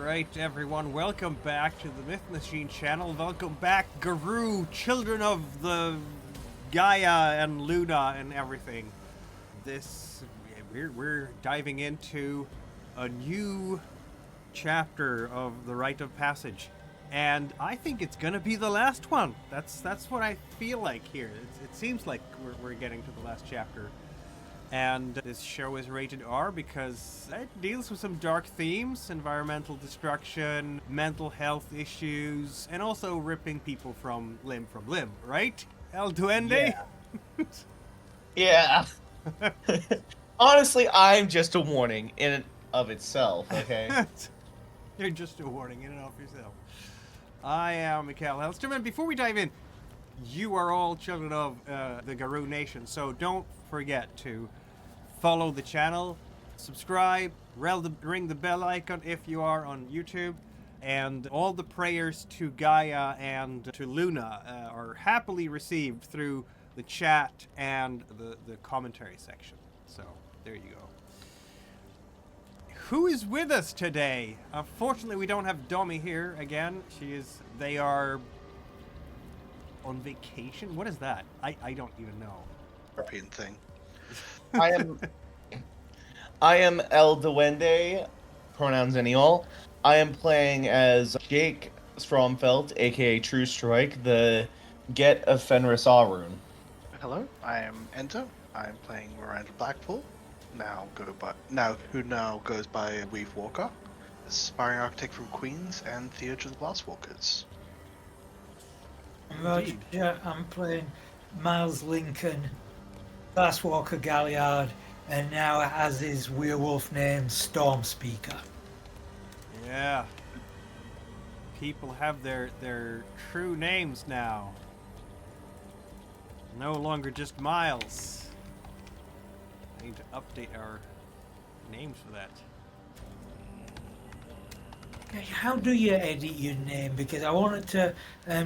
Alright everyone, welcome back to the Myth Machine channel. Welcome back, Garou, children of the Gaia and Luna and everything. We're diving into a new chapter of the Rite of Passage. And I think it's gonna be the last one. That's what I feel like here. It seems like we're getting to the last chapter. And this show is rated R because it deals with some dark themes, environmental destruction, mental health issues, and also ripping people from limb, right? El Duende? Yeah. Honestly, I'm just a warning in and of itself, okay? You're just a warning in and of yourself. I am Mikhail Hellstrom, and before we dive in, you are all children of the Garou Nation, so don't forget to follow the channel, subscribe, ring the bell icon if you are on YouTube, and all the prayers to Gaia and to Luna are happily received through the chat and the commentary section. So, there you go. Who is with us today? Unfortunately, we don't have Domi here again. They are on vacation? What is that? I don't even know. European thing. I am El Duende, pronouns any all. I am playing as Jake Stromfeld, aka True Strike, the Get of Fenris Arun. Hello, I am Ento. I'm playing Miranda Blackpool, who now goes by Weavewalker, aspiring architect from Queens and Theurge of the Blastwalkers. Roger, I'm playing Miles Lincoln, Glasswalker Galliard, and now has his werewolf name Stormspeaker. Yeah. People have their true names now. No longer just Miles. I need to update our names for that. How do you edit your name? Because I wanted to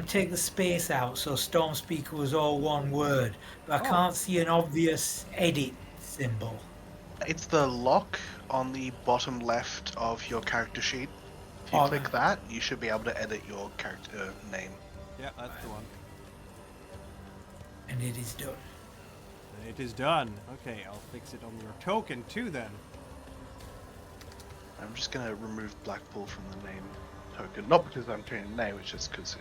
take the space out so Stormspeaker was all one word, but I can't see an obvious edit symbol. It's the lock on the bottom left of your character sheet. If you click that, you should be able to edit your character name. Yeah, that's the one. And it is done. It is done. Okay, I'll fix it on your token too then. I'm just going to remove Blackpool from the name token. Not because I'm changing the name, it's just because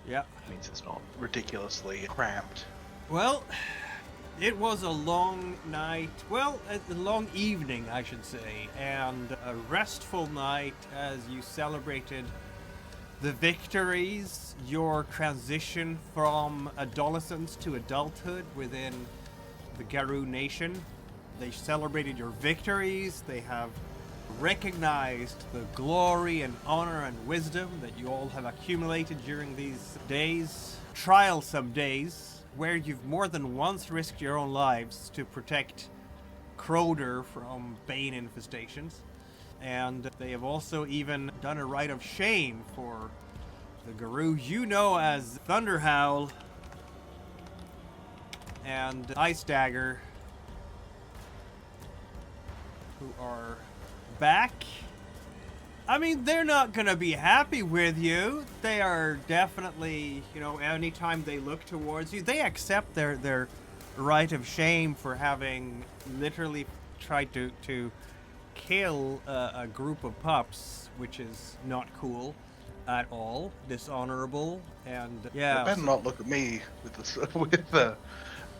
it means it's not ridiculously cramped. Well, it was a long night. Well, a long evening, I should say. And a restful night as you celebrated the victories, your transition from adolescence to adulthood within the Garou Nation. They celebrated your victories. They have recognized the glory and honor and wisdom that you all have accumulated during these days, trialsome days, where you've more than once risked your own lives to protect Crowder from Bane infestations. And they have also even done a rite of shame for the Garou you know as Thunderhowl and Ice Dagger, who are back. I mean, they're not gonna be happy with you. They are definitely, anytime they look towards you, they accept their rite of shame for having literally tried to kill a group of pups, which is not cool at all, dishonorable, and yeah. You better not look at me with a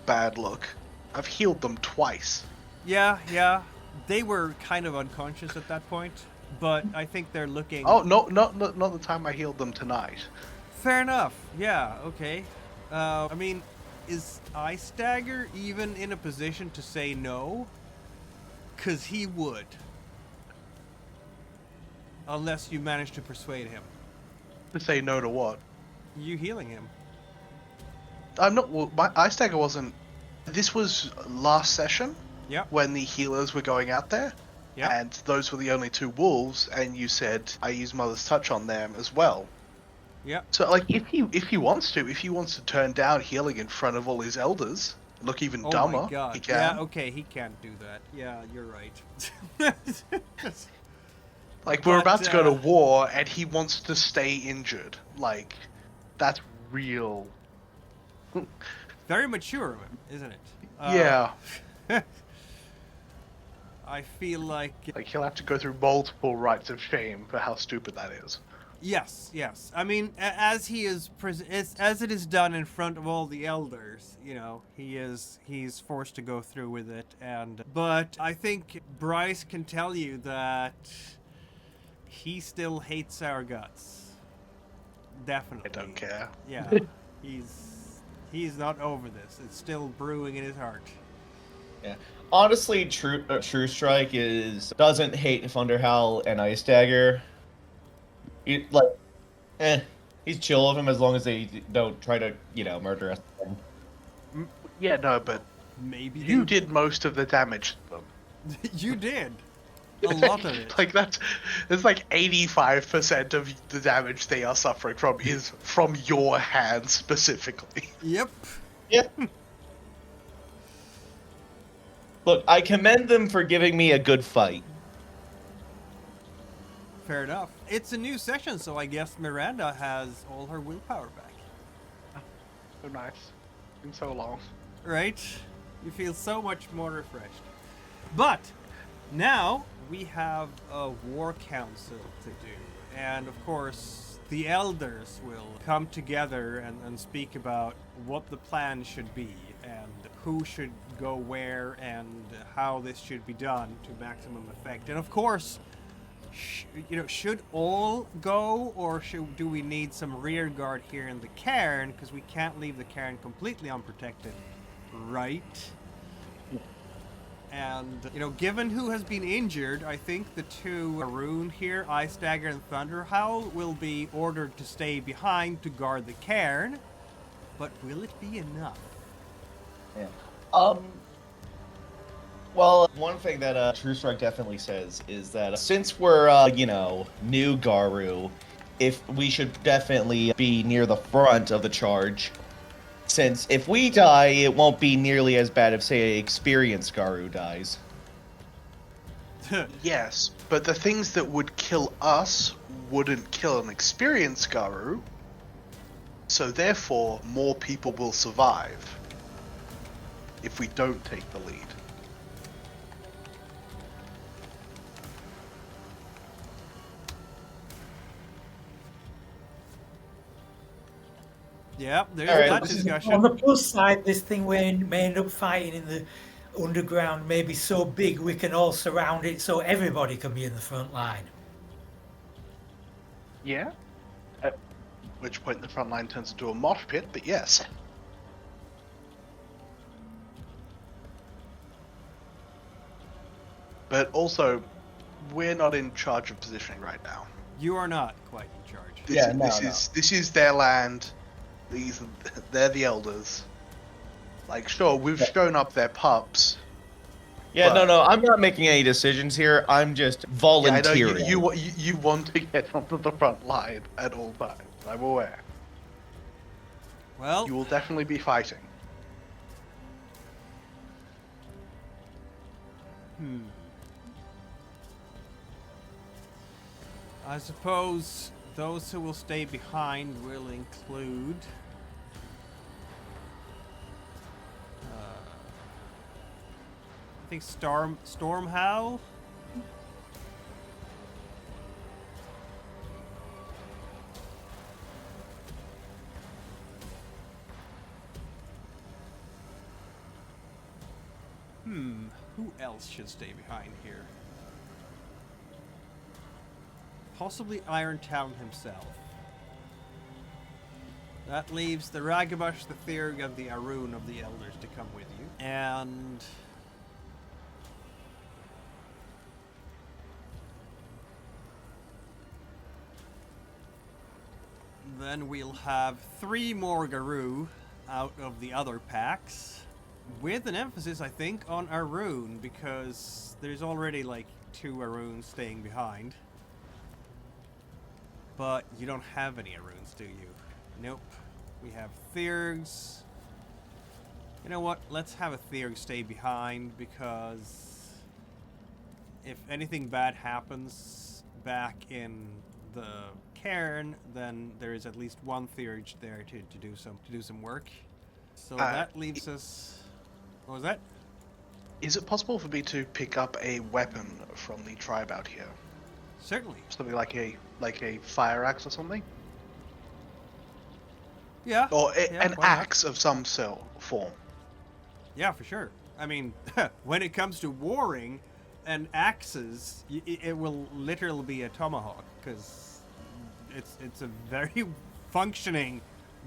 bad look. I've healed them twice. Yeah. They were kind of unconscious at that point, but I think they're looking... Oh, no, not the time I healed them tonight. Fair enough. Yeah, okay. I mean, is Ice Dagger even in a position to say no? 'Cause he would. Unless you manage to persuade him. To say no to what? You healing him. I'm not... Well, my Ice Dagger wasn't... This was last session. Yep. When the healers were going out there. Yep. And those were the only two wolves, and you said I use Mother's Touch on them as well. Yep. So, like, if he wants to turn down healing in front of all his elders, look even dumber, my God. he can. Yeah, okay, he can't do that. Yeah, you're right. Like, we're But, about to go to war, and he wants to stay injured. Like, that's real. Very mature of him, isn't it? Yeah. I feel like Like, he'll have to go through multiple rites of shame for how stupid that is. yes. I mean, as he is as it is done in front of all the elders, he's forced to go through with it. But I think Bryce can tell you that he still hates our guts. Definitely. I don't care. Yeah, he's not over this. It's still brewing in his heart. Yeah. Honestly, True Strike doesn't hate Thunderhowl and Ice Dagger. He's chill with him as long as they don't try to, murder us. Yeah, no, but Maybe you did most of the damage to them. You did. A lot of it. Like, that's like 85% of the damage they are suffering from is from your hand specifically. Yep. Yeah. Look, I commend them for giving me a good fight. Fair enough. It's a new session, so I guess Miranda has all her willpower back. So nice. Been so long. Right? You feel so much more refreshed. But now we have a war council to do. And of course, the elders will come together and speak about what the plan should be and who should go where and how this should be done to maximum effect. And of course, should all go, or do we need some rear guard here in the cairn, because we can't leave the cairn completely unprotected, right? And given who has been injured, I think the two Garou here, Ice Dagger and Thunderhowl, will be ordered to stay behind to guard the cairn. But will it be enough? Yeah. Well, one thing that True Strike definitely says is that since we're, new Garou, we should definitely be near the front of the charge. Since if we die, it won't be nearly as bad if, say, an experienced Garou dies. Yes, but the things that would kill us wouldn't kill an experienced Garou, so therefore more people will survive if we don't take the lead. Yeah, there's All right, that this is- discussion. On the plus side, this thing may end up fighting in the underground may be so big we can all surround it so everybody can be in the front line. Yeah? At which point the front line turns into a mosh pit, but yes. But also, we're not in charge of positioning right now. You are not quite in charge. This is their land. They're the elders. Like, sure, we've shown up their pups. Yeah, But- no, I'm not making any decisions here. I'm just Yeah, I volunteering. know you want to get onto the front line at all times. I'm aware. Well, You will definitely be fighting. I suppose those who will stay behind will include I think Stormhowl. Who else should stay behind here? Possibly Irontown himself. That leaves the Ragamush, the Thirg, and the Arun of the Elders to come with you. And then we'll have 3 more Garou out of the other packs. With an emphasis, I think, on Arun, because there's already like 2 Aruns staying behind. But you don't have any Aruns, do you? Nope. We have Thirgs. You know what? Let's have a Thirg stay behind, because if anything bad happens, back in the cairn, then there is at least one theurge there to do some work. So that leaves us. What was that? Is it possible for me to pick up a weapon from the tribe out here? Certainly. Something like a fire axe or something? Yeah. Or yeah, an why not? axe of some form. Yeah, for sure. I mean, when it comes to warring and axes, it will literally be a tomahawk because it's a very functioning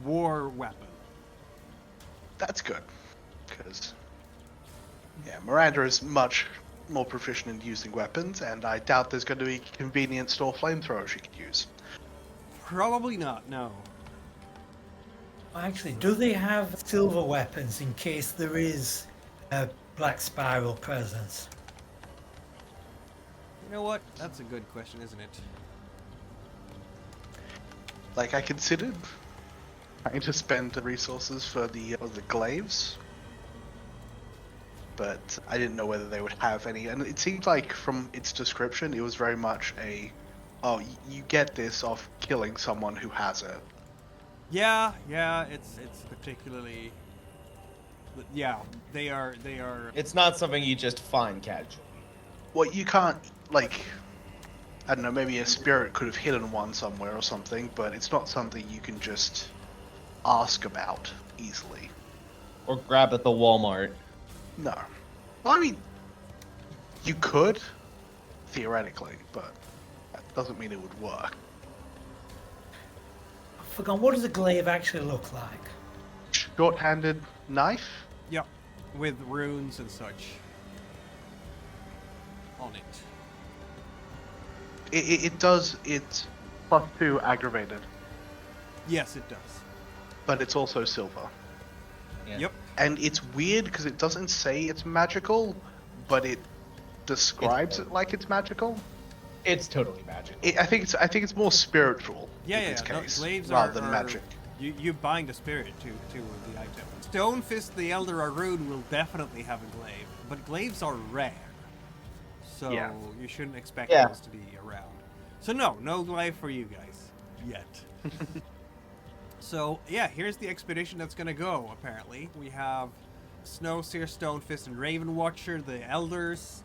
war weapon. That's good, because Miranda is much more proficient in using weapons, and I doubt there's going to be a convenient store flamethrower she could use. Probably not. No. Actually, do they have silver weapons in case there is a black spiral presence? You know what? That's a good question, isn't it? Like, I considered trying to spend the resources for the glaives, but I didn't know whether they would have any. And it seemed like from its description, it was very much you get this off killing someone who has it. Yeah, it's particularly. Yeah, they are. It's not something you just find casually. Well, you can't, like, I don't know, maybe a spirit could have hidden one somewhere or something, but it's not something you can just ask about easily. Or grab at the Walmart. No. Well, I mean, you could, theoretically, but that doesn't mean it would work. I forgot, what does a glaive actually look like? Short-handed knife? Yep, with runes and such on it. It does, it's +2 aggravated, Yes, it does. but it's also silver. Yeah. Yep. And it's weird because it doesn't say it's magical, but it describes it like it's magical. It's totally magic. I think it's more spiritual Yeah, in yeah. its case, Glaives rather are than magic. You bind a spirit to the item. Stonefist the Elder Arun will definitely have a glaive, but glaives are rare, so Yeah. you shouldn't expect Yeah. those to be around. So no glaive for you guys yet. So yeah, here's the expedition that's gonna go. Apparently, we have Snowseer, Stonefist, and Raven Watcher, the elders.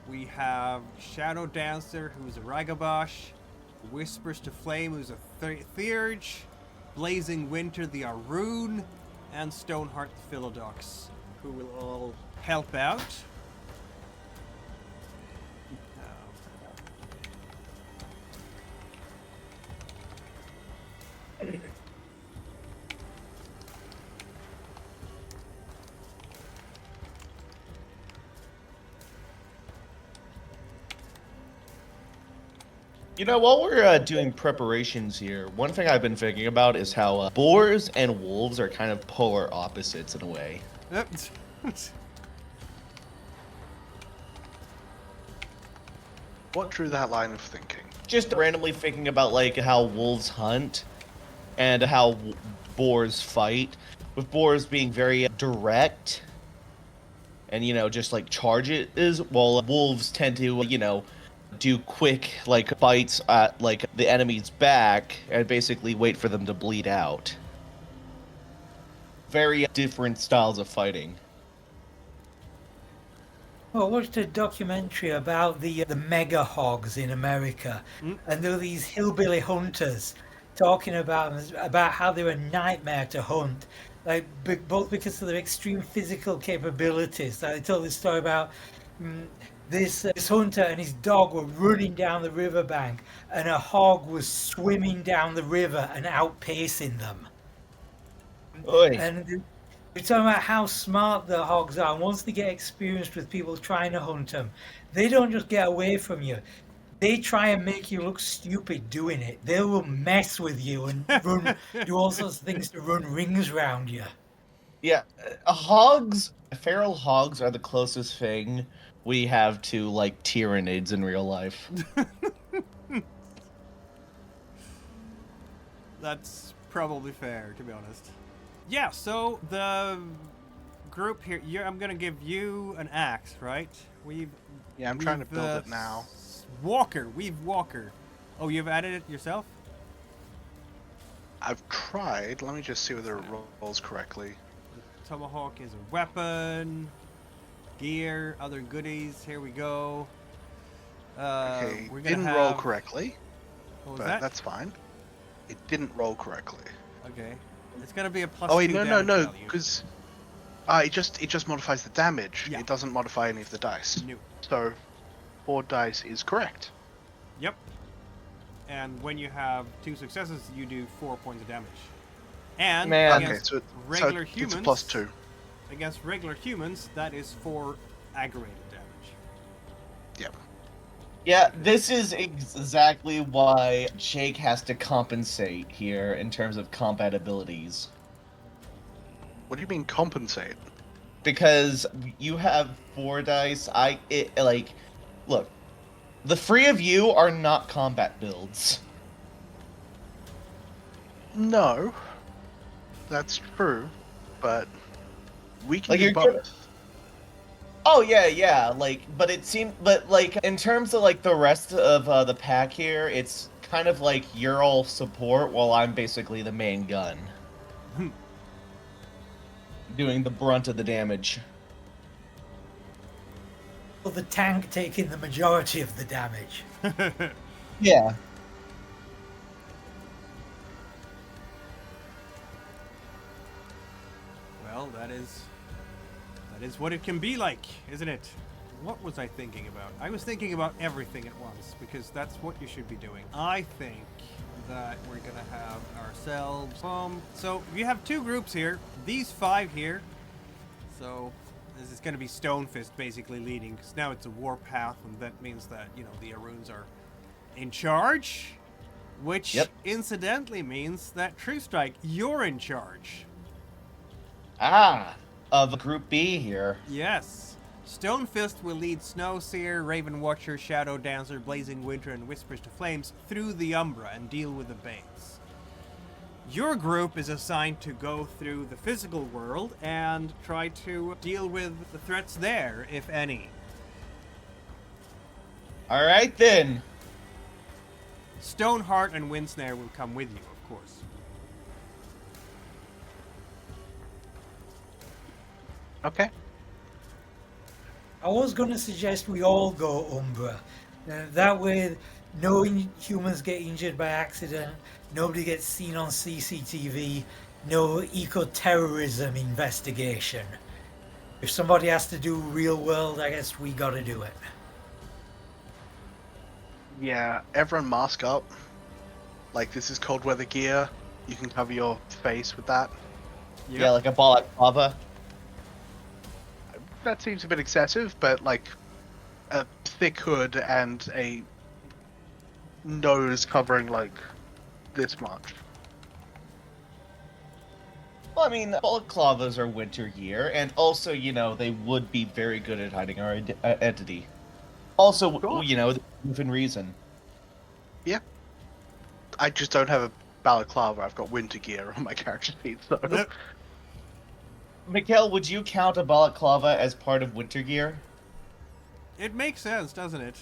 We have Shadow Dancer, who's a Ragabash. Whispers to Flame, who's a Theurge. Blazing Winter, the Arun. And Stoneheart, the Philodox, who will all help out. You know, while we're doing preparations here, one thing I've been thinking about is how boars and wolves are kind of polar opposites in a way. What drew that line of thinking? Just randomly thinking about like how wolves hunt and how boars fight, with boars being very direct and just like charges, while wolves tend to do quick like bites at like the enemy's back and basically wait for them to bleed out. Very different styles of fighting. Well, I watched a documentary about the mega hogs in America, and there were these hillbilly hunters talking about how they were a nightmare to hunt, like both because of their extreme physical capabilities. Like, they told this story about this hunter and his dog were running down the riverbank, and a hog was swimming down the river and outpacing them. Oy. And we're talking about how smart the hogs are. And once they get experienced with people trying to hunt them, they don't just get away from you. They try and make you look stupid doing it. They will mess with you and do all sorts of things to run rings around you. Yeah, feral hogs are the closest thing we have to like tyranids in real life. That's probably fair, to be honest. Yeah, so the group here, I'm gonna give you an axe, right? Yeah, I'm trying to build it now. Walker, Weavewalker. Oh, you've added it yourself? I've tried. Let me just see whether it rolls correctly. Tomahawk is a weapon. Gear, other goodies. Here we go. Okay, We're gonna didn't have... roll correctly, What was but that? that's fine. It didn't roll correctly. Okay. It's gonna be a plus Oh wait, 2 no, damage value. because it just modifies the damage. Yeah. It doesn't modify any of the dice. New. So 4 dice is correct. Yep. And when you have 2 successes, you do 4 points of damage. And Man. against Okay, regular it's humans, a plus 2. against regular humans, that is 4 aggravated damage. Yep. Yeah, this is exactly why Jake has to compensate here in terms of combat abilities. What do you mean compensate? Because you have 4 dice, look, the 3 of you are not combat builds. No, that's true, but we can Like, do you're both. Oh yeah, but it seemed, in terms of the rest of the pack here, it's kind of like you're all support while I'm basically the main gun, doing the brunt of the damage. Well, the tank taking the majority of the damage. Yeah. Well, that is what it can be like, isn't it? What was I thinking about? I was thinking about everything at once, because that's what you should be doing. I think that we're gonna have ourselves so you have 2 groups here, these 5 here. So this is gonna be Stonefist basically leading, because now it's a warpath, and that means that, you know, the Aruns are in charge, which Yep. incidentally means that True Strike, you're in charge. Of Group B here. Yes. Stonefist will lead Snowseer, Raven Watcher, Shadow Dancer, Blazing Winter, and Whispers to Flames through the Umbra and deal with the base. Your group is assigned to go through the physical world and try to deal with the threats there, if any. Alright then. Stoneheart and Windsnare will come with you, of course. Okay. I was going to suggest we all go Umbra. That way, no humans get injured by accident, nobody gets seen on CCTV, no eco-terrorism investigation. If somebody has to do real world, I guess we got to do it. Yeah, everyone mask up. Like, this is cold weather gear. You can cover your face with that. Yep. Yeah, like a balaclava. That seems a bit excessive, but like a thick hood and a nose covering like this much. Well, I mean, balaclavas are winter gear, and also, you know, they would be very good at hiding our entity. Also, Sure. you know, within reason. Yeah. I just don't have a balaclava. I've got winter gear on my character sheet, so. Yep. Mikhail, would you count a balaclava as part of winter gear? It makes sense, doesn't it?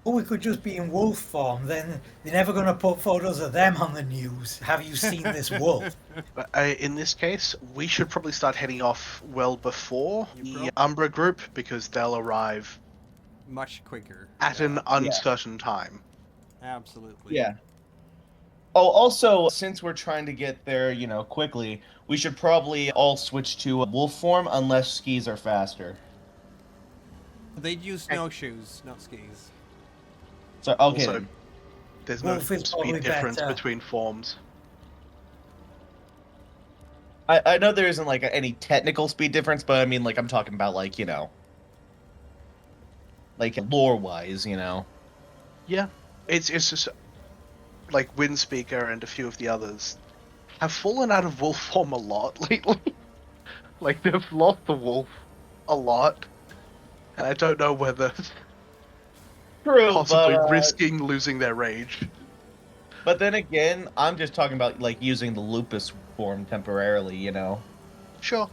Or we could just be in wolf form, then they're never going to put photos of them on the news. Have you seen this wolf? But, in this case, we should probably start heading off well before You the Umbra group, because they'll arrive Much quicker. at Yeah, an uncertain time. absolutely. Yeah. Oh, also, since we're trying to get there, you know, quickly, we should probably all switch to wolf form unless skis are faster. They'd use snowshoes, not skis. So, okay. Also, there's no Wolf is probably speed difference better. between forms. I know there isn't, like, any technical speed difference, but I mean, like, I'm talking about, like, you know, like, lore-wise, you know. Yeah, it's just like Windspeaker and a few of the others have fallen out of wolf form a lot lately. Like they've lost the wolf a lot, and I don't know whether True, possibly but, risking losing their rage. but then again, I'm just talking about, like, using the lupus form temporarily, you know. Sure.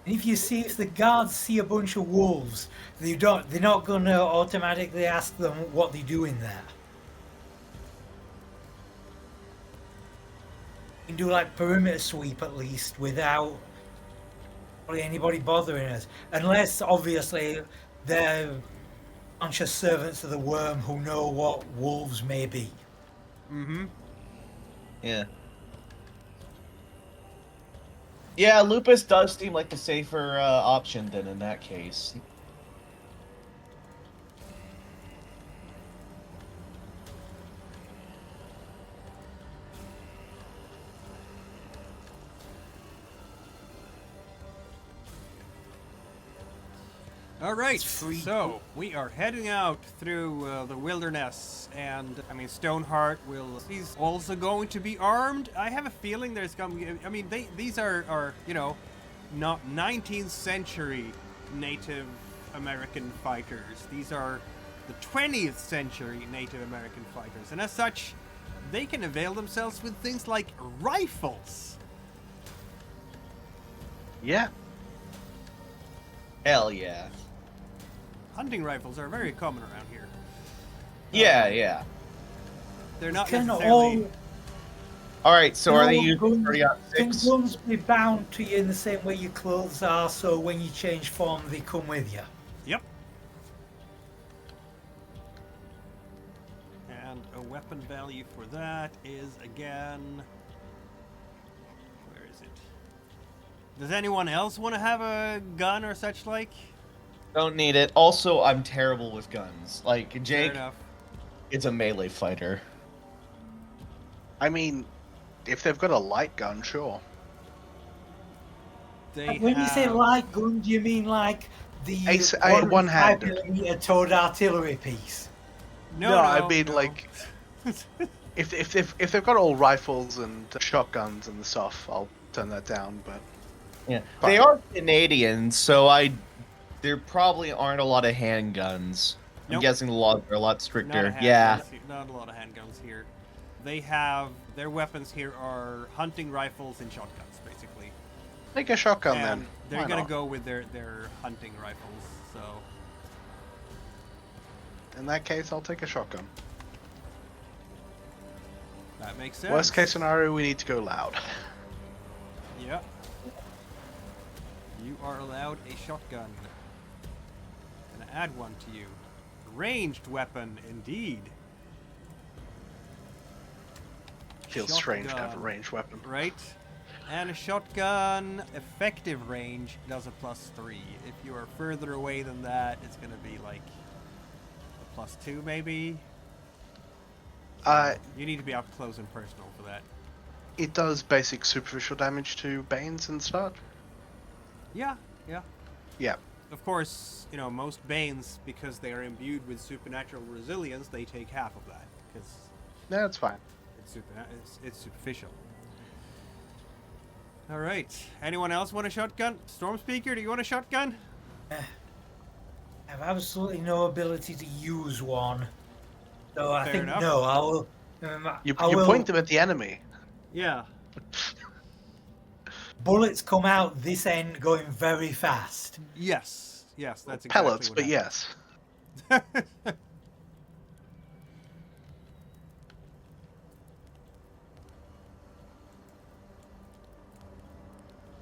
And if the guards see a bunch of wolves, they're not going to automatically ask them what they're doing there. You can do like perimeter sweep at least without really anybody bothering us, unless obviously they're conscious servants of the worm who know what wolves may be. Mm-hmm. Yeah. Yeah, Lupus does seem like the safer option then in that case. All right, It's free. so we are heading out through the wilderness, and I mean Stoneheart will. He's also going to be armed. I have a feeling there's going to be. I mean, these are you know, not 19th century Native American fighters. These are the 20th century Native American fighters, and as such, they can avail themselves with things like rifles. Yeah. Hell yeah. Hunting rifles are very common around here. Yeah, yeah. They're not Can necessarily. Alright, so are they all using guns- Can 30-6? guns be bound to you in the same way your clothes are, so when you change form they come with you? Yep. And a weapon value for that is again. Where is it? Does anyone else want to have a gun or such like? Don't need it. Also, I'm terrible with guns. Like, Fair Jake, enough. it's a melee fighter. I mean, if they've got a light gun, sure. They When you say have- light gun, do you mean like the one-handed. 1.5mm towed artillery piece? No, I mean no. like if they've got all rifles and shotguns and stuff, I'll turn that down. But Yeah. Fine. They are Canadian, so there probably aren't a lot of handguns. I'm Nope. guessing the laws are a lot Not stricter. a Yeah. handguns here- not a lot of handguns here. They have their weapons here are hunting rifles and shotguns, basically. take a shotgun And then. they're Why gonna not? go with their hunting rifles. So In that case, I'll take a shotgun. that makes sense. Worst case scenario, we need to go loud. Yep. You are allowed a shotgun. Gonna add one to you. Ranged weapon, indeed. Feels strange to have a Shotgun, ranged weapon. Right? And a shotgun effective range does a +3. If you are further away than that, it's gonna be like a +2 maybe. You need to be up close and personal for that. It does basic superficial damage to Banes and stuff. Yeah, yeah. Yeah. Of course, you know, most Banes, because they are imbued with supernatural resilience, they take half of that. Because No, it's fine. it's superficial. Alright. Anyone else want a shotgun? Stormspeaker, do you want a shotgun? I have absolutely no ability to use one. So I Fair think enough. no, I will. You I will- point them at the enemy. Yeah. Bullets come out this end going very fast. Yes. Yes, that's exactly Pellets, what but yes. happened.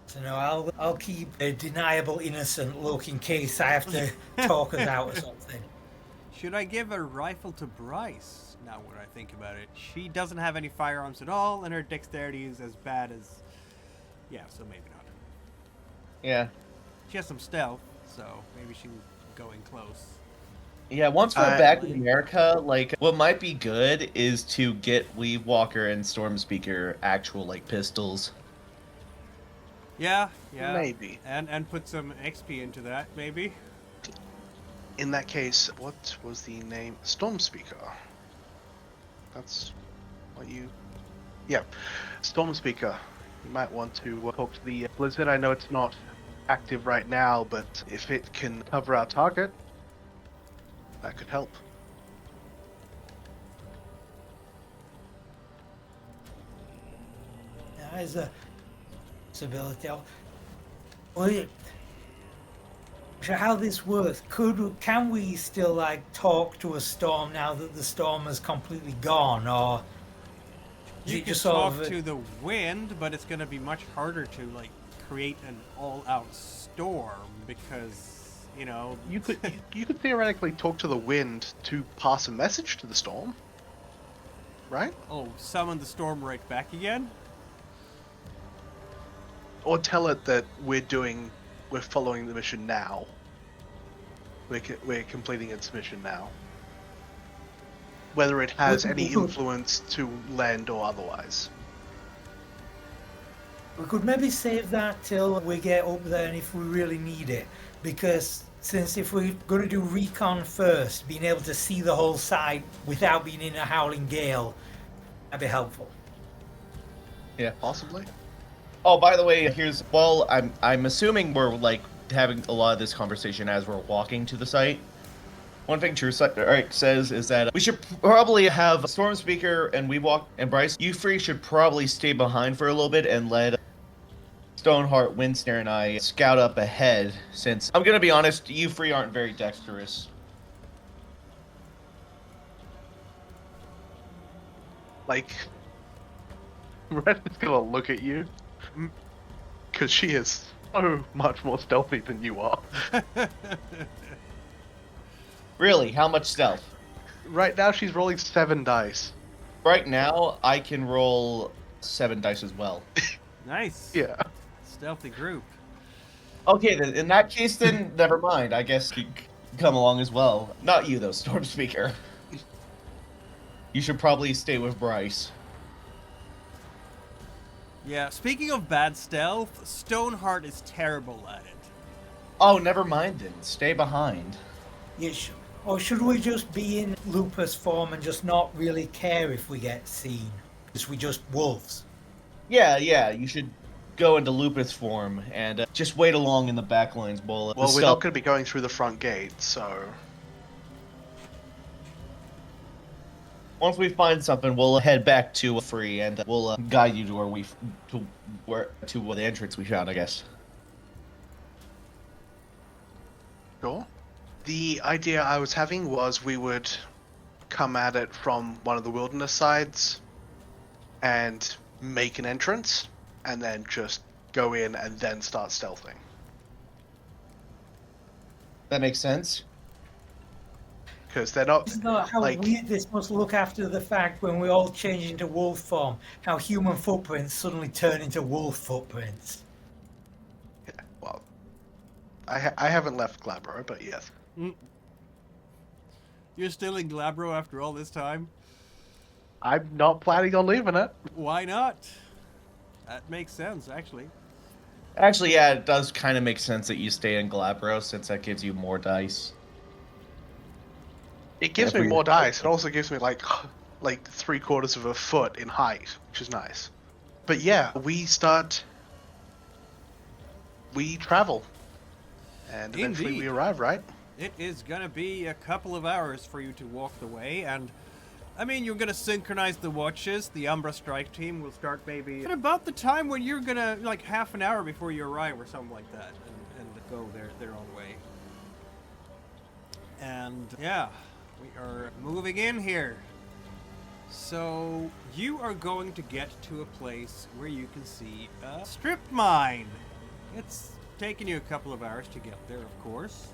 So no, I'll keep a deniable innocent look in case I have to talk us out or something. Should I give a rifle to Bryce? Now when I think about it. She doesn't have any firearms at all, and her dexterity is as bad as... Yeah, so maybe not. Yeah. She has some stealth, so maybe she can go in close. Yeah, once we're I- back in America, like, what might be good is to get Weavewalker and Stormspeaker actual, like, pistols. Yeah, yeah. Maybe. And put some XP into that, maybe. In that case, what was the name? Stormspeaker. That's what you... Yeah. Stormspeaker. You might want to talk to the Blizzard. I know it's not active right now, but if it can cover our target, that could help. There is a possibility. Well, So how this works? Can we still like talk to a storm now that the storm has completely gone, or is You it can just sort talk of to the wind, but it's going to be much harder to like create an all-out storm because You could you could theoretically talk to the wind to pass a message to the storm, right? oh, summon the storm right back again. Or tell it that we're following the mission now. We're completing its mission now. Whether it has We- any we could- influence to land or otherwise. we could maybe save that till we get up there and if we really need it, because since if we're going to do recon first, being able to see the whole site without being in a howling gale, that'd be helpful. Yeah. Possibly. Oh, by the way, I'm assuming we're like having a lot of this conversation as we're walking to the site. One thing True Strike says is that we should probably have Stormspeaker and Weavewalker and Bryce. You three should probably stay behind for a little bit and let Stoneheart, Windsnare, and I scout up ahead. Since I'm gonna be honest, you three aren't very dexterous. Like, Red is gonna look at you because she is so much more stealthy than you are. Really, how much stealth? Right now, she's rolling 7 dice. Right now, I can roll 7 dice as well. Nice. Yeah. Stealthy group. Okay, then in that case, then never mind. I guess you come along as well. Not you though, Stormspeaker. You should probably stay with Bryce. Yeah. Speaking of bad stealth, Stoneheart is terrible at it. Oh, never mind then. Stay behind. Or should we just be in lupus form and just not really care if we get seen? Because we just wolves. Yeah, you should go into lupus form and just wait along in the back lines while Well, we're not going to be going through the front gate, so... Once we find something, we'll head back to free and we'll guide you to to the entrance we found, I guess. Sure. The idea I was having was we would come at it from one of the wilderness sides and make an entrance, and then just go in and then start stealthing. That makes sense. Because they're not... Isn't that how like, weird this must look after the fact when we all change into wolf form? How human footprints suddenly turn into wolf footprints. yeah, well, I haven't left Glabro, but yes. You're still in Glabro after all this time? I'm not planning on leaving it. Why not? That makes sense, actually. Actually, yeah, it does kind of make sense that you stay in Glabro since that gives you more dice. It gives me more dice. It also gives me like 3/4 of a foot in height, which is nice. But yeah, we travel, and eventually Indeed. we arrive, right? It is gonna be a couple of hours for you to walk the way, and I mean, you're gonna synchronize the watches. The Umbra Strike team will start maybe at about the time when you're gonna, like half an hour before you arrive or something like that, and go their own way. And yeah, we are moving in here. So you are going to get to a place where you can see a strip mine. It's taken you a couple of hours to get there, of course.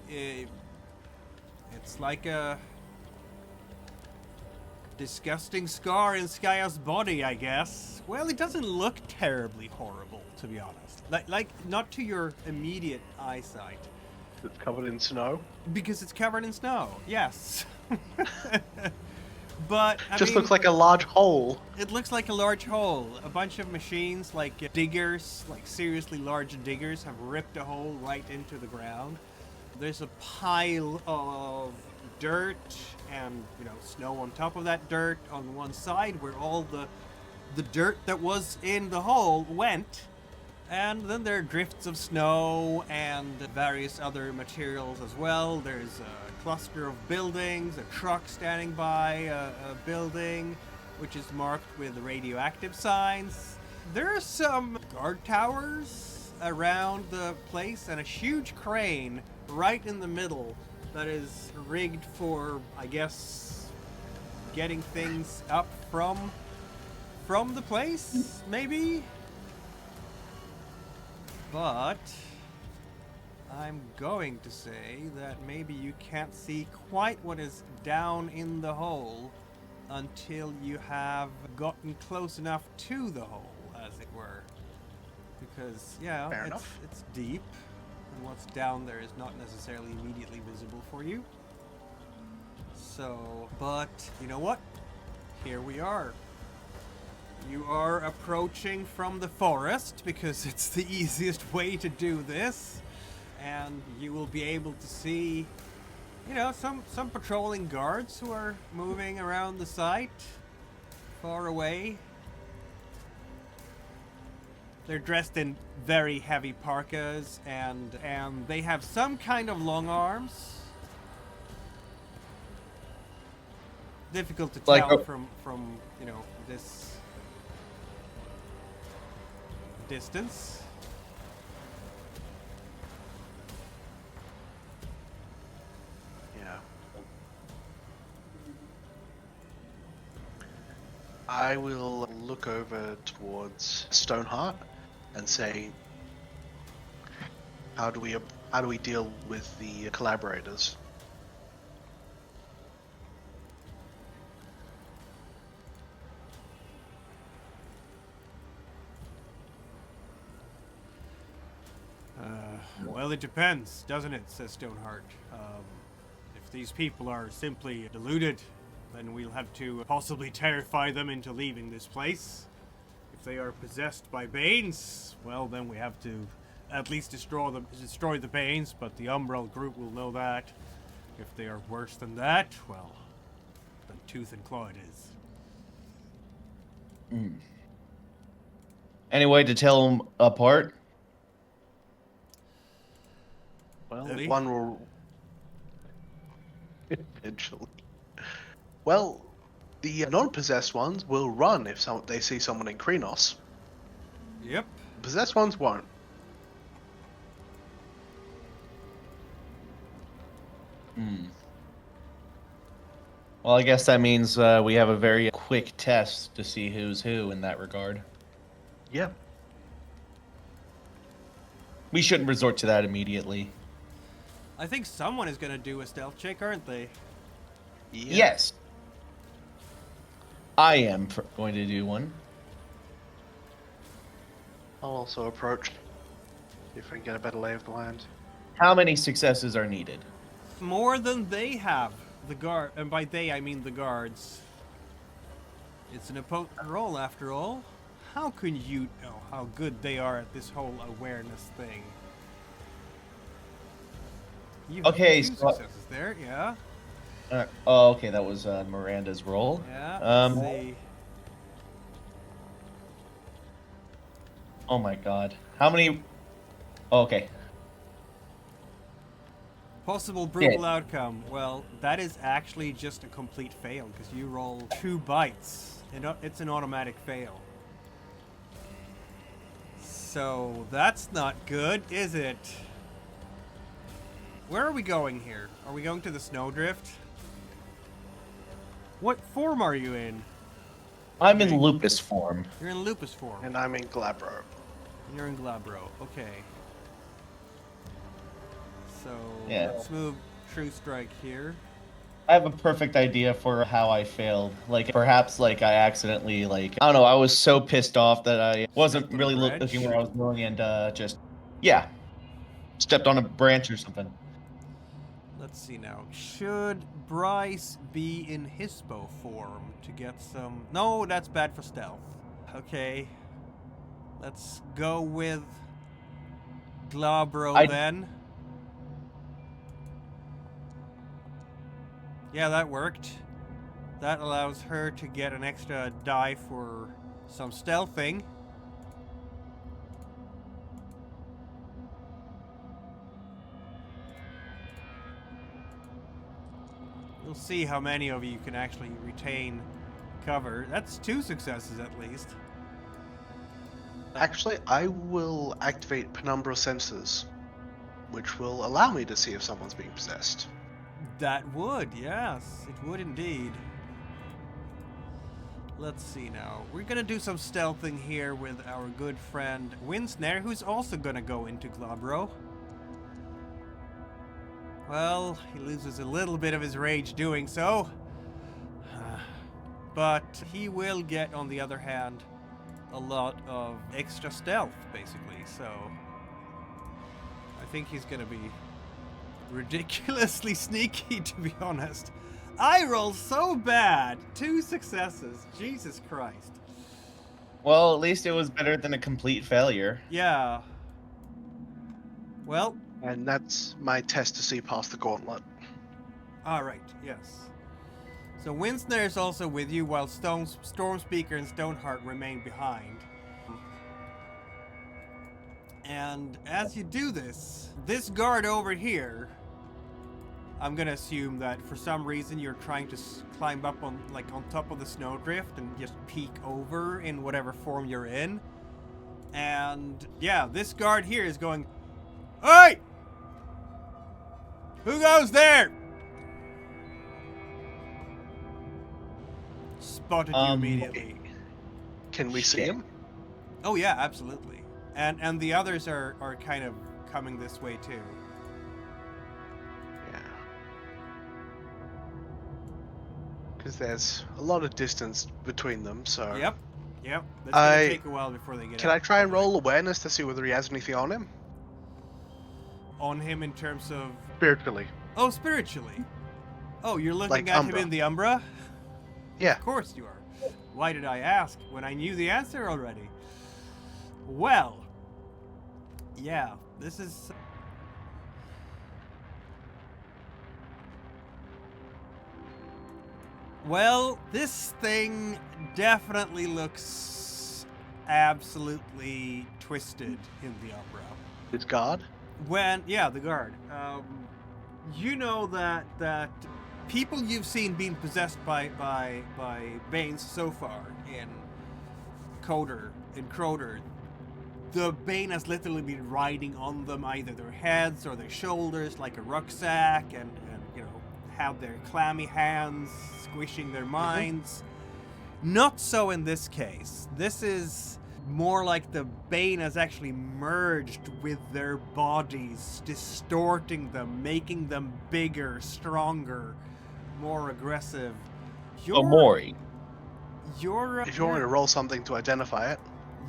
It's like a disgusting scar in Skya's body, I guess. Well, it doesn't look terribly horrible, to be honest. Like not to your immediate eyesight. It's covered in snow. Because it's covered in snow, yes. But I Just mean, looks like a large hole. it looks like a large hole. A bunch of machines, like diggers, like seriously large diggers, have ripped a hole right into the ground. There's a pile of dirt and, snow on top of that dirt on one side where all the dirt that was in the hole went. And then there are drifts of snow and various other materials as well. There's a cluster of buildings, a truck standing by a building, which is marked with radioactive signs. There are some guard towers around the place and a huge crane right in the middle that is rigged for, I guess, getting things up from the place, maybe? But I'm going to say that maybe you can't see quite what is down in the hole until you have gotten close enough to the hole, as it were. Because, yeah, Fair enough. it's deep, and what's down there is not necessarily immediately visible for you. So, but, you know what? Here we are. You are approaching from the forest, because it's the easiest way to do this. And you will be able to see, you know, some patrolling guards who are moving around the site, far away. They're dressed in very heavy parkas, and they have some kind of long arms. Difficult to Like tell a- from you know, this distance. Yeah. I will look over towards Stoneheart and say, how do we deal with the collaborators? Well, it depends, doesn't it, says Stoneheart. If these people are simply deluded, then we'll have to possibly terrify them into leaving this place. If they are possessed by Banes, well, then we have to at least destroy the Banes, but the Umbral group will know that. If they are worse than that, well, then tooth and claw it is. Any way to tell them apart? Well, Eddie? one will eventually. Well, the non-possessed ones will run if they see someone in Krenos. Yep. Possessed ones won't. Well, I guess that means we have a very quick test to see who's who in that regard. Yeah. We shouldn't resort to that immediately. I think someone is going to do a stealth check, aren't they? Yeah. Yes. I am going to do one. I'll also approach. See if I can get a better lay of the land. How many successes are needed? More than they have. The guard, and by they I mean the guards. It's an impotent roll, after all. How can you know how good they are at this whole awareness thing? You have Okay, two so- successes there, yeah. Oh, okay, that was Miranda's roll. Yeah. Um, Let's see. Oh my god. How many... Okay. Possible brutal outcome. Well, that is actually just a complete fail because you roll 2 bites. It's an automatic fail. So that's not good, is it? Where are we going here? Are we going to the snowdrift? What form are you in? I'm in lupus form. You're in lupus form. And I'm in Glabro. You're in Glabro. Okay. So Yeah. let's move True Strike here. I have a perfect idea for how I failed. Like, perhaps, like, I accidentally, like, I don't know, I was so pissed off that I wasn't Stepped on really a branch? looking where I was going and, just, yeah, stepped on a branch or something. Let's see now. Should Bryce be in Hispo form to get some... No, that's bad for stealth. Okay. Let's go with Glabro then. Yeah, that worked. That allows her to get an extra die for some stealthing. We'll see how many of you can actually retain cover. That's 2 successes at least. Actually, I will activate Penumbra sensors, which will allow me to see if someone's being possessed. That would, yes, it would indeed. Let's see now. We're gonna do some stealthing here with our good friend Winsnare, who's also gonna go into Globro. Well, he loses a little bit of his rage doing so. But he will get, on the other hand, a lot of extra stealth, basically, so I think he's gonna be ridiculously sneaky, to be honest. I rolled so bad! 2 successes. Jesus Christ. Well, at least it was better than a complete failure. Yeah. Well, And that's my test to see past the gauntlet. alright, yes. So Winsnare is also with you, while Stormspeaker and Stoneheart remain behind. And as you do this guard over here, I'm gonna assume that for some reason you're trying to climb up on top of the snowdrift and just peek over in whatever form you're in. And yeah, this guard here is going, "Hey! Who goes there?" Spotted you immediately. Can we see him? Oh yeah, absolutely. And the others are kind of coming this way too. Yeah. Because there's a lot of distance between them, so... Yep. That's gonna take a while before they get Can out. I try and roll awareness to see whether he has anything on him? On him in terms of... Spiritually. Oh, spiritually. Oh, you're looking Like at Umbra. him in the Umbra? Yeah. Of course you are. Why did I ask when I knew the answer already? Well, yeah, this is... Well, this thing definitely looks absolutely twisted in the Umbra. His guard? Yeah, the guard. You know that people you've seen being possessed by Banes so far in Crowder, the Bane has literally been riding on them, either their heads or their shoulders like a rucksack, and you know, have their clammy hands squishing their minds. Not so in this case. This is more like the Bane has actually merged with their bodies, distorting them, making them bigger, stronger, more aggressive. Fomori. You're If you want me to roll something to identify it.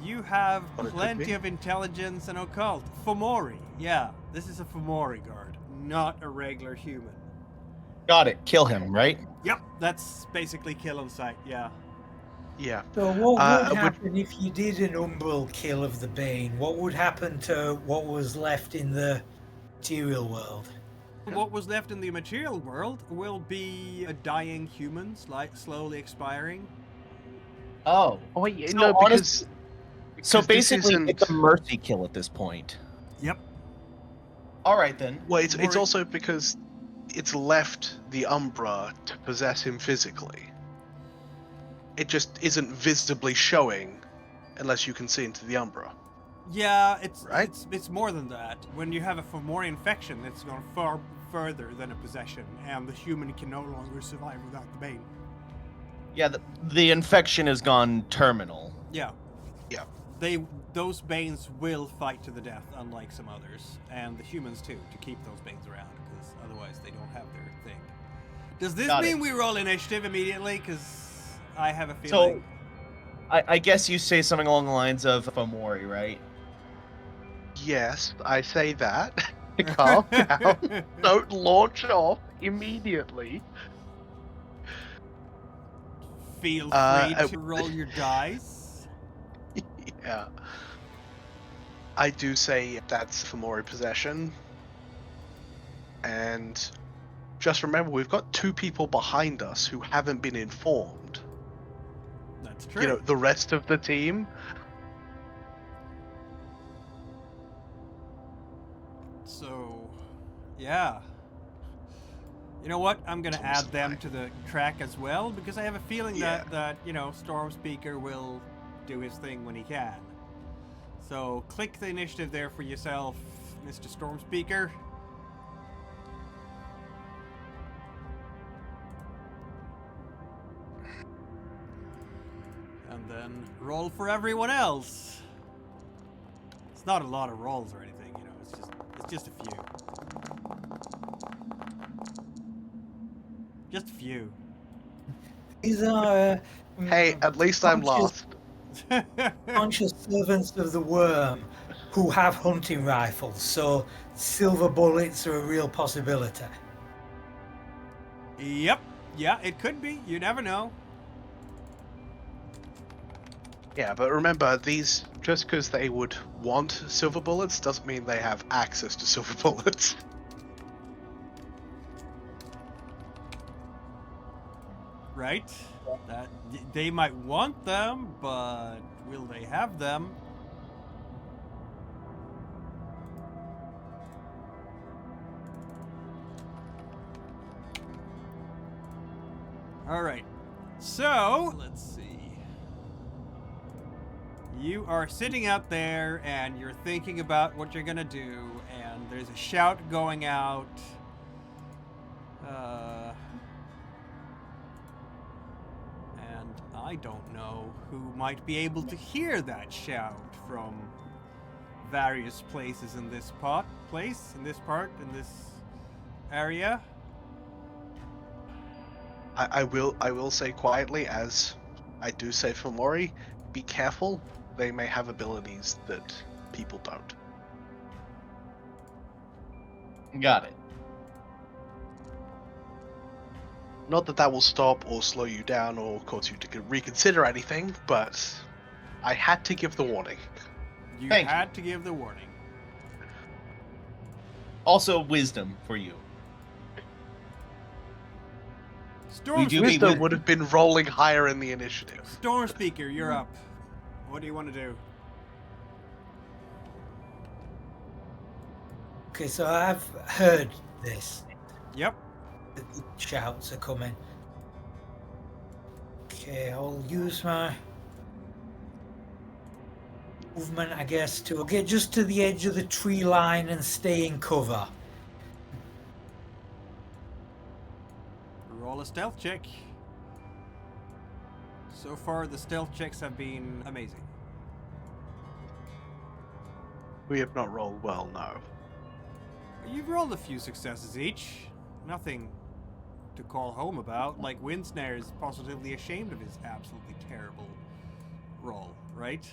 You have What it could plenty be. of intelligence and occult. Fomori. Yeah, this is a Fomori guard, not a regular human. Got it. Kill him, right? Yep, that's basically kill on sight, yeah. Yeah. So what would- would happen if you did an umbral kill of the Bane? What would happen to what was left in the material world? What was left in the material world will be a dying humans, like slowly expiring. Oh. Oh, wait, So no, because... So because this basically, isn't- it's a mercy kill at this point. Yep. All right, then. Well, it's Mori- also because it's left the Umbra to possess him physically. It just isn't visibly showing unless you can see into the Umbra. Yeah, Right? it's more than that. When you have a Fomori infection, it's gone far further than a possession, and the human can no longer survive without the Bane. Yeah, the infection has gone terminal. Yeah. Yeah. Those Banes will fight to the death, unlike some others, and the humans too, to keep those Banes around, because otherwise they don't have their thing. Does this Got mean it. we roll initiative immediately? Because I have a So, feeling. I guess you say something along the lines of Fomori, right? Yes, I say that. Calm down. Don't launch off immediately. Feel free I- to roll your dice. Yeah. I do say that's Fomori possession. And just remember, we've got 2 people behind us who haven't been informed. That's true. You know, the rest of the team. So, yeah. You know what? I'm gonna add them to the track as well, because I have a feeling Yeah. that you know, Stormspeaker will do his thing when he can. So click the initiative there for yourself, Mr. Stormspeaker. And then roll for everyone else. It's not a lot of rolls or anything, you know, it's just a few. Just a few. These are Hey, at least I'm conscious- last. conscious servants of the worm who have hunting rifles, so silver bullets are a real possibility. Yep. Yeah, it could be. You never know. Yeah, but remember, these, just because they would want silver bullets doesn't mean they have access to silver bullets. Right? That they might want them, but will they have them? All right. So, let's see. You are sitting out there and you're thinking about what you're going to do, and there's a shout going out. And I don't know who might be able to hear that shout from various places in this in this area. I will say quietly, as I do say Fomori, be careful. They may have abilities that people don't. Got it. Not that that will stop or slow you down or cause you to reconsider anything, but I had to give the warning. You Thank had to give the warning. Also, wisdom for you. We do be Wisdom with- would have been rolling higher in the initiative. Stormspeaker, you're up. What do you want to do? Okay, so I've heard this. Yep. The shouts are coming. Okay, I'll use my movement, I guess, to get just to the edge of the tree line and stay in cover. Roll a stealth check. So far, the stealth checks have been amazing. We have not rolled well, no. You've rolled a few successes each. Nothing to call home about. Like, Windsnare is positively ashamed of his absolutely terrible roll, right?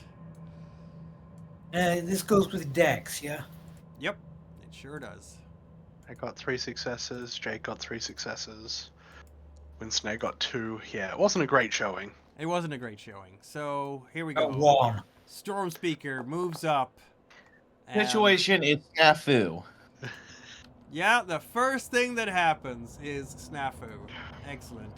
This goes with Dex, yeah? Yep, it sure does. I got 3 successes, Jake got 3 successes, Winsnare got 2. Yeah, it wasn't a great showing. It wasn't a great showing. So, here we go. Got one. Stormspeaker moves up. and- Situation is snafu. Yeah, the first thing that happens is snafu. Excellent.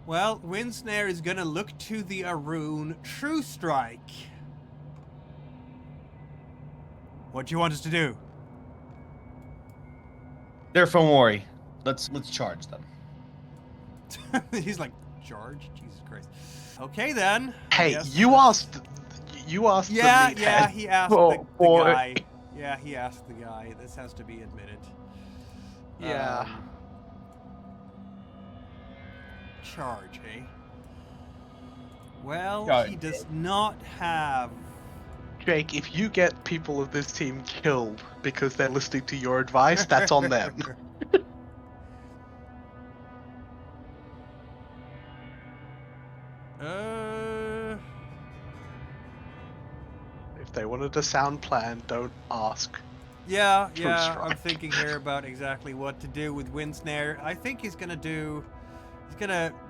Well, Windsnare is gonna look to the Arun True Strike. What do you want us to do? They're Fomori. Let's charge them. He's like, charge? Jesus Christ. Okay then. I Hey, guess. you asked Yeah, the yeah, meathead. he asked Oh, the boy. guy. Yeah, he asked the guy. This has to be admitted. Yeah. Charge, eh? Well, Charge. he does not have... Jake, if you get people of this team killed because they're listening to your advice, that's on them. If they wanted a sound plan, don't ask. Yeah, True yeah, I'm strike. thinking here about exactly what to do with Windsnare. I think he's gonna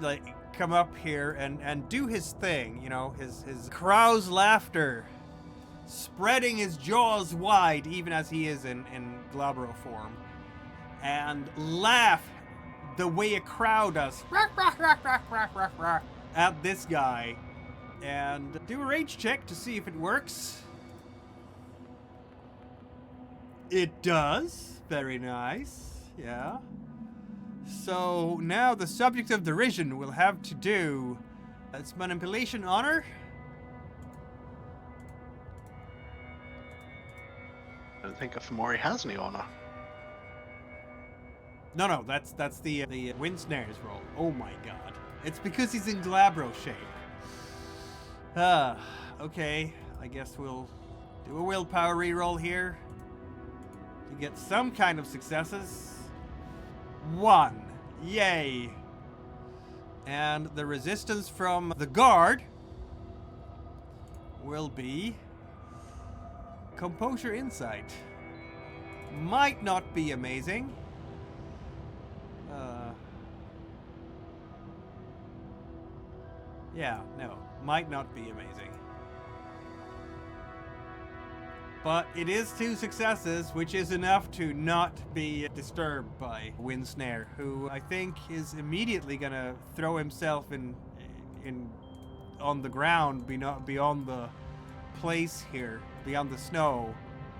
like come up here and do his thing, you know, his crow's laughter, spreading his jaws wide even as he is in Glabro form, and laugh the way a crow does at this guy, and do a rage check to see if it works. It does. Very nice. Yeah. So now the subject of derision will have to do its manipulation honor. think a Fomori has any honor. No, that's the wind snares roll. Oh my god. It's because he's in Glabro shape. Okay. I guess we'll do a willpower reroll here to get some kind of successes. 1. Yay. And the resistance from the guard will be Composure Insight. Might not be amazing. Yeah, no, might not be amazing. But it is 2 successes, which is enough to not be disturbed by Wind Snare, who I think is immediately gonna throw himself in on the ground beyond the place here, beyond the snow,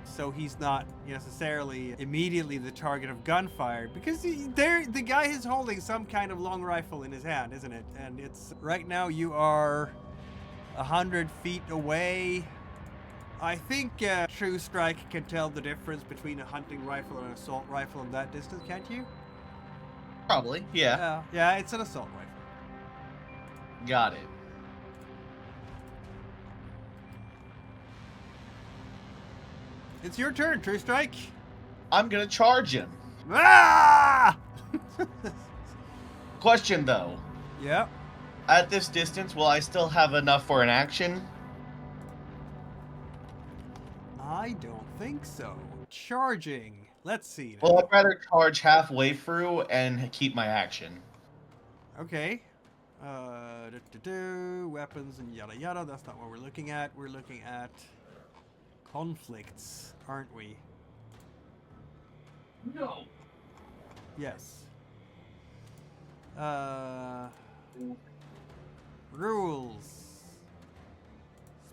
so he's not necessarily immediately the target of gunfire, because the guy is holding some kind of long rifle in his hand, isn't it? And it's right now you are 100 feet away. I think True Strike can tell the difference between a hunting rifle and an assault rifle in that distance, can't you? Probably, yeah. Yeah, it's an assault rifle. Got it. It's your turn, True Strike. I'm gonna charge him. Ah! Question though. Yeah. At this distance, will I still have enough for an action? I don't think so. Charging. Let's see. Now. Well, I'd rather charge halfway through and keep my action. Okay. Weapons and yada yada. That's not what we're looking at. We're looking at conflicts, aren't we? No. Yes. Rules.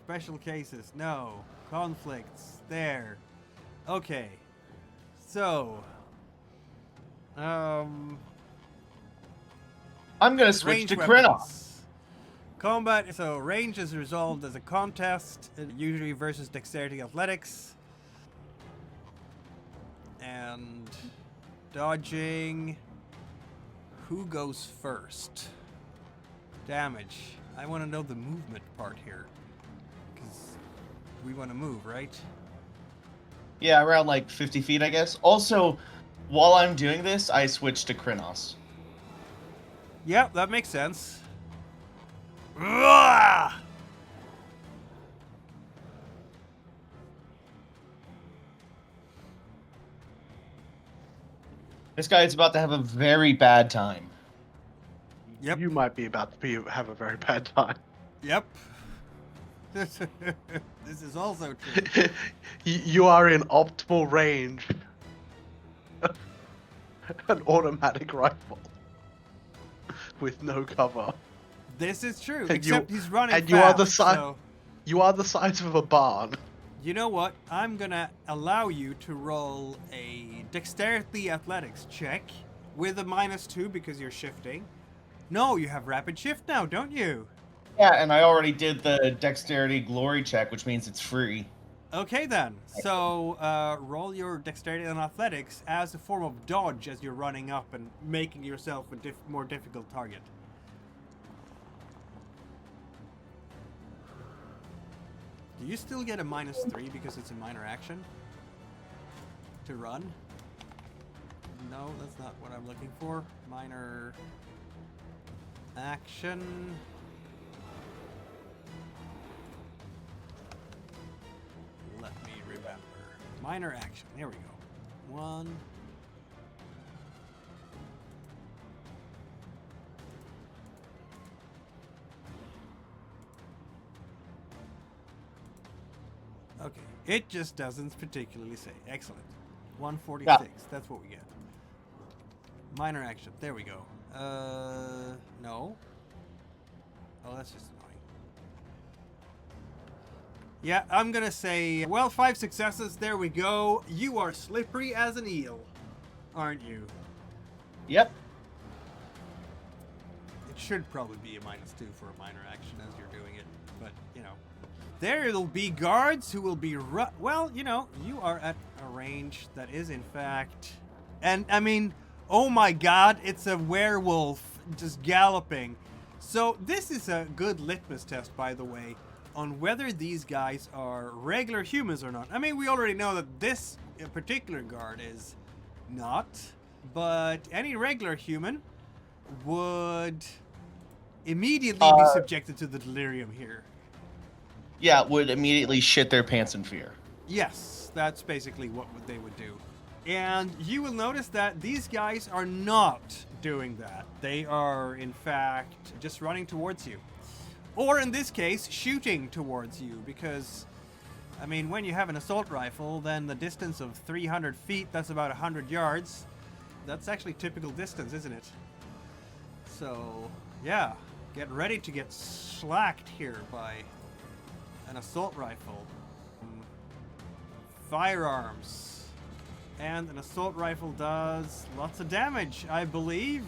Special cases. No. Conflicts. There. Okay. So. I'm gonna switch range to weapons. Krynos. Combat. So range is resolved as a contest, usually versus dexterity athletics. And dodging. Who goes first? Damage. I want to know the movement part here, because we want to move, right? Yeah, around like 50 feet, I guess. Also, while I'm doing this, I switch to Krynos. Yeah, that makes sense. Ugh! This guy is about to have a very bad time. Yep. You might be about to have a very bad time. Yep. This is also true. You are in optimal range. An automatic rifle with no cover. This is true. And Except he's running and fast. you are the size. So, You are the size of a barn. you know what? I'm gonna allow you to roll a dexterity athletics check with a -2 because you're shifting. No, you have rapid shift now, don't you? Yeah, and I already did the dexterity glory check, which means it's free. Okay then. So roll your dexterity and athletics as a form of dodge as you're running up and making yourself a more difficult target. Do you still get a -3 because it's a minor action to run? No, that's not what I'm looking for. Minor action. Let me remember. Minor action. There we go. 1. Okay. It just doesn't particularly say. Excellent. 146. Yeah. That's what we get. Minor action. There we go. No. Oh, that's just annoying. Yeah, I'm gonna say, well, 5 successes. There we go. You are slippery as an eel, aren't you? Yep. It should probably be a -2 for a minor action as you're doing it, but, you know. There'll be guards who will be well, you know, you are at a range that is in fact, and I mean, oh my god, it's a werewolf just galloping. So this is a good litmus test, by the way, on whether these guys are regular humans or not. I mean, we already know that this particular guard is not, but any regular human would immediately be subjected to the delirium here. Yeah, would immediately shit their pants in fear. Yes, that's basically what they would do. And you will notice that these guys are not doing that. They are, in fact, just running towards you. Or in this case, shooting towards you, because, I mean, when you have an assault rifle, then the distance of 300 feet, that's about 100 yards. That's actually typical distance, isn't it? So, yeah, get ready to get slacked here by an assault rifle, firearms, and an assault rifle does lots of damage, I believe.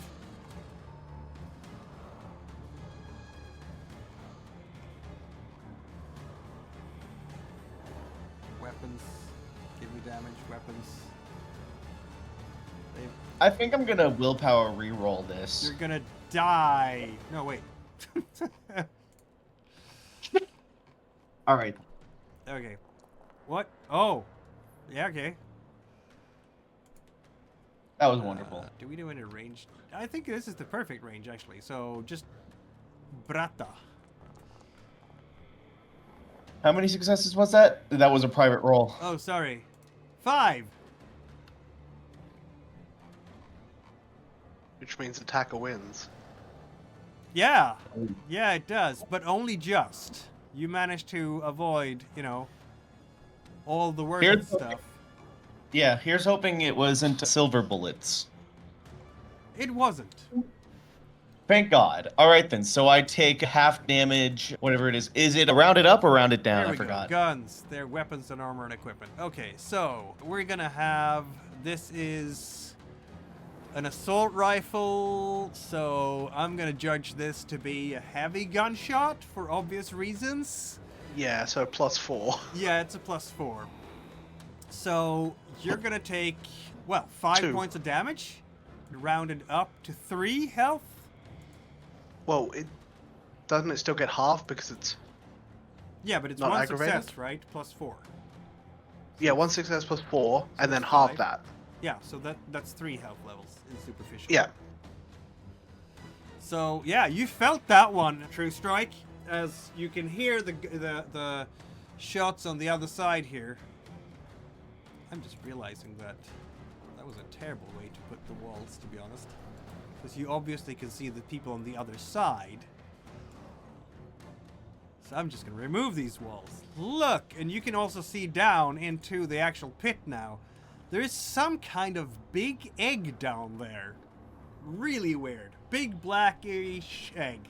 Weapons, give me damage, weapons. I think I'm gonna willpower reroll this. You're gonna die. No, wait. All right. Okay. What? Oh. Yeah, okay. That was wonderful. Do we do any range? I think this is the perfect range, actually. So, just... Brata. How many successes was that? That was a private roll. Oh, sorry. 5. Which means attacker wins. Yeah. Yeah, it does. But only just. You managed to avoid, you know, all the work and stuff. Yeah, here's hoping it wasn't silver bullets. It wasn't. Thank God. All right, then. So I take half damage, whatever it is. Is it rounded up or rounded down? There I we forgot. go. Guns. They're weapons and armor and equipment. Okay, so we're going to have... This is an assault rifle, so I'm going to judge this to be a heavy gunshot for obvious reasons. Yeah, so +4. Yeah, it's a +4. So you're going to take, well, 5 2 points of damage, rounded up to 3 health. Well, doesn't it still get half because it's... Yeah, but it's Not one aggravated? success, right? +4. Yeah, 1 success +4, and then that's half 5. that. Yeah, so that's 3 health levels in superficial. Yeah. So yeah, you felt that one, True Strike, as you can hear the shots on the other side here. I'm just realizing that was a terrible way to put the walls, to be honest, because you obviously can see the people on the other side. So I'm just gonna remove these walls. Look, and you can also see down into the actual pit now. There's some kind of big egg down there. Really weird. Big blackish egg.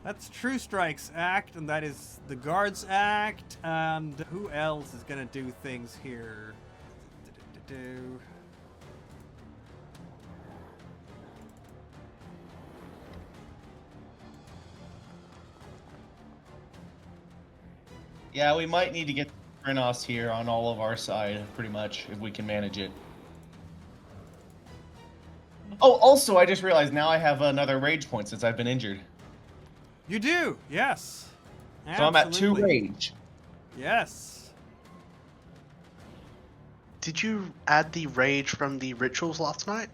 That's True Strike's act, and that is the guard's act. And who else is gonna do things here? Yeah, we might need to get Krenos here on all of our side, pretty much, if we can manage it. Oh, also, I just realized now I have another rage point since I've been injured. You do, yes. So I'm at 2 rage. Yes. Did you add the rage from the rituals last night?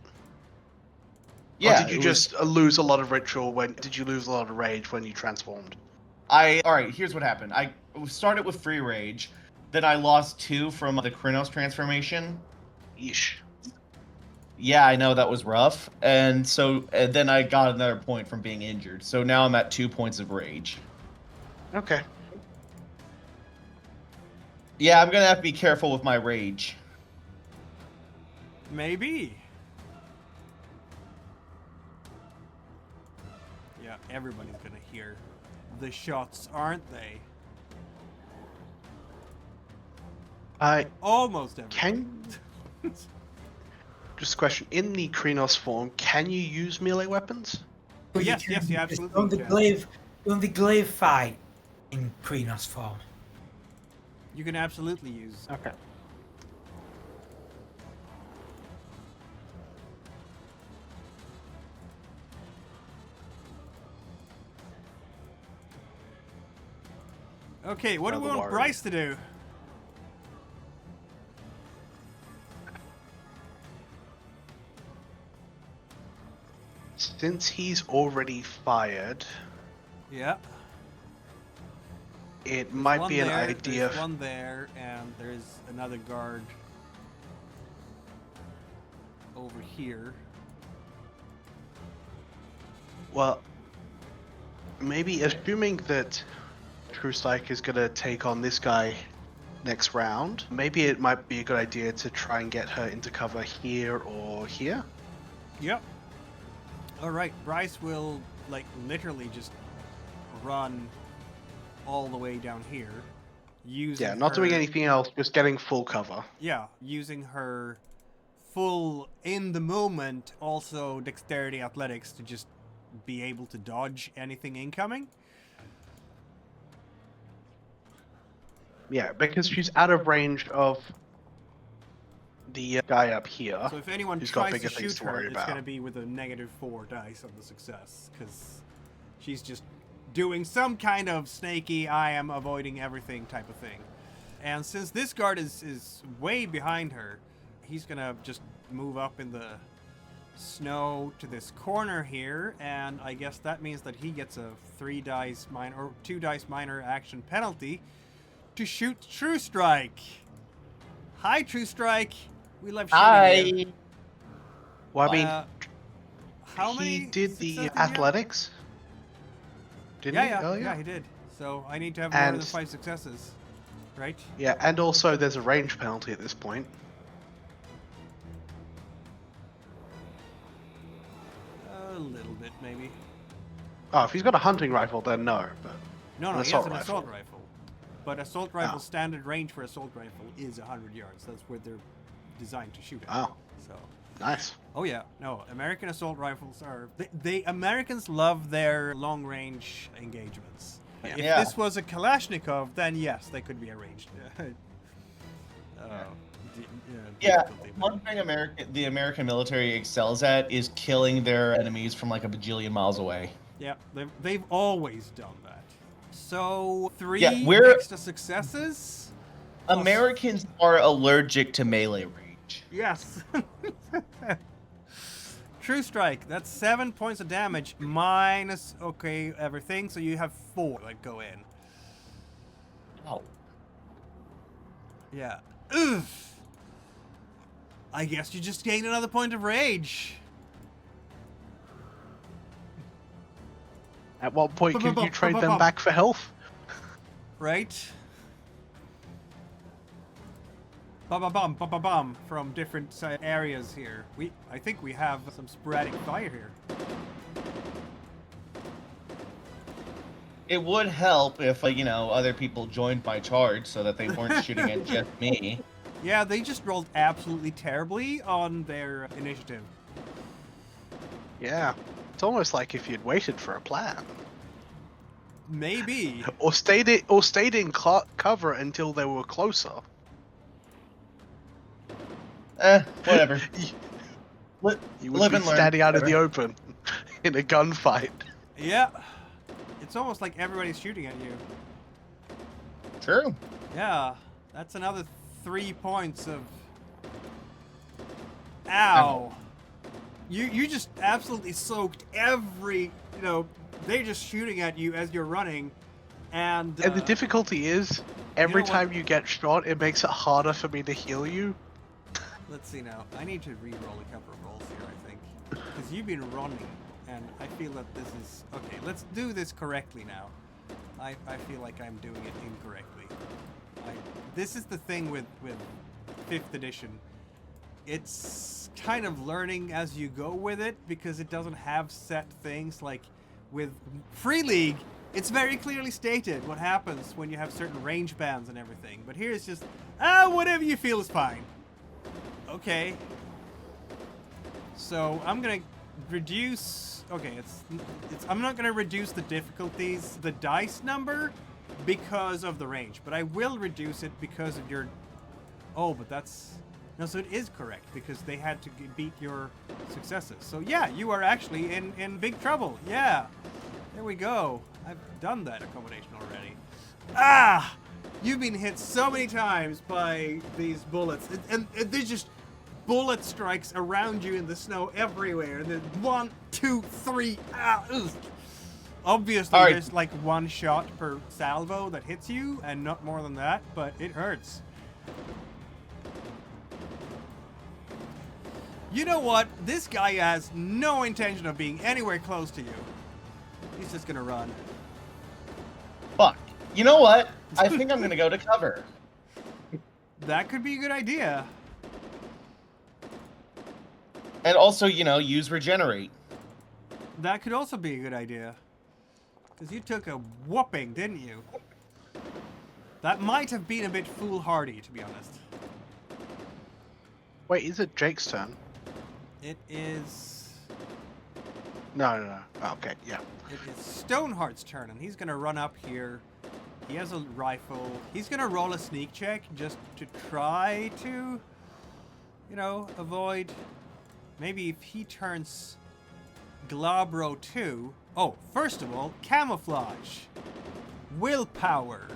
Yeah. Or did you just lose a lot of ritual when... Did you lose a lot of rage when you transformed? Alright, here's what happened. I started with free rage, then I lost 2 from the Krenos transformation. Yeesh. Yeah, I know, that was rough. And then I got another point from being injured. So now I'm at 2 points of rage. Okay. Yeah, I'm gonna have to be careful with my rage. Maybe. Yeah, everybody's gonna hear the shots, aren't they? Almost everybody. Just a question. In the Krenos form, can you use melee weapons? Yes, you absolutely On the glaive fight, in Prinos form. You can absolutely use. Okay. Okay, what do we Another want warrior. Bryce to do? Since he's already fired, Yeah. it might One be an there, idea. There's one there, and there's another guard over here. Well, maybe assuming that True Strike is going to take on this guy next round, maybe it might be a good idea to try and get her into cover here or here. Yep. Alright, Bryce will, like, literally just run all the way down here. Using Yeah, not doing her- anything else, just getting full cover. Yeah, using her full, in the moment, also dexterity athletics to just be able to dodge anything incoming. Yeah, because she's out of range of the guy up here. So if anyone Who's got tries to bigger things shoot to her, worry it's about. going to be with a -4 dice on the success, because she's just doing some kind of snaky, I am avoiding everything type of thing. And since this guard is way behind her, he's going to just move up in the snow to this corner here, and I guess that means that he gets a 3 dice minor, or 2 dice minor action penalty to shoot True Strike. Hi, True Strike. We love shooting you. Hi. Well, I mean, How he many did successes the you have? athletics, didn't he? Yeah, earlier? yeah, he did. So I need to have more than And- 5 successes, right? Yeah, and also there's a range penalty at this point. A little bit, maybe. Oh, if he's got a hunting rifle, then no. But No, An he has assault an rifle. assault rifle. But assault rifle's Oh. standard range for assault rifle is 100 yards. That's where they're designed to shoot at. oh, So, nice. oh yeah, no, American assault rifles are... They Americans love their long-range engagements. Yeah. If Yeah. this was a Kalashnikov, then yes, they could be arranged. Yeah, difficulty, but- one thing the American military excels at is killing their enemies from like a bajillion miles away. Yeah, they've always done that. So, 3 Yeah, we're- extra successes? Americans are allergic to melee range. Yes. True Strike, that's 7 points of damage minus, okay, everything, so you have 4 that go in. Oh. Yeah. Ugh. I guess you just gained another point of rage. At what point can you trade them back for health? Right? Ba-ba-bum, ba-ba-bum, from different areas here. I think we have some sporadic fire here. It would help if, other people joined my charge so that they weren't shooting at just me. Yeah, they just rolled absolutely terribly on their initiative. Yeah, it's almost like if you'd waited for a plan, Maybe. or stayed in cover until they were closer. Whatever. You would Live be and learn. standing out in the Whatever. open in a gunfight. Yeah. It's almost like everybody's shooting at you. True. Yeah. That's another 3 points of... Ow. You just absolutely soaked every... they're just shooting at you as you're running. And And the difficulty is, every know what? time you get shot, it makes it harder for me to heal you. let's see now. I need to re-roll a couple of rolls here, I think. Because you've been running, and I feel that this is... Okay, let's do this correctly now. I feel like I'm doing it incorrectly. This is the thing with 5th edition. It's kind of learning as you go with it, because it doesn't have set things. Like with Free League, it's very clearly stated what happens when you have certain range bands and everything. But here it's just, whatever you feel is fine. Okay. So I'm gonna reduce... Okay, I'm not gonna reduce the difficulties, the dice number, because of the range, but I will reduce it because of your... Oh, but that's... No, so it is correct, because they had to beat your successes. So yeah, you are actually in big trouble. Yeah. There we go. I've done that accommodation already. Ah! You've been hit so many times by these bullets. And there's just bullet strikes around you in the snow everywhere. And then 1, 2, 3. Ah! Ugh. Obviously, All right. there's like one shot per salvo that hits you, and not more than that, but it hurts. You know what? This guy has no intention of being anywhere close to you. He's just gonna run. Fuck. You know what? I think I'm gonna go to cover. That could be a good idea. And also, you know, use regenerate. That could also be a good idea. Because you took a whooping, didn't you? That might have been a bit foolhardy, to be honest. Wait, is it Jake's turn? It is... No. Oh, okay, yeah. It is Stoneheart's turn, and he's gonna run up here. He has a rifle. He's gonna roll a sneak check just to try to, you know, avoid... Maybe if he turns Glabro 2... Oh, first of all, camouflage. Willpower.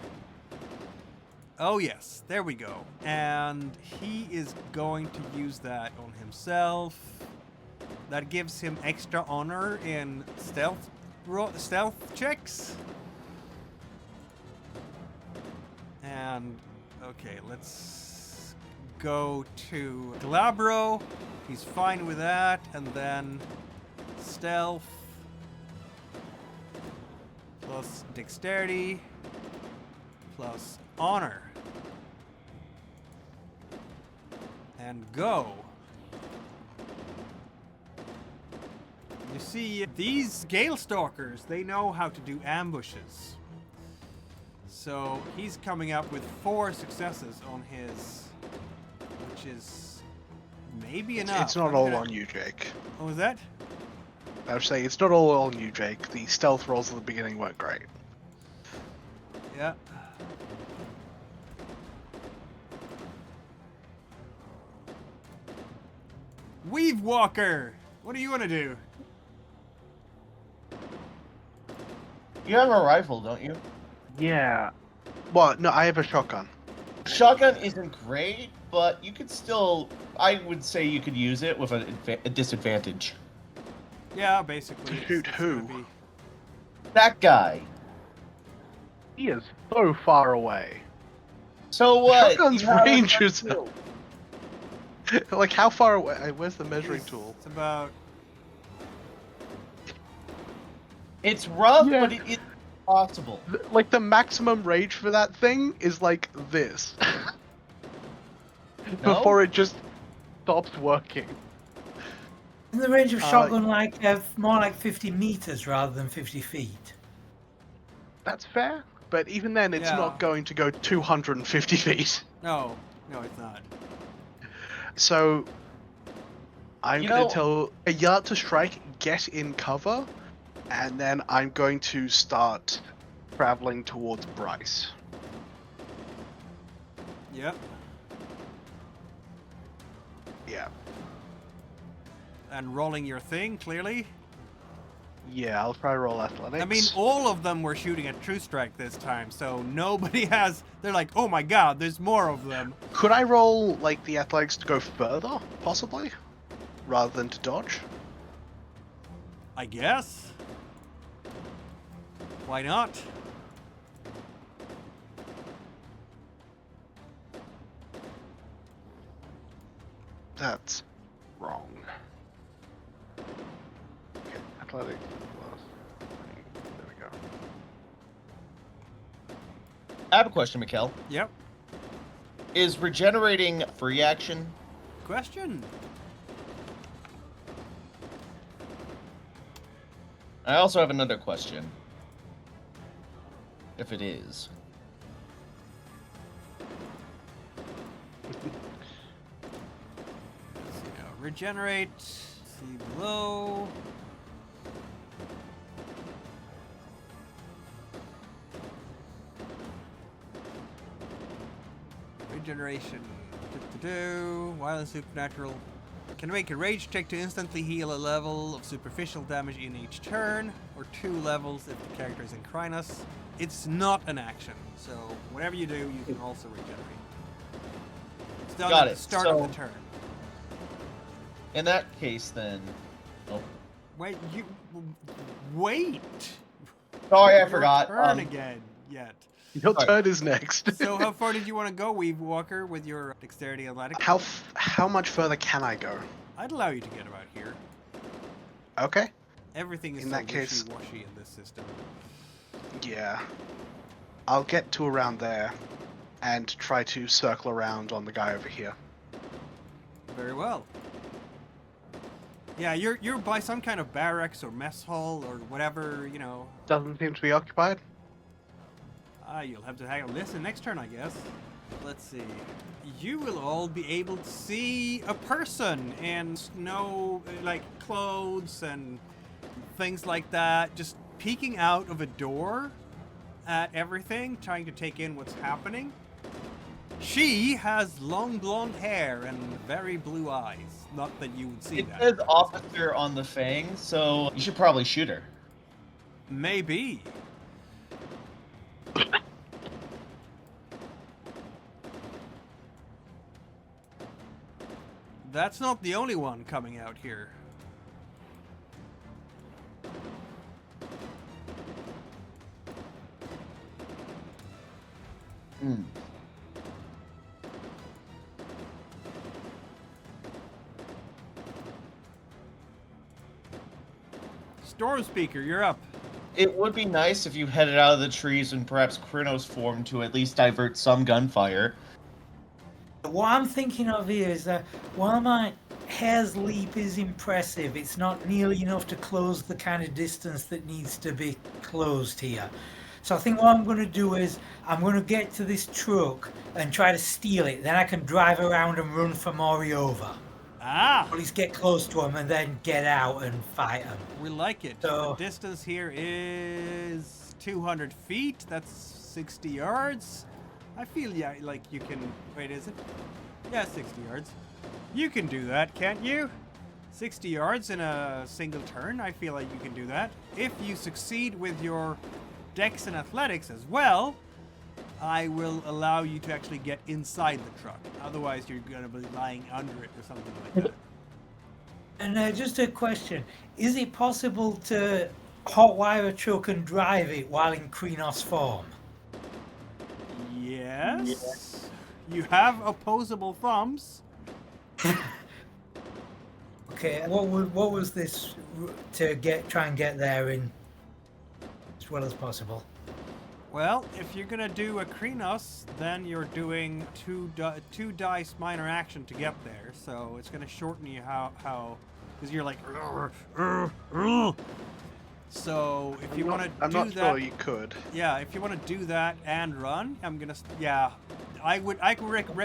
Oh yes, there we go. And he is going to use that on himself. That gives him extra honor in stealth checks. And okay, let's go to Glabro. He's fine with that. And then stealth plus dexterity plus honor. And go. You see, these Gale Stalkers, they know how to do ambushes. So he's coming up with 4 successes on his, which is maybe enough. It's not all on you, Jake. What was that? I was saying, it's not all on you, Jake. The stealth rolls at the beginning weren't great. Yeah. Weavewalker! What do you want to do? You have a rifle, don't you? Yeah. Well, no, I have a shotgun. Shotgun isn't great, but you could still... I would say you could use it with a disadvantage. Yeah, basically. To shoot it's who? gonna be- That guy. He is so far away. So what? Shotgun's You have- range is... Like, how far away? Where's the measuring tool? It's about... It's rough, Yeah. but it is possible. Like, the maximum range for that thing is like this. No? Before it just stops working. In the range of shotgun, more like 50 meters rather than 50 feet. That's fair, but even then, it's Yeah. not going to go 250 feet. No, it's not. So, I'm You going know- to tell a yard to strike, get in cover, and then I'm going to start traveling towards Bryce. Yep. Yeah. And rolling your thing, clearly. Yeah, I'll try roll athletics. I mean, all of them were shooting at True Strike this time, so nobody has... They're like, oh my god, there's more of them. Could I roll, like, the athletics to go further, possibly? Rather than to dodge? I guess. Why not? That's wrong. Okay, athletics plus... There we go. I have a question, Mikkel. Yep. Is regenerating free action? Question. I also have another question. If it is. Let's see now. Regenerate. See below. regeneration. Wild and supernatural. Can make a rage check to instantly heal a level of superficial damage in each turn, or 2 levels if the character is in Krynos. It's not an action, so whatever you do, you can also regenerate. It's done at the start of the turn. In that case, then. Oh. Wait, wait! Sorry, I forgot. Turn again, yet. Your turn is next. So how far did you want to go, Weavewalker, with your dexterity athletics? How much further can I go? I'd allow you to get about here. Okay. Everything is In so that case- wishy-washy in this system. Yeah. I'll get to around there and try to circle around on the guy over here. Very well. Yeah, you're by some kind of barracks or mess hall or whatever, you know. Doesn't seem to be occupied. You'll have to listen next turn, I guess. Let's see. You will all be able to see a person and know, like, clothes and things like that, just peeking out of a door at everything, trying to take in what's happening. She has long blonde hair and very blue eyes. Not that you would see It that. says officer on the Fang, so you should probably shoot her. Maybe. That's not the only one coming out here. Hmm. Stormspeaker, you're up. It would be nice if you headed out of the trees and perhaps Krynos formed to at least divert some gunfire. What I'm thinking of here is that while my hair's leap is impressive, it's not nearly enough to close the kind of distance that needs to be closed here. So I think what I'm going to do is I'm going to get to this truck and try to steal it. Then I can drive around and run Fomori over. Ah! At least get close to him and then get out and fight him. We like it. So- The distance here is 200 feet. That's 60 yards. I feel like you can... Wait, is it? Yeah, 60 yards. You can do that, can't you? 60 yards in a single turn. I feel like you can do that. If you succeed with your dex and athletics as well, I will allow you to actually get inside the truck. Otherwise, you're going to be lying under it or something like that. And just a question. Is it possible to hotwire a truck and drive it while in Krynos form? Yes. You have opposable thumbs. Okay, what was this to try and get there in as well as possible? Well, if you're gonna do a Krynos, then you're doing two dice minor action to get there. So it's gonna shorten you how because you're like. So if you want to do that, I'm not sure you could. yeah, if you want to do that and run, I would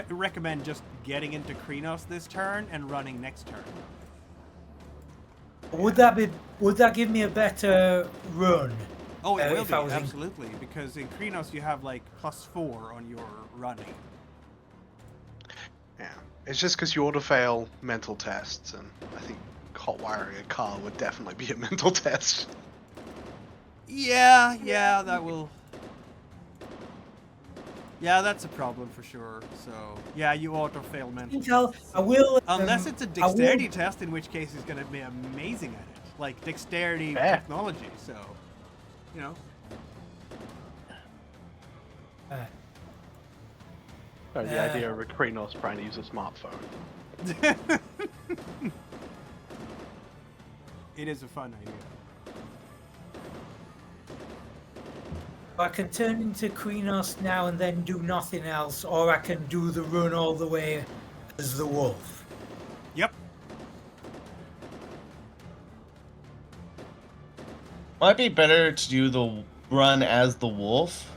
recommend just getting into Krynos this turn and running next turn. Would that give me a better run? Oh, it will if be, I was in- absolutely, because in Krynos you have like +4 on your running. Yeah. It's just because you auto-fail mental tests, and I think hotwiring a car would definitely be a mental test. Yeah, that will... Yeah, that's a problem for sure, so... Yeah, you auto-fail mentally. I will. Unless it's a dexterity test, in which case he's gonna be amazing at it. Like, dexterity Fair. technology, so... You know. So the idea of a Krynos trying to use a smartphone. It is a fun idea. I can turn into Krynos now and then do nothing else, or I can do the run all the way as the wolf. Yep. Might be better to do the run as the wolf.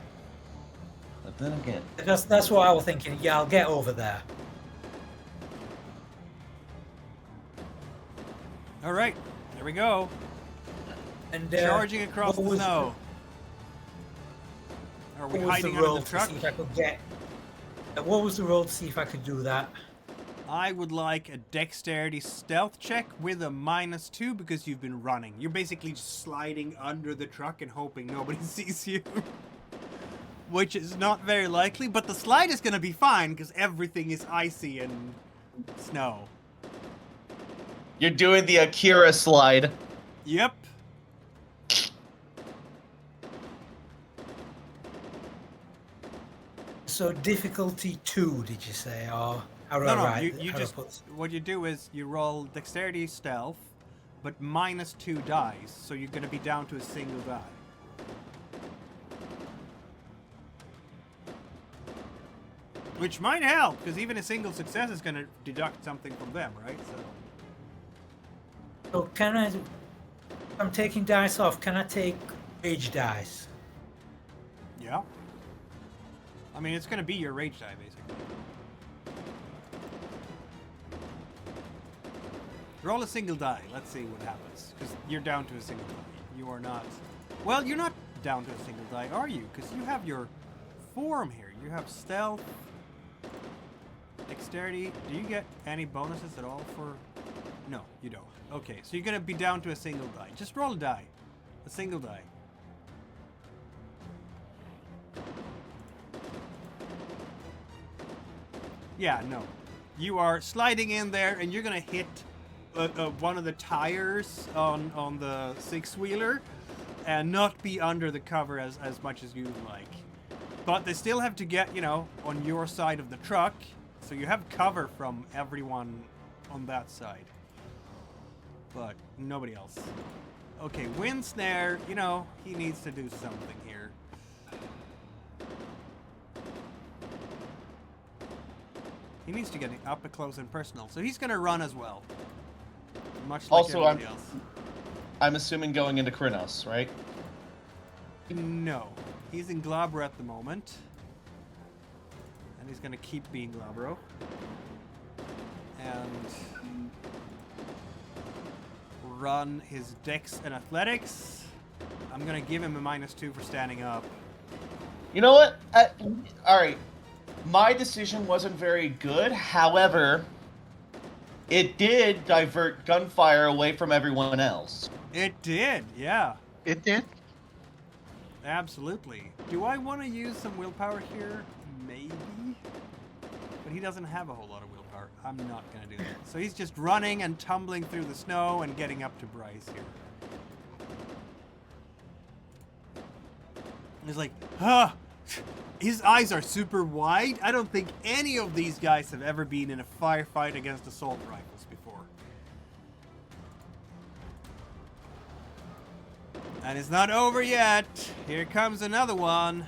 But then again, That's what I was thinking. Yeah, I'll get over there. Alright, there we go. And Charging across what the was snow. Are we What was hiding the under roll the to truck? see if I could get? What was the roll to see if I could do that? I would like a dexterity stealth check with a -2 because you've been running. You're basically just sliding under the truck and hoping nobody sees you. Which is not very likely, but the slide is going to be fine because everything is icy and snow. You're doing the Akira slide. Yep. So difficulty 2, did you say, or how do I No, write? you how do I just, put- what you do is you roll dexterity stealth, but -2 dice, so you're going to be down to a single die. Which might help, because even a single success is going to deduct something from them, right? So So can I? I'm taking dice off. Can I take rage dice? yeah. I mean, it's going to be your rage die, basically. Roll a single die. Let's see what happens. Because you're down to a single die. You are not... Well, you're not down to a single die, are you? Because you have your form here. You have stealth, dexterity. Do you get any bonuses at all for... No, you don't. Okay, so you're going to be down to a single die. Just roll a die. A single die. Yeah, no. You are sliding in there, and you're gonna hit one of the tires on the six-wheeler, and not be under the cover as much as you'd like. But they still have to get, you know, on your side of the truck, so you have cover from everyone on that side. But nobody else. Okay, wind snare, you know, he needs to do something here. He needs to get up close and personal, so he's gonna run as well. Much like Also, everybody else. I'm assuming going into Krynos, right? No. He's in Glabro at the moment. And he's gonna keep being Glabro. And run his dex and athletics. I'm gonna give him a -2 for standing up. You know what? All right. My decision wasn't very good. However, it did divert gunfire away from everyone else. It did, yeah. It did. Absolutely. Do I want to use some willpower here? Maybe. But he doesn't have a whole lot of willpower. I'm not going to do that. So he's just running and tumbling through the snow and getting up to Bryce here. He's like, huh. His eyes are super wide. I don't think any of these guys have ever been in a firefight against assault rifles before. And it's not over yet. Here comes another one.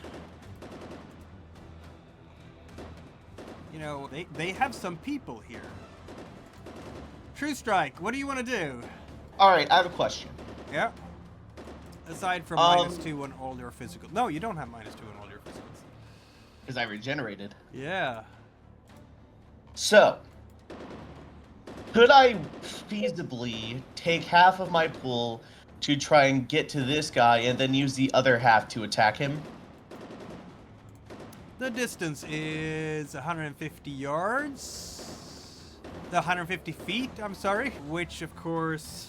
You know, they have some people here. True Strike, what do you want to do? All right, I have a question. Yeah. Aside from -2 on all your physical. No, you don't have -2 on all your physicals. Because I regenerated. Yeah. So, could I feasibly take half of my pool to try and get to this guy and then use the other half to attack him? The distance is 150 yards. 150 feet, I'm sorry. Which, of course,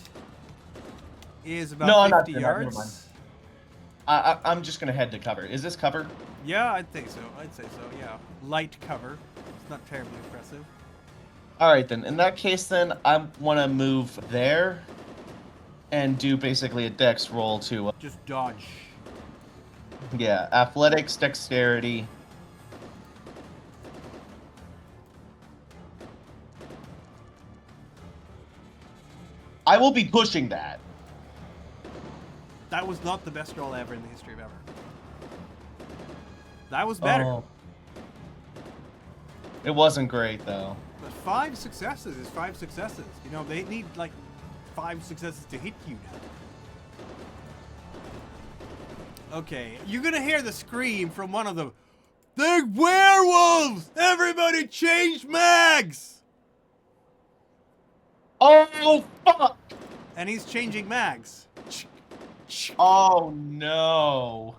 is about No, I'm not 50 doing that, never yards. I'm just going to head to cover. Is this cover? Yeah, I'd think so. I'd say so, yeah. Light cover. It's not terribly impressive. All right, then. In that case, then, I want to move there and do basically a dex roll to, Just dodge. yeah, athletics, dexterity. I will be pushing that. That was not the best roll ever in the history of ever. That was better. Oh. It wasn't great, though. But 5 successes is 5 successes. You know, they need, like, 5 successes to hit you now. Okay, you're gonna hear the scream from one of them. They're werewolves! Everybody change mags! Oh, fuck! And he's changing mags. Oh, no.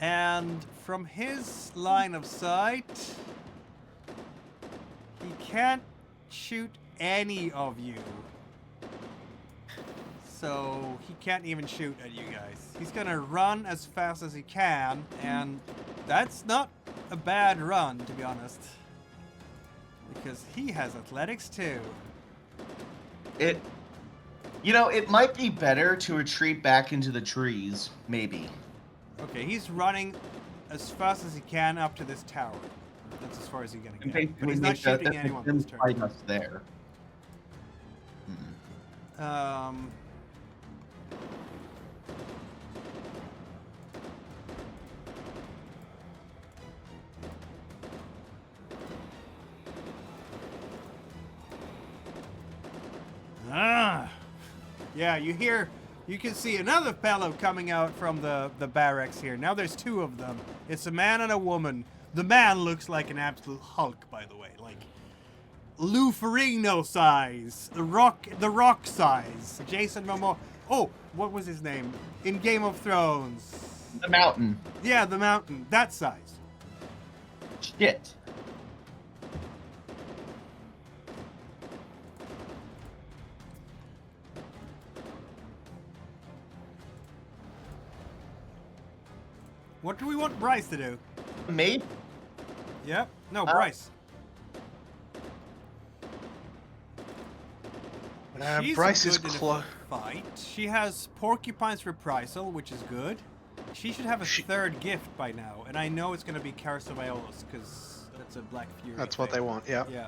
And from his line of sight, can't shoot any of you. So he can't even shoot at you guys. He's gonna run as fast as he can, and that's not a bad run, to be honest. Because he has athletics too. It might be better to retreat back into the trees, maybe. Okay, he's running as fast as he can up to this tower. That's as far as he's gonna get. But he's not shooting anyone this turn. Fight us there. Yeah, you can see another fellow coming out from the barracks here. Now there's two of them. It's a man and a woman. The man looks like an absolute Hulk, by the way. Like Lou Ferrigno size. The rock size. Jason Momoa. Oh, what was his name? In Game of Thrones. The Mountain. Yeah, the Mountain. That size. Shit. What do we want Bryce to do? Me? Yep. No, Bryce. She's Bryce is good in a close. fight. She has Porcupine's Reprisal, which is good. She should have a third gift by now, and I know it's going to be Curse of Aeolus, because that's a Black Fury. That's what thing. they want, yeah. Yeah.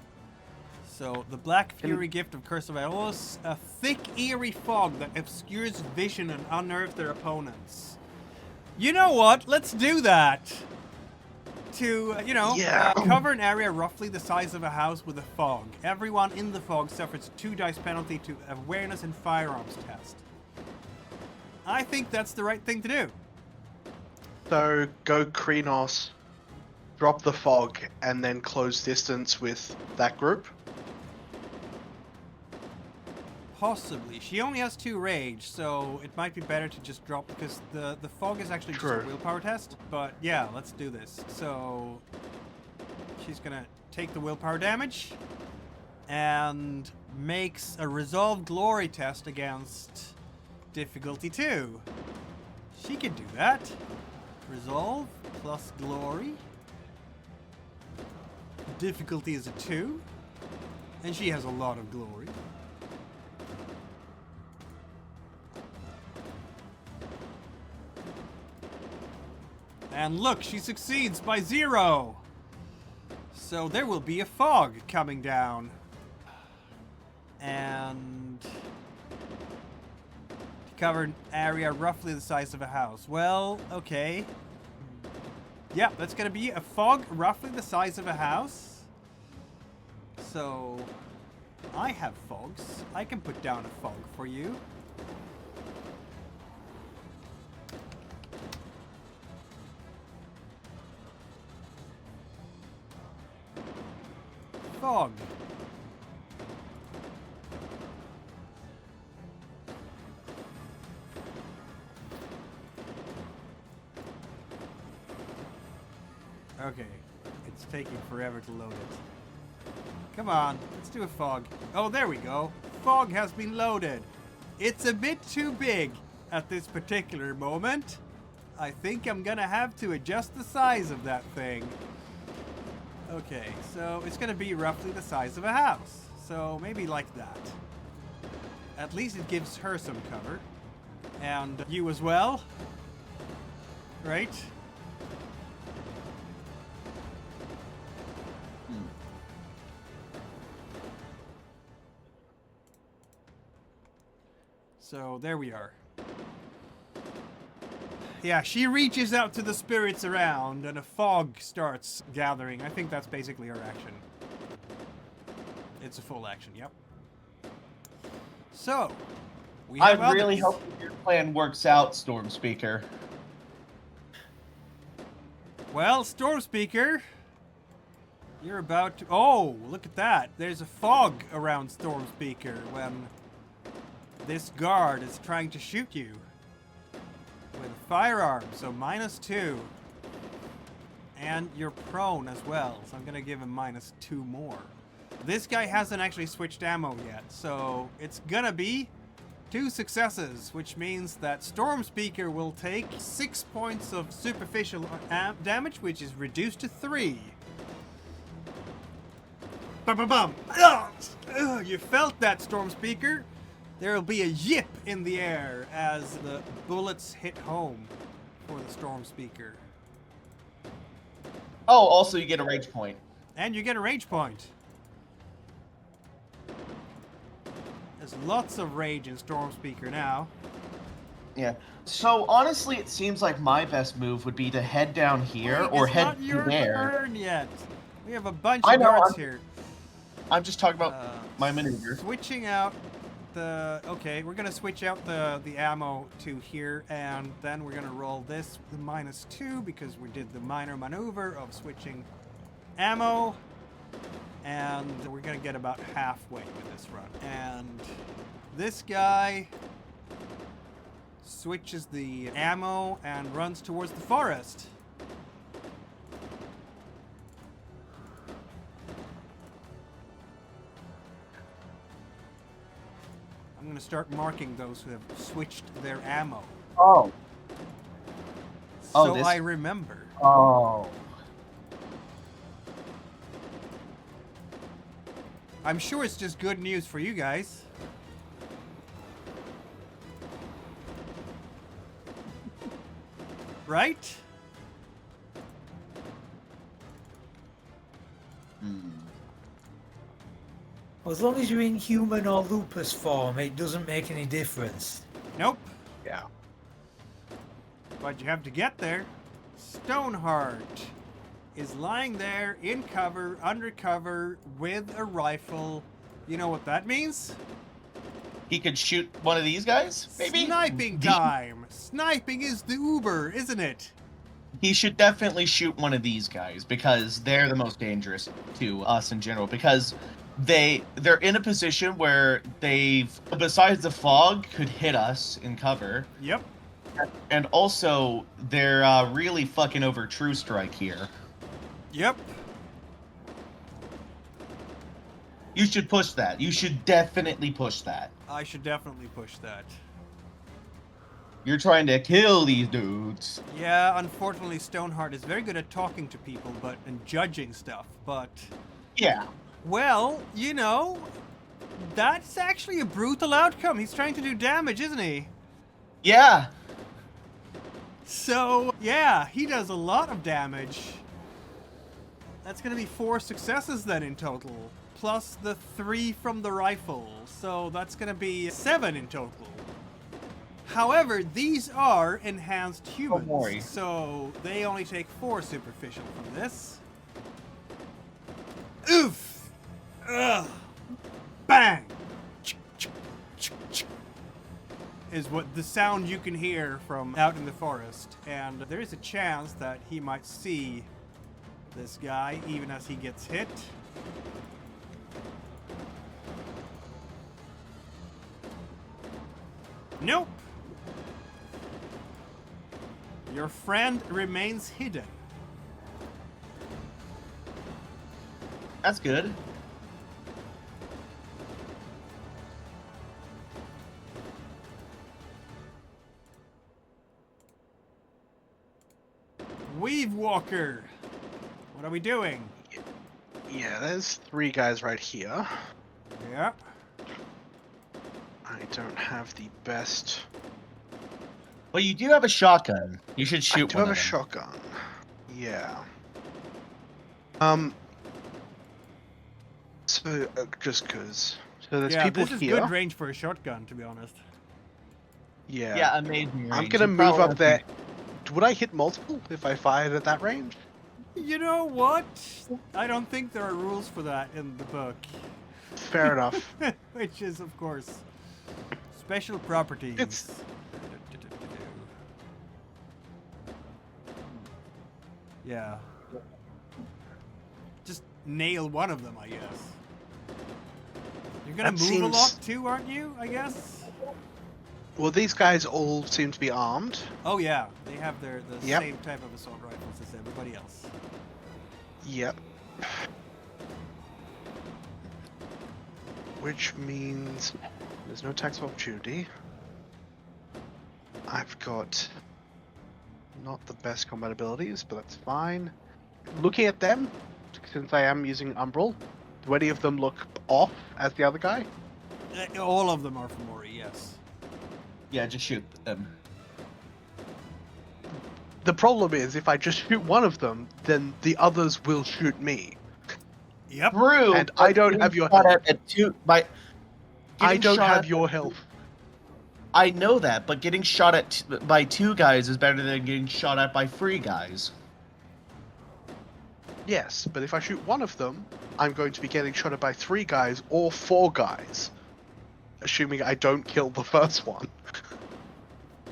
So, the Black Fury gift of Curse of Aeolus, a thick, eerie fog that obscures vision and unnerves their opponents. You know what? Let's do that. To, cover an area roughly the size of a house with a fog. Everyone in the fog suffers a 2 dice penalty to awareness and firearms test. I think that's the right thing to do. So go Krenos, drop the fog, and then close distance with that group. Possibly. She only has 2 rage, so it might be better to just drop, because the fog is actually just a willpower test. But yeah, let's do this. So she's gonna take the willpower damage and makes a resolved glory test against difficulty 2. She can do that. Resolve plus glory. Difficulty is a 2. And she has a lot of glory. And look, she succeeds by 0. So there will be a fog coming down. And to cover an area roughly the size of a house. Well, okay. Yeah, that's gonna be a fog roughly the size of a house. So I have fogs. I can put down a fog for you. Fog. Okay, it's taking forever to load it. Come on, let's do a fog. Oh, there we go. Fog has been loaded. It's a bit too big at this particular moment. I think I'm gonna have to adjust the size of that thing. Okay, so it's gonna be roughly the size of a house. So maybe like that. At least it gives her some cover. And you as well. Right? So there we are. Yeah, she reaches out to the spirits around and a fog starts gathering. I think that's basically her action. It's a full action, yep. So, we have I really hope that your plan works out, Stormspeaker. Well, Stormspeaker, you're about to... Oh, look at that. There's a fog around Stormspeaker when this guard is trying to shoot you with a firearm, so -2. And you're prone as well, so I'm gonna give him -2 more. This guy hasn't actually switched ammo yet, so it's gonna be 2 successes, which means that Stormspeaker will take 6 points of superficial damage, which is reduced to 3. Bum, bum, bum. Ugh, you felt that, Stormspeaker. There will be a yip in the air as the bullets hit home for the Stormspeaker. Oh, also you get a rage point. And you get a rage point. There's lots of rage in Stormspeaker now. Yeah. So honestly, it seems like my best move would be to head down here or It's head not your there. turn yet. We have a bunch I of know, guards here. I'm just talking about my maneuver. Switching out the... Okay, we're going to switch out the ammo to here, and then we're going to roll this with -2 because we did the minor maneuver of switching ammo. And we're going to get about halfway with this run. And this guy switches the ammo and runs towards the forest. I'm going to start marking those who have switched their ammo. Oh. So I remember. Oh. I'm sure it's just good news for you guys. Right? Well, as long as you're in human or lupus form, it doesn't make any difference. Nope. Yeah. But you have to get there. Stoneheart is lying there in cover, under cover, with a rifle. You know what that means? He could shoot one of these guys, maybe? Sniping time! Sniping is the Uber, isn't it? He should definitely shoot one of these guys because they're the most dangerous to us in general because they're in a position where they've, besides the fog, could hit us in cover. Yep. And also, they're really fucking over True Strike here. Yep. You should push that. You should definitely push that. I should definitely push that. You're trying to kill these dudes. Yeah, unfortunately, Stoneheart is very good at talking to people and judging stuff, but... Yeah. Well, you know, that's actually a brutal outcome. He's trying to do damage, isn't he? Yeah. So, yeah, he does a lot of damage. That's going to be 4 successes then in total, plus the 3 from the rifle. So that's going to be 7 in total. However, these are enhanced humans, Fomori. so they only take 4 superficial from this. Oof! Ugh! Bang! Is what the sound you can hear from out in the forest, and there is a chance that he might see this guy even as he gets hit. Nope. Your friend remains hidden. That's good. Weavewalker. What are we doing? Yeah, there's 3 guys right here. Yeah. I don't have the best. But you do have a shotgun. You should shoot I do one have a of them. shotgun. Yeah. So just cause. So there's Yeah, people this is here. good range for a shotgun, to be honest. Yeah. Yeah, amazing I'm range. gonna You move probably up have there. Would I hit multiple if I fired at that range? You know what? I don't think there are rules for that in the book. Fair enough. Which is, of course, special properties. It's- Yeah. Just nail one of them, I guess. You're gonna That move a lot seems- too, aren't you? I guess. Well, these guys all seem to be armed. Oh yeah, they have the Yep. same type of assault rifles as everybody else. Yep. which means there's no tax of opportunity. I've got not the best combat abilities, but that's fine. Looking at them, since I am using Umbral, do any of them look off as the other guy? All of them are Fomori, yes. Yeah, just shoot them. The problem is, if I just shoot one of them, then the others will shoot me. Yep. True. And I don't have your shot health. at two by. I getting don't shot have at- your health. I know that, but getting shot at by two guys is better than getting shot at by three guys. Yes, but if I shoot one of them, I'm going to be getting shot at by 3 guys or 4 guys. Assuming I don't kill the first one.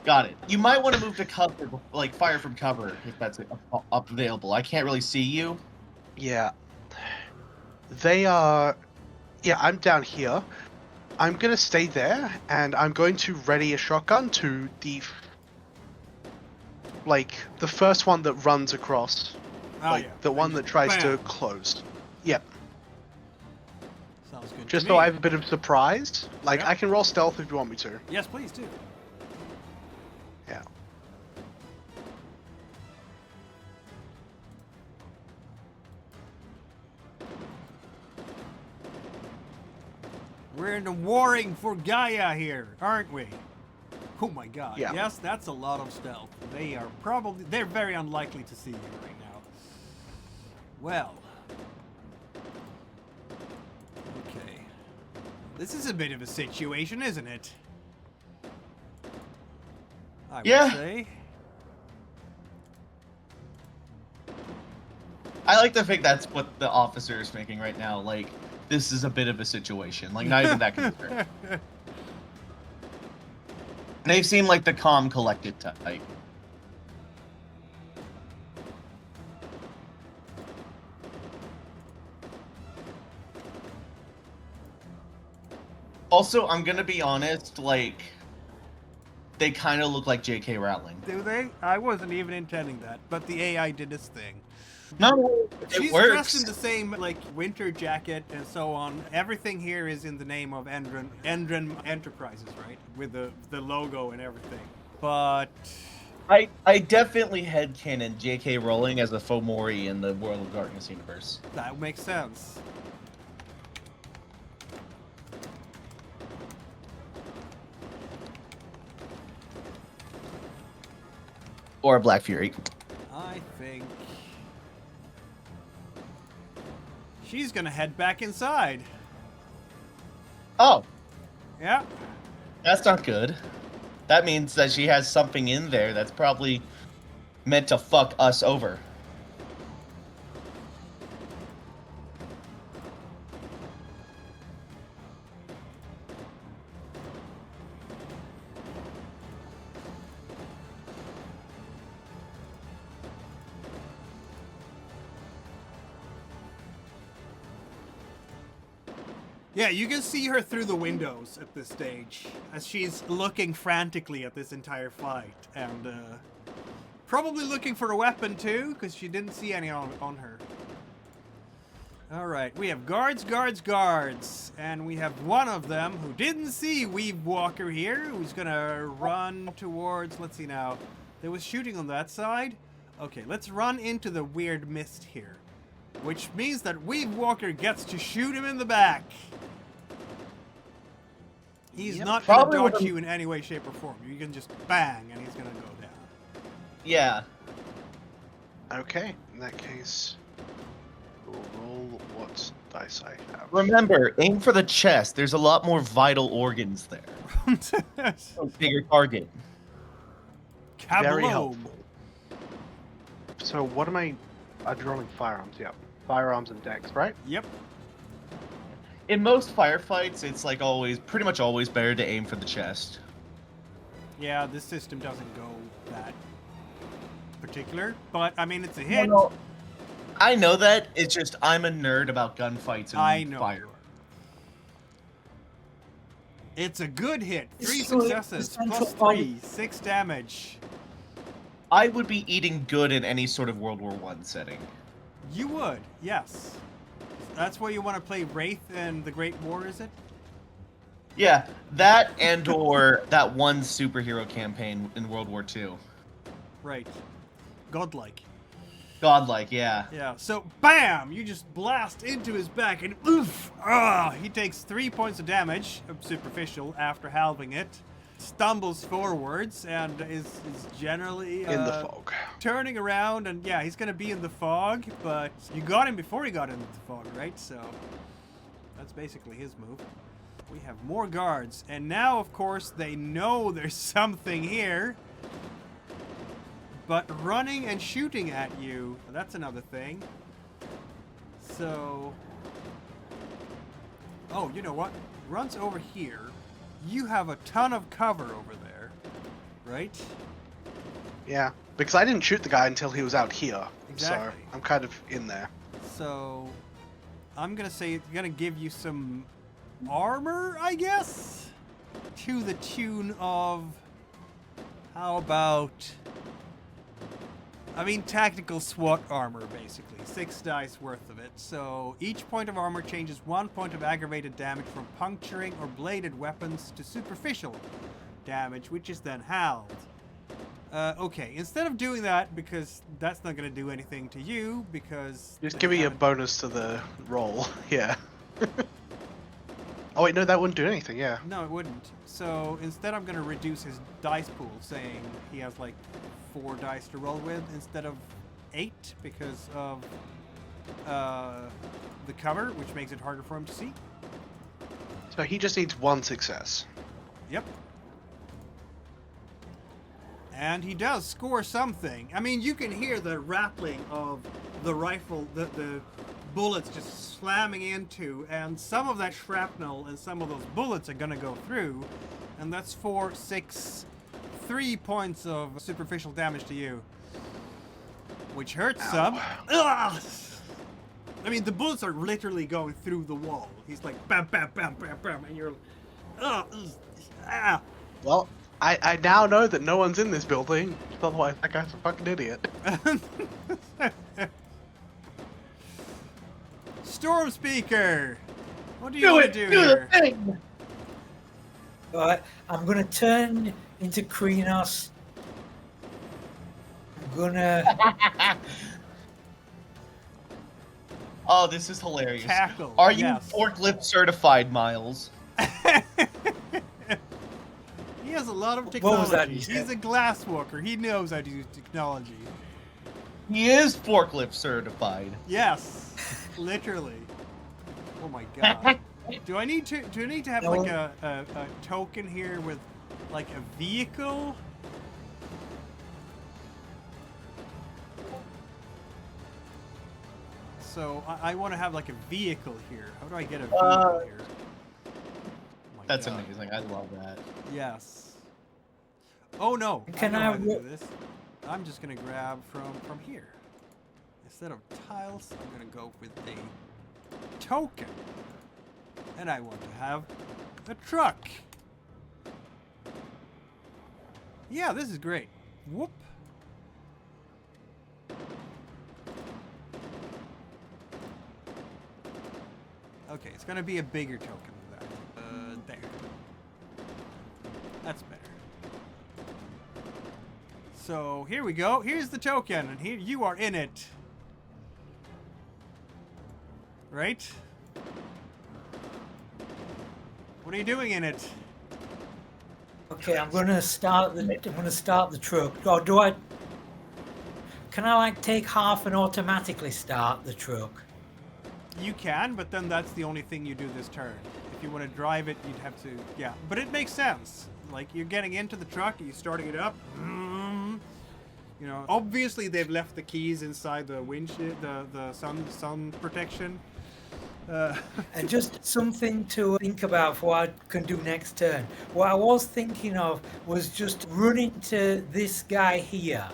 Got it. You might want to move to cover, like fire from cover, if that's available. I can't really see you. Yeah. They are... Yeah, I'm down here. I'm going to stay there, and I'm going to ready a shotgun to the... Like, the first one that runs across. Oh, Like, yeah. the one that tries to Bam. close. Yep. Sounds good. Just to so me. I have a bit of surprise. Like, Yeah. I can roll stealth if you want me to. Yes, please do. Yeah. We're in the warring for Gaia here, aren't we? Oh my god. Yeah. Yes, that's a lot of stealth. They're very unlikely to see you right now. Well. Okay. This is a bit of a situation, isn't it? I would Yeah. say. I like to think that's what the officer is thinking right now. Like, this is a bit of a situation. Like, not even that concerned. They seem like the calm, collected type. Also, I'm gonna be honest, like, they kind of look like J.K. Rowling. Do they? I wasn't even intending that, but the AI did its thing. No, She's it works. dressed in the same, like, winter jacket and so on. Everything here is in the name of Endron Enterprises, right? With the logo and everything. But... I definitely headcanon J.K. Rowling as a Fomori in the World of Darkness universe. that makes sense. Or Black Fury. I think... she's gonna head back inside. Oh, Yeah. that's not good. That means that she has something in there that's probably meant to fuck us over. Yeah, you can see her through the windows at this stage as she's looking frantically at this entire fight and probably looking for a weapon too because she didn't see any on her. Alright, we have guards, and we have one of them who didn't see Weavewalker here who's gonna run towards, let's see now, there was shooting on that side. Okay, let's run into the weird mist here, which means that Weavewalker gets to shoot him in the back. He's Yep. not going to Probably dodge wouldn't- you in any way, shape, or form. You can just bang, and he's going to go down. Yeah. Okay, in that case, we'll roll what dice I have. Remember, aim for the chest. There's a lot more vital organs there. A bigger target. Very Kaboom. helpful. So what am I... I'm rolling firearms, yeah. Firearms and dex, right? Yep. In most firefights, it's like always, pretty much always better to aim for the chest. Yeah, this system doesn't go that particular, but I mean, it's a hit. Well, I know that. It's just I'm a nerd about gunfights and I know. fire. It's a good hit. 3 It's really successes, central plus 3, 6 damage. I would be eating good in any sort of World War I setting. You would, yes. That's why you want to play Wraith and the Great War, is it? Yeah, that and or that one superhero campaign in World War II. Right. Godlike. Godlike, yeah. Yeah, so BAM! You just blast into his back and oof! He takes 3 points of damage, superficial, after halving it. Stumbles forwards and is generally In the fog. turning around, and yeah, he's gonna be in the fog, but you got him before he got into the fog, right? So that's basically his move. We have more guards, and now of course they know there's something here. But running and shooting at you, that's another thing. So... Oh, you know what? Runs over here. You have a ton of cover over there, right? Yeah, because I didn't shoot the guy until he was out here. Exactly. So I'm kind of in there. So... I'm gonna say it's gonna give you some armor, I guess? To the tune of... How about... I mean, tactical SWAT armor, basically. 6 dice worth of it. So, each point of armor changes 1 point of aggravated damage from puncturing or bladed weapons to superficial damage, which is then halved. Okay, instead of doing that, because that's not going to do anything to you, because... Just give me a bonus to the roll. Yeah. Oh wait, no, that wouldn't do anything, yeah. No, it wouldn't. So, instead I'm going to reduce his dice pool, saying he has, like, 4 dice to roll with instead of 8 because of the cover, which makes it harder for him to see. So he just needs 1 success. Yep. And he does score something. I mean, you can hear the rattling of the rifle, the bullets just slamming into, and some of that shrapnel and some of those bullets are gonna go through, and that's 4, 6, 3 points of superficial damage to you, which hurts some. Ugh! I mean, the bullets are literally going through the wall. He's like bam, bam, bam, bam, bam, and you're, ah. Well, I now know that no one's in this building. Otherwise, that guy's a fucking idiot. Stormspeaker, what do you want to do here? the thing! Alright, I'm gonna turn into Krenos. I'm gonna... Oh, this is hilarious. Tackle, Are you yes. forklift certified, Miles? He has a lot of What was that technology. you said? He's a glass walker. He knows how to use technology. He is forklift certified. Yes, literally. Oh my god. Do I need to have like a token here with like a vehicle? So I want to have like a vehicle here. How do I get a vehicle here? Oh my That's God. amazing. I love that. Yes. Oh no! Can I know I how to do this. I'm just gonna grab from here. Instead of tiles, I'm gonna go with a token. And I want to have a truck. Yeah, this is great. Whoop. Okay, it's gonna be a bigger token than that. There. That's better. So here we go. Here's the token, and here you are in it. Right? What are you doing in it? Okay, I'm gonna start the truck. Or do I... Can I like take half and automatically start the truck? You can, but then that's the only thing you do this turn. If you want to drive it, you'd have to... Yeah, but it makes sense. Like, you're getting into the truck, you're starting it up. You know, obviously they've left the keys inside the windshield, the sun protection. And just something to think about for what I can do next turn. What I was thinking of was just run into this guy here,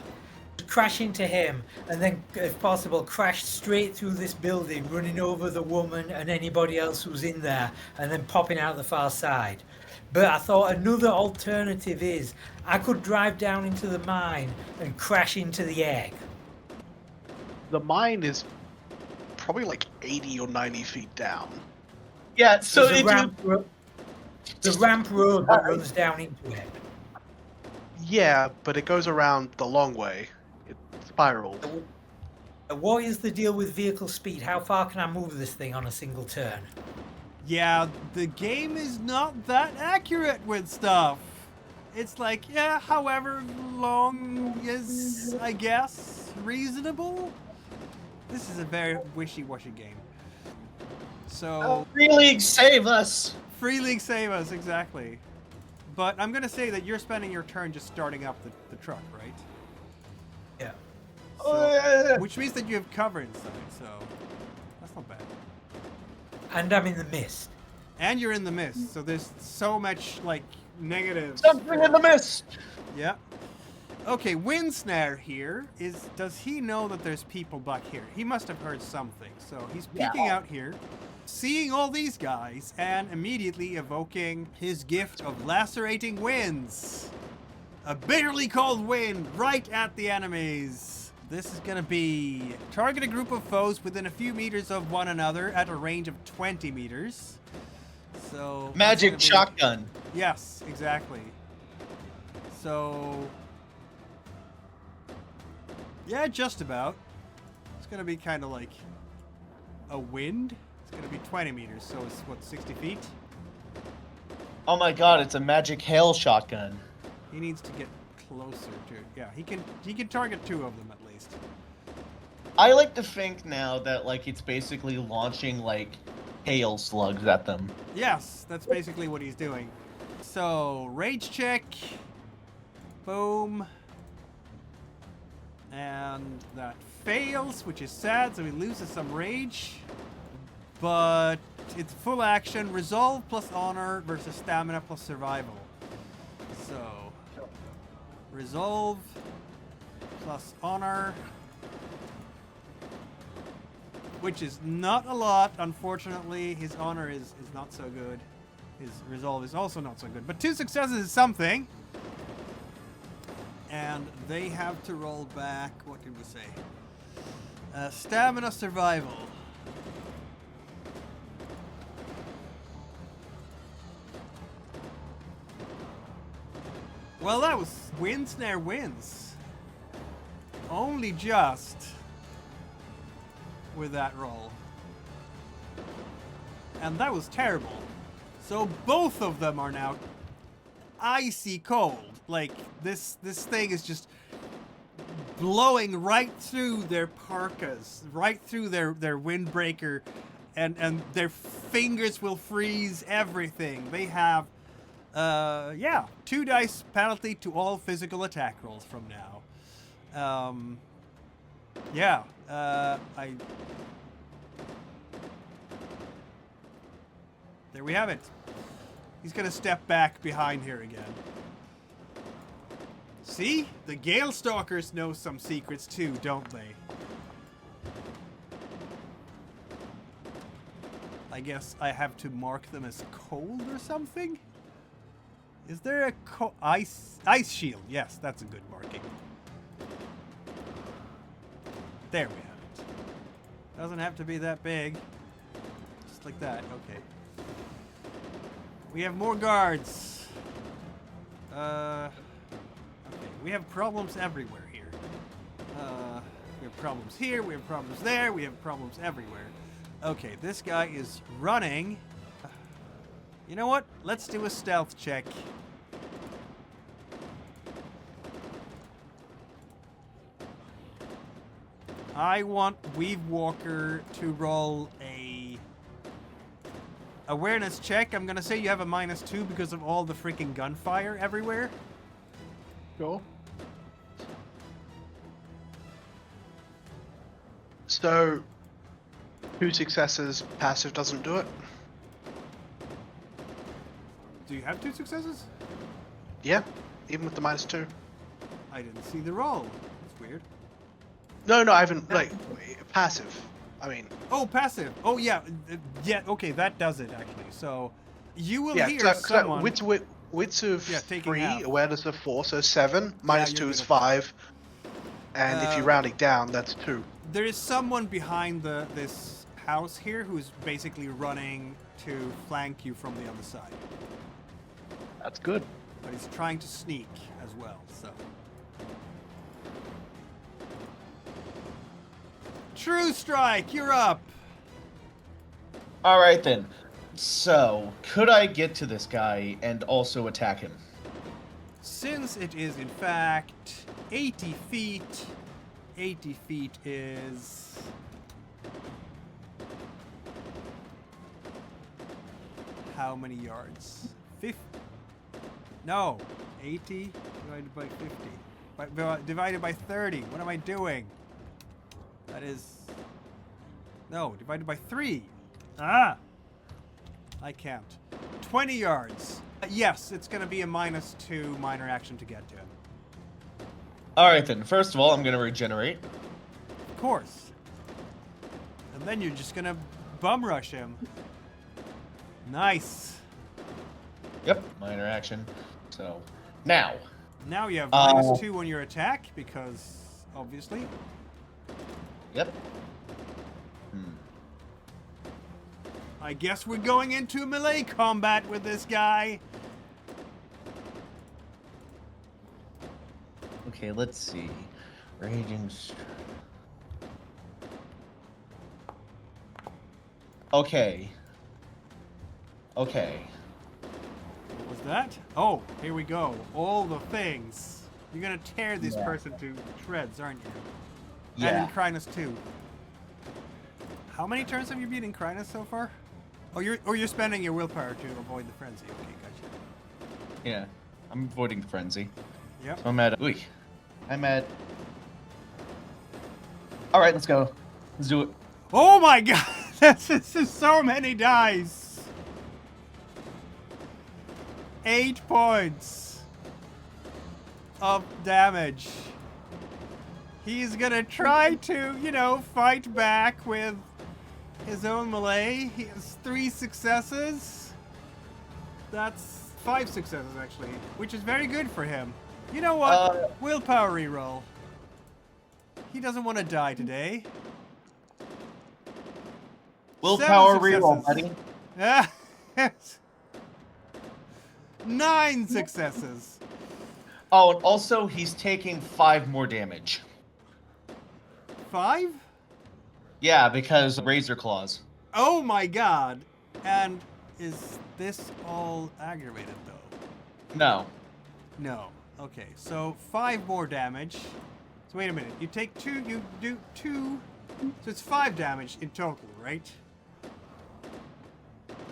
crash into him, and then, if possible, crash straight through this building, running over the woman and anybody else who's in there, and then popping out the far side. But I thought another alternative is I could drive down into the mine and crash into the egg. The mine is probably like 80 or 90 feet down. Yeah, so There's a if ramp you The ramp road that runs down into it. Yeah, but it goes around the long way. It spiraled. What is the deal with vehicle speed? How far can I move this thing on a single turn? Yeah, the game is not that accurate with stuff. It's like, yeah, however long is, I guess, reasonable. This is a very wishy-washy game. So... Free League, save us! Free League save us, exactly. But I'm going to say that you're spending your turn just starting up the truck, right? Yeah. So, which means that you have cover inside, so that's not bad. And I'm in the mist. And you're in the mist, so there's so much, like, negatives. Something in the mist! Yeah. Okay, Wind Snare here does he know that there's people back here? He must have heard something, so he's peeking out here, seeing all these guys, and immediately evoking his gift of lacerating winds. A bitterly cold wind right at the enemies. This is gonna be target a group of foes within a few meters of one another at a range of 20 meters. So Magic shotgun. Yes, exactly. So yeah, just about. It's gonna be kind of like a wind. It's gonna be 20 meters, so it's what, 60 feet? Oh my god, it's a magic hail shotgun. He needs to get closer to. Yeah, he can target 2 of them at least. I like to think now that like it's basically launching like hail slugs at them. Yes, that's basically what he's doing. So rage check. Boom. And that fails, which is sad, so he loses some rage. But it's full action, resolve plus honor versus stamina plus survival. So, resolve plus honor, which is not a lot, unfortunately. His honor is not so good. His resolve is also not so good. But 2 successes is something. And they have to roll back, what did we say? Stamina survival. Well, that was Wind Snare wins. Only just with that roll. And that was terrible. So both of them are now icy cold. Like, this thing is just blowing right through their parkas, right through their windbreaker, and their fingers will freeze everything. They have 2 dice penalty to all physical attack rolls from now. There we have it. He's gonna step back behind here again. See? The Gale Stalkers know some secrets too, don't they? I guess I have to mark them as cold or something? Is there a ice shield? Yes, that's a good marking. There we have it. Doesn't have to be that big. Just like that. Okay. We have more guards. Okay. We have problems everywhere here. We have problems here. We have problems there. We have problems everywhere. Okay, this guy is running. You know what? Let's do a stealth check. I want Weavewalker to roll a awareness check. I'm gonna say you have a -2 because of all the freaking gunfire everywhere. Sure. So, 2 successes, passive doesn't do it? Do you have 2 successes? Yeah, even with the -2. I didn't see the roll. That's weird. No, I haven't, like, passive. I mean... Oh, passive. Oh, yeah. Yeah, okay, that does it, actually. So, you will hear so someone... wits of taking 3, half. awareness of 4, so 7. -2 you're is gonna- 5. And if you're rounding down, that's 2. There is someone behind this house here who's basically running to flank you from the other side. That's good. But he's trying to sneak as well, so. True Strike, you're up! All right then. So, could I get to this guy and also attack him? Since it is in fact 80 feet is... How many yards? 50? No, 80 divided by 50. Divided by 30. What am I doing? That is... No, divided by 3. Ah! I can't. 20 yards. Yes, it's going to be a -2 minor action to get to him. All right then. First of all, I'm gonna regenerate. Of course. And then you're just going to bum rush him. Nice. Yep, minor action. So, now. Now you have -2 on your attack because, obviously. Yep. I guess we're going into melee combat with this guy. Okay, let's see. Raging. Okay. Okay. What was that? Oh, here we go. All the things. You're gonna tear this Yeah. person to shreds, aren't you? Yeah. And in Crinus too. How many turns have you been in Crinus so far? Oh, you're spending your willpower to avoid the frenzy. Okay, gotcha. Yeah. I'm avoiding frenzy. Yep. So I'm at. Ooh. I'm at. All right, let's go. Let's do it. Oh my god! This is so many dice. 8 points of damage. He's gonna try to, fight back with his own melee. He has 3 successes. That's 5 successes, actually, which is very good for him. You know what? Willpower reroll. He doesn't want to die today. Willpower 7 reroll, successes. buddy. 9 successes. Oh, and also he's taking 5 more damage. 5? Yeah, because Razor Claws. Oh my god. And is this all aggravated though? No. No. Okay, so 5 more damage. So wait a minute. You take 2, you do 2. So it's 5 damage in total, right?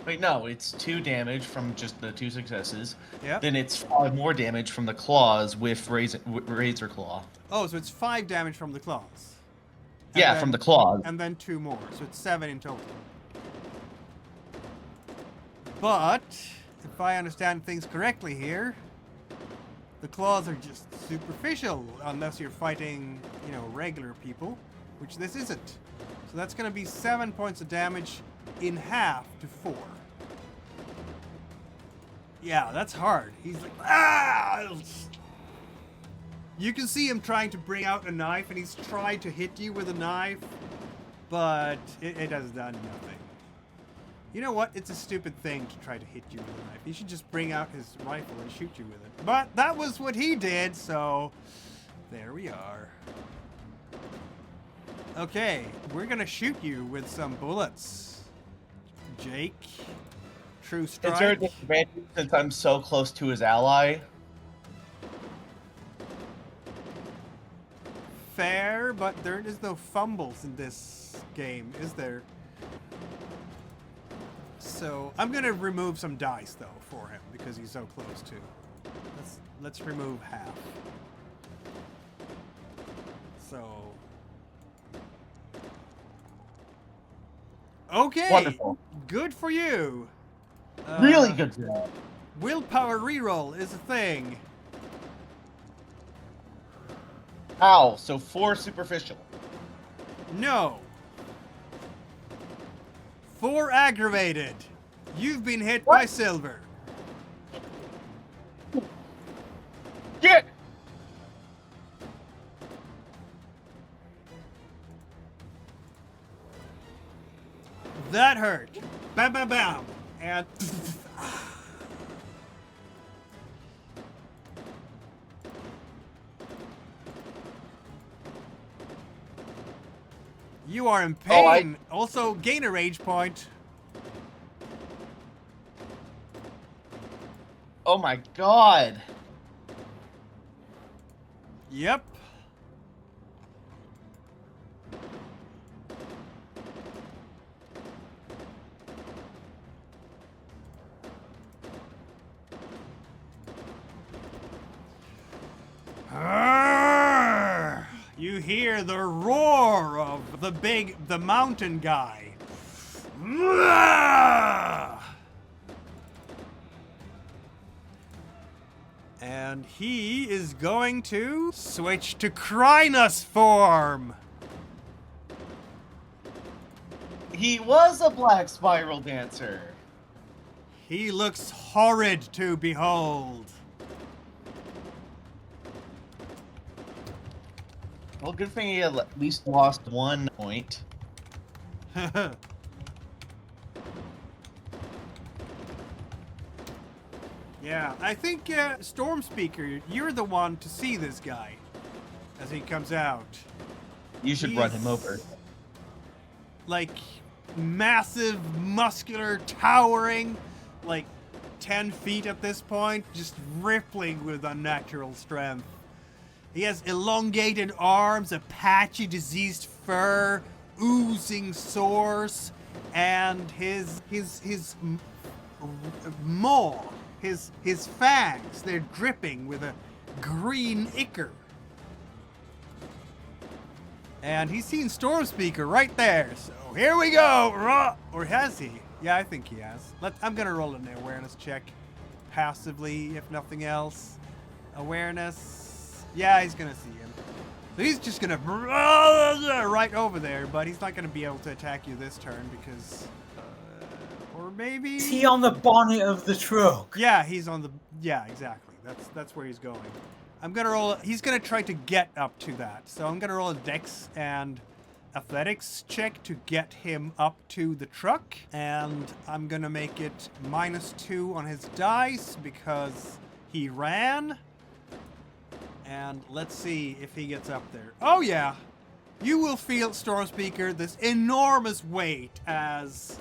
Wait, no, it's 2 damage from just the 2 successes. Yep. Then it's 5 more damage from the claws with Razor Claw. Oh, so it's 5 damage from the claws. And Yeah, then- from the claws. And then 2 more. So it's 7 in total. But, if I understand things correctly here, the claws are just superficial unless you're fighting, regular people, which this isn't. So that's going to be 7 points of damage in half to 4. Yeah, that's hard. He's like, ah! You can see him trying to bring out a knife, and he's tried to hit you with a knife, but it has done nothing. You know what? It's a stupid thing to try to hit you with a knife. He should just bring out his rifle and shoot you with it. But that was what he did, so there we are. Okay, we're gonna shoot you with some bullets. Jake, True Strike. Is there a disadvantage since I'm so close to his ally? Fair, but there is no fumbles in this game, is there? So I'm gonna remove some dice though for him because he's so close to. Let's remove half. So okay, Wonderful. Good for you. Really good for that. Willpower reroll is a thing. Ow, so 4 superficial. No. 4 aggravated. You've been hit by silver. Get! That hurt. Bam, bam, bam. And You are in Oh, pain. Also, gain a rage point. Oh my god. Yep. Arrgh! You hear the roar of the mountain guy. And he is going to switch to Crinus form. He was a black spiral dancer. He looks horrid to behold. Well, good thing he at least lost 1 point. Yeah, I think Stormspeaker, you're the one to see this guy as he comes out. You should run him over. Like massive, muscular, towering, like 10 feet at this point, just rippling with unnatural strength. He has elongated arms, a patchy, diseased fur, oozing sores, and his maw, his fangs, they're dripping with a green ichor. And he's seen Stormspeaker right there, so here we go! Or has he? Yeah, I think he has. I'm gonna roll an awareness check. Passively, if nothing else. Awareness. Yeah, he's gonna see him. So he's just gonna right over there, but he's not gonna be able to attack you this turn because... or maybe... Is he on the bonnet of the truck? Yeah, he's on the... Yeah, exactly. That's where he's going. I'm gonna roll... He's gonna try to get up to that. So I'm gonna roll a dex and athletics check to get him up to the truck. And I'm gonna make it -2 on his dice because he ran. And let's see if he gets up there. Oh yeah! You will feel, Stormspeaker, this enormous weight as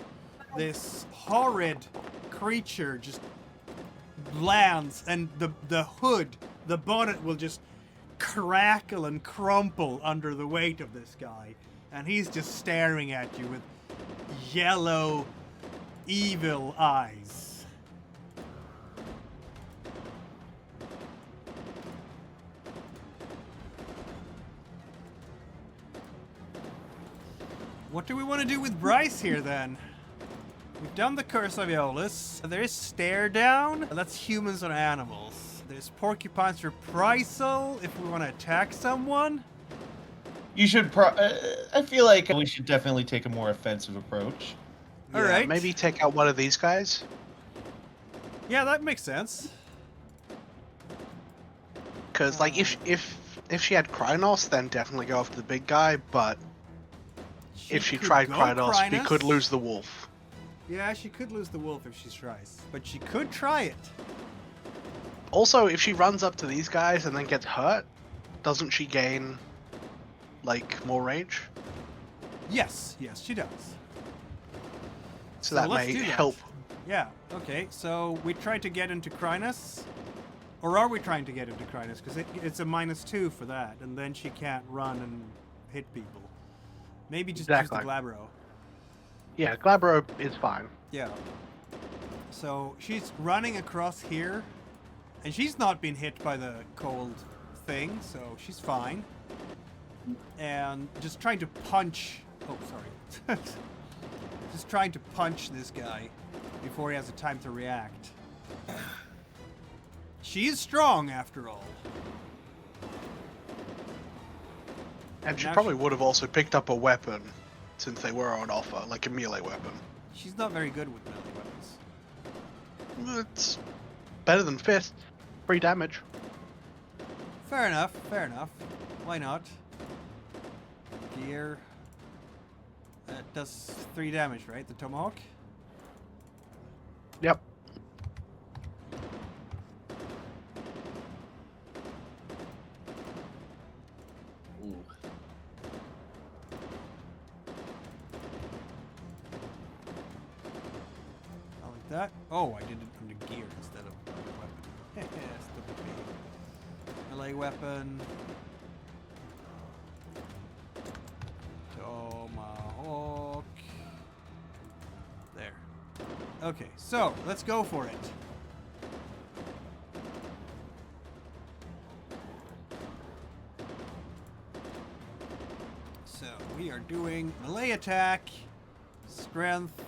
this horrid creature just lands, and the hood, the bonnet will just crackle and crumple under the weight of this guy. And he's just staring at you with yellow, evil eyes. What do we want to do with Bryce here, then? We've done the Curse of Aeolus. There's Stare Down. That's humans and animals. There's Porcupine's Reprisal if we want to attack someone. You should I feel like we should definitely take a more offensive approach. Yeah, Alright. maybe take out one of these guys. Yeah, that makes sense. Because, like, if she had Krynos, then definitely go after the big guy, but if she could tried go Krynos, we Krynos. could lose the wolf. Yeah, she could lose the wolf if she tries. But she could try it. Also, if she runs up to these guys and then gets hurt, doesn't she gain, like, more rage? Yes, she does. So that let's may do that. help. Yeah, okay, so we try to get into Crinus. Or are we trying to get into Crinus? Because it's a -2 for that, and then she can't run and hit people. Maybe just Exactly. use the Glabro. Yeah, Glabro is fine. Yeah. So she's running across here, and she's not been hit by the cold thing, so she's fine. And just trying to punch... Oh, sorry. Just trying to punch this guy before he has the time to react. She is strong, after all. And she Now probably would have also picked up a weapon, since they were on offer, like a melee weapon. She's not very good with melee weapons. It's better than fist. Free damage. Fair enough, fair enough. Why not? Gear. That does 3 damage, right? The Tomahawk? Yep. Ooh. that? Oh, I did it under gear instead of weapon. Stupid me. Melee weapon. Tomahawk. There. Okay, so let's go for it. So we are doing melee attack, strength,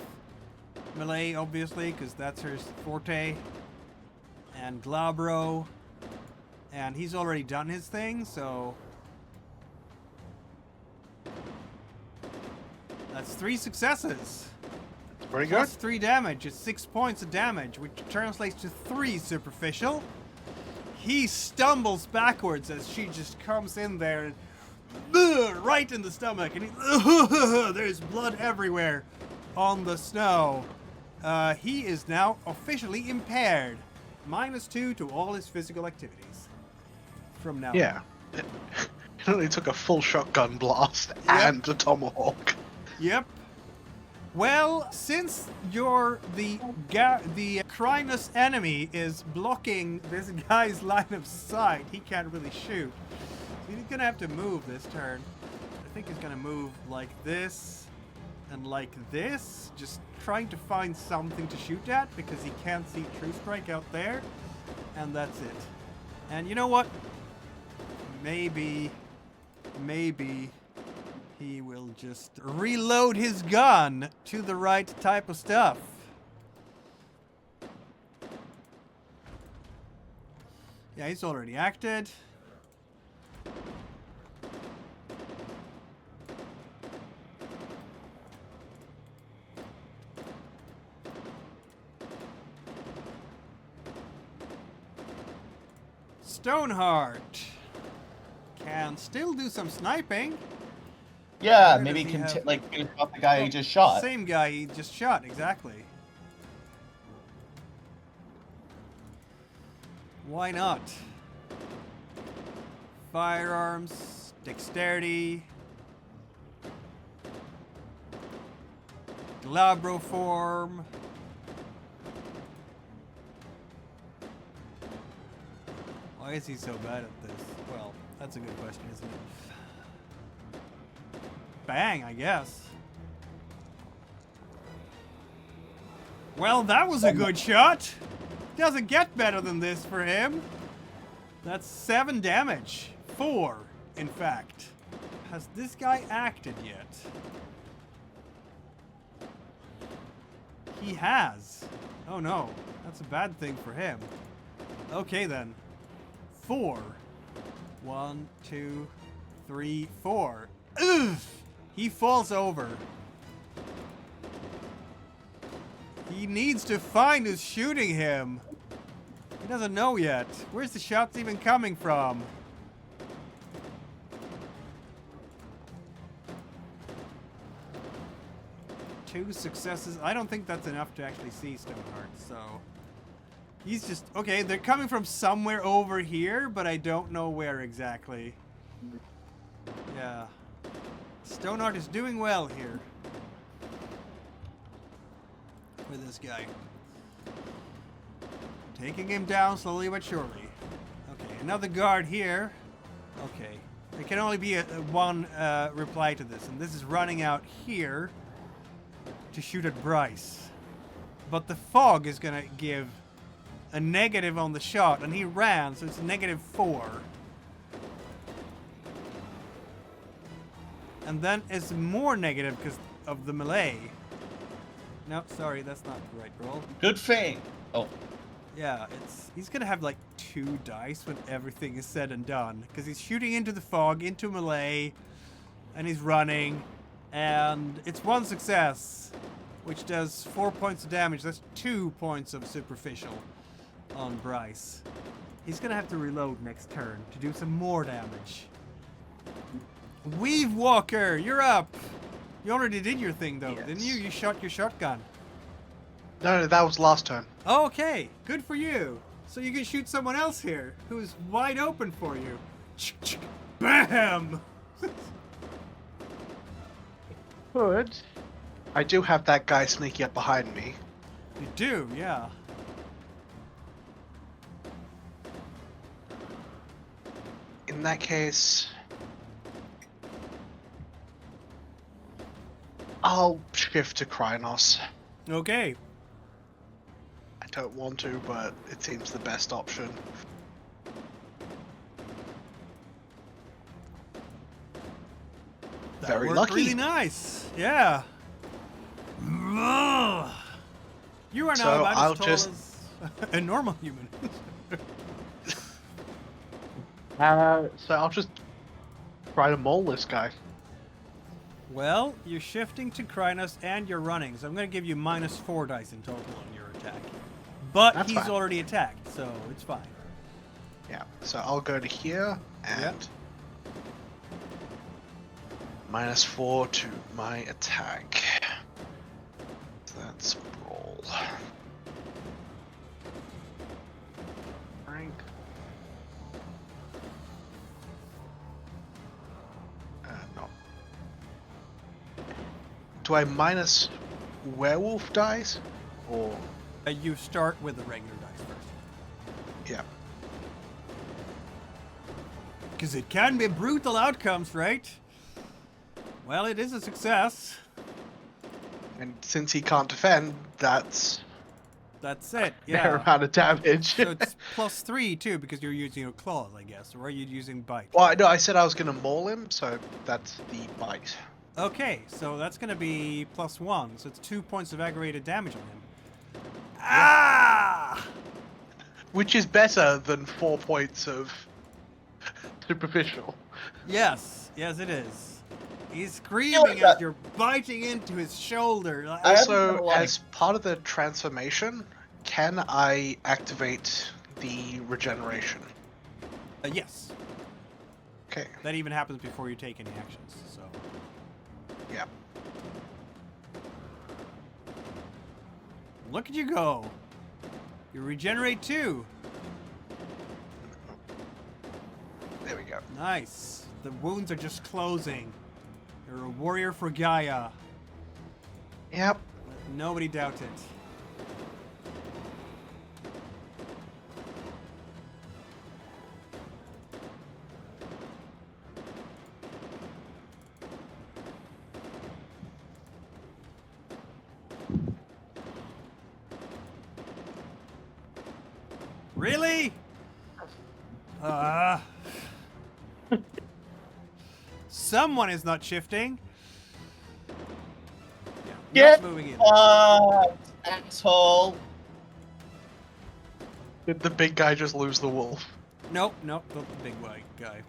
melee obviously, because that's her forte, and Glabro, and he's already done his thing, so that's 3 successes. Very good. Plus 3 damage. It's 6 points of damage, which translates to 3 superficial. He stumbles backwards as she just comes in there and right in the stomach, and there's blood everywhere on the snow. He is now officially impaired. -2 to all his physical activities from now Yeah. on. It only took a full shotgun blast and a tomahawk. Yep. Well, since the Krynus enemy is blocking this guy's line of sight, he can't really shoot. So he's gonna have to move this turn. I think he's gonna move like this and like this, just trying to find something to shoot at because he can't see True Strike out there, and that's it. And you know what? Maybe he will just reload his gun to the right type of stuff. Yeah, he's already acted. Stoneheart can still do some sniping. Yeah, Where maybe does he have- like finish off the guy he just shot. Same guy he just shot, exactly. Why not? Firearms, dexterity, glabroform. Why is he so bad at this? Well, that's a good question, isn't it? Bang, I guess. Well, that was a good shot. Doesn't get better than this for him. That's 7 damage. 4, in fact. Has this guy acted yet? He has. Oh no, that's a bad thing for him. Okay then. 4. 1, 2, 3, 4. Ugh! He falls over. He needs to find who's shooting him. He doesn't know yet. Where's the shots even coming from? Two successes. I don't think that's enough to actually see Stoneheart, so... He's just... Okay, they're coming from somewhere over here, but I don't know where exactly. Yeah. Stoneheart is doing well here. With this guy. Taking him down slowly but surely. Okay, another guard here. Okay. There can only be one reply to this, and this is running out here to shoot at Bryce. But the fog is gonna give a negative on the shot, and he ran, so it's -4. And then it's more negative because of the melee. No, sorry, that's not the right roll. Good thing. Oh, Yeah, he's gonna have like 2 dice when everything is said and done, because he's shooting into the fog, into melee, and he's running, and it's 1 success, which does 4 points of damage. That's 2 points of superficial on Bryce. He's gonna have to reload next turn to do some more damage. Weavewalker, you're up. You already did your thing though, didn't you? You shot your shotgun. No, that was last turn. Oh, okay, good for you. So you can shoot someone else here who's wide open for you. Bam! Good. I do have that guy sneaking up behind me. You do, yeah. In that case, I'll shift to Krynos. Okay. I don't want to, but it seems the best option. That Very worked lucky. really nice. Yeah. Ugh. You are now So about I'll as tall just- as a normal human. So I'll just try to maul this guy. Well, you're shifting to Krynos and you're running, so I'm going to give you -4 dice in total on your attack. But That's he's fine. already attacked, so it's fine. Yeah, so I'll go to here and Yep. -4 to my attack. That's roll. Rank. No. Do I minus werewolf dice? Or You start with the regular dice first. yeah. Because it can be brutal outcomes, right? Well, it is a success. And since he can't defend, that's That's it, fair yeah. amount of damage. So it's +3 too, because you're using your claws, I guess. Or are you using bite? Well, no, I said I was gonna maul him, so that's the bite. Okay, so that's going to be +1. So it's 2 points of aggravated damage on him. Ah! Which is better than 4 points of superficial. Yes, yes, it is. He's like screaming as that. you're biting into his shoulder. I haven't Also, done a lot of- as part of the transformation, can I activate the regeneration? Yes, Okay, that even happens before you take any actions. So yeah. look at you go. You regenerate too. There we go. Nice. The wounds are just closing. You're a warrior for Gaia. Yep. Let nobody doubt it. Really? Someone is not shifting. Yeah, Get not moving in. asshole. Did the big guy just lose the wolf? Nope, nope, not the big white guy.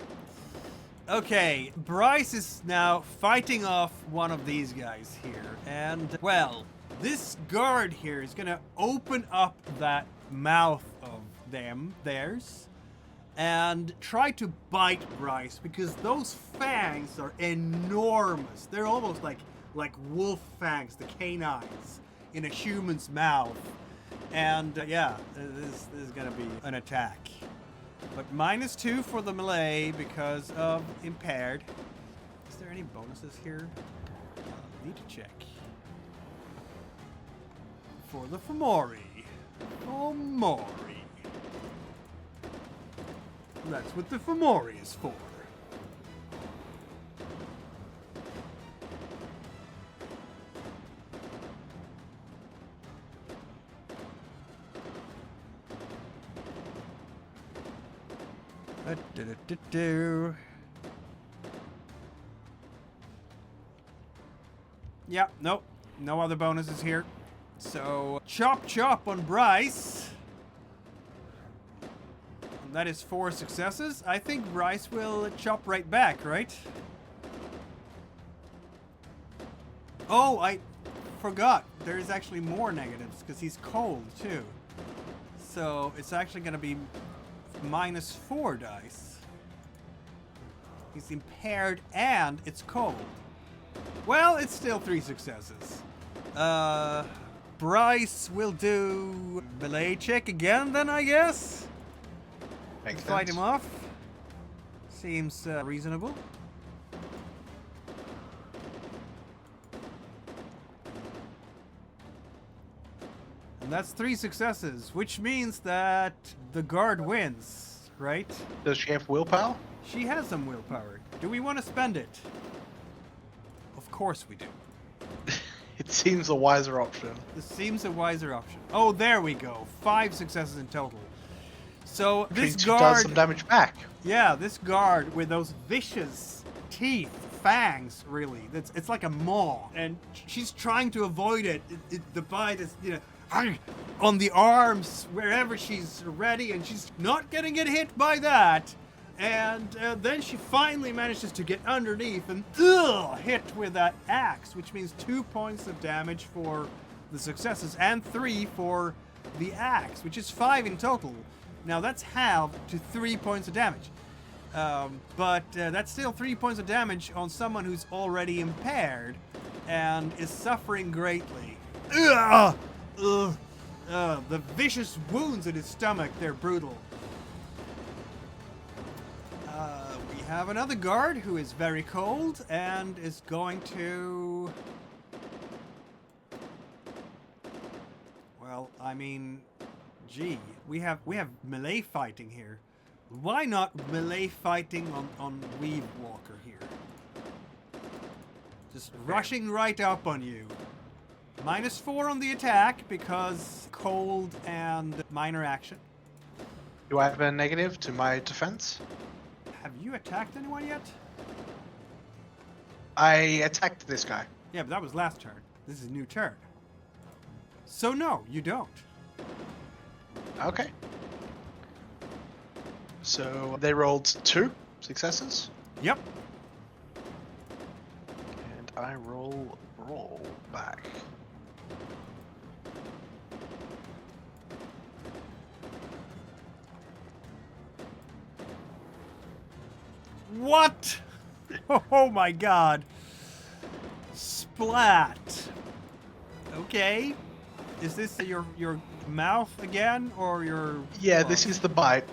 Okay, Bryce is now fighting off one of these guys here. And, well, this guard here is gonna open up that mouth of theirs, and try to bite Bryce, because those fangs are enormous. They're almost like wolf fangs, the canines, in a human's mouth. And, yeah, this is gonna be an attack. But -2 for the melee because of impaired. Is there any bonuses here? Need to check. For the Fomori. Fomori. That's what the Fomori is for. Do-do-do-do. Yeah, nope. No other bonuses here. So, chop chop on Bryce. And that is 4 successes. I think Bryce will chop right back, right? Oh, I forgot. There's actually more negatives because he's cold too. So, it's actually going to be -4 dice. He's impaired and it's cold. Well, it's still 3 successes. Bryce will do melee check again then, I guess. Makes Fight sense. him off. Seems reasonable. And And that's 3 successes, which means that the guard wins, right? Does she have willpower? She has some willpower. Do we want to spend it? Of course we do. It seems a wiser option. This seems a wiser option. Oh, there we go. 5 successes in total. So this She guard... does some damage back. Yeah, this guard with those vicious teeth, fangs, really. It's like a maw, and she's trying to avoid it. The bite is, on the arms, wherever she's ready, and she's not getting hit by that. And then she finally manages to get underneath and hit with that axe, which means 2 points of damage for the successes and 3 for the axe, which is 5 in total. Now that's halved to 3 points of damage. But that's still 3 points of damage on someone who's already impaired and is suffering greatly. The vicious wounds in his stomach, they're brutal. We have another guard who is very cold and is going to... Well, I mean, gee, we have melee fighting here. Why not melee fighting on Weavewalker here? Just rushing right up on you. -4 on the attack because cold and minor action. Do I have a negative to my defense? Have you attacked anyone yet? I attacked this guy. Yeah, but that was last turn. This is a new turn. So no, you don't. Okay. So they rolled 2 successes, Yep. and I roll back. What? Oh my god. Splat. Okay. Is this your mouth again or your... Yeah, this is the bite.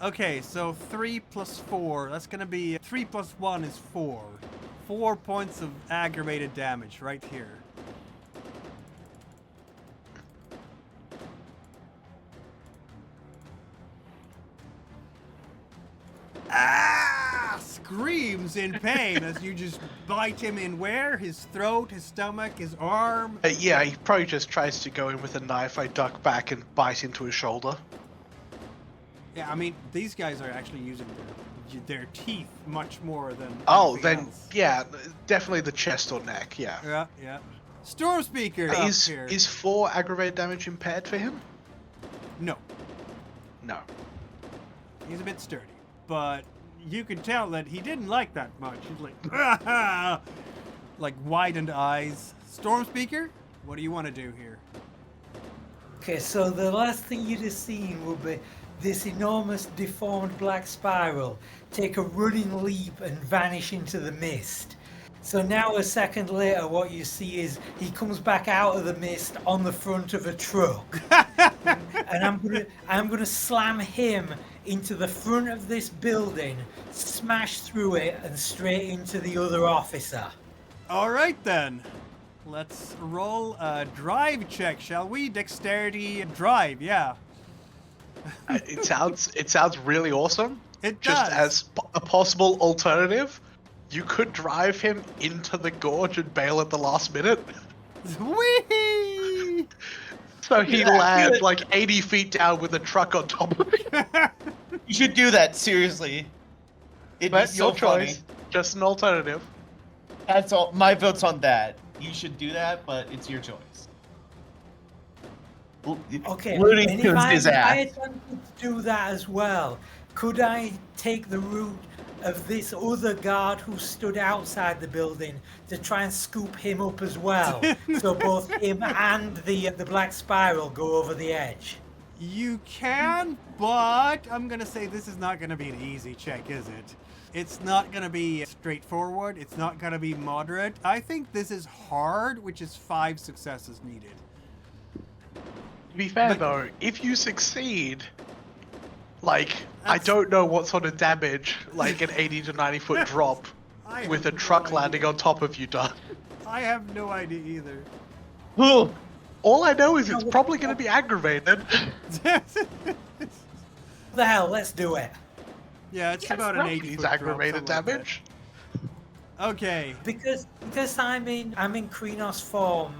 Okay, so 3 plus 4. That's gonna be 3 plus 1 is 4. 4 points of aggravated damage right here. Ah! Screams in pain as you just bite him in where? His throat, his stomach, his arm. Yeah, he probably just tries to go in with a knife. I duck back and bite into his shoulder. Yeah, I mean, these guys are actually using their teeth much more than Oh, anything then, else. yeah, definitely the chest or neck, yeah. Yeah, yeah. Stormspeaker up here. Is 4 aggravated damage impaired for him? No, No. he's a bit sturdy, but you can tell that he didn't like that much. He's like, ah! Like widened eyes. Stormspeaker, what do you want to do here? Okay, so the last thing you'd have seen would be this enormous deformed black spiral take a running leap and vanish into the mist. So now a second later what you see is he comes back out of the mist on the front of a truck. And I'm gonna slam him into the front of this building, smash through it and straight into the other officer. All right then. Let's roll a drive check, shall we? Dexterity drive, yeah. It sounds really awesome. It Just does. as a possible alternative, you could drive him into the gorge and bail at the last minute. Whee! So he Yeah, lands do it. like 80 feet down with a truck on top of it. You should do that, seriously. It'd be But so your funny. choice. Just an alternative. That's all. My vote's on that. You should do that, but it's your choice. Okay, Looney and Tunes his if I ass. attempted to do that as well, could I take the route of this other guard who stood outside the building to try and scoop him up as well? So both him and the black spiral go over the edge. You can, but I'm gonna say this is not gonna be an easy check, is it? It's not gonna be straightforward. It's not gonna be moderate. I think this is hard, which is 5 successes needed. To be fair But- though, if you succeed, like, I That's- don't know what sort of damage, like an 80 to 90 foot drop I with a have no truck idea. landing on top of you does. I have no idea either. Ooh, All I know is it's probably going to be aggravated. What the hell? Let's do it. Yeah, it's about an 80 He's foot drop, aggravated something like that. damage. Okay. Because I'm in Krynos form.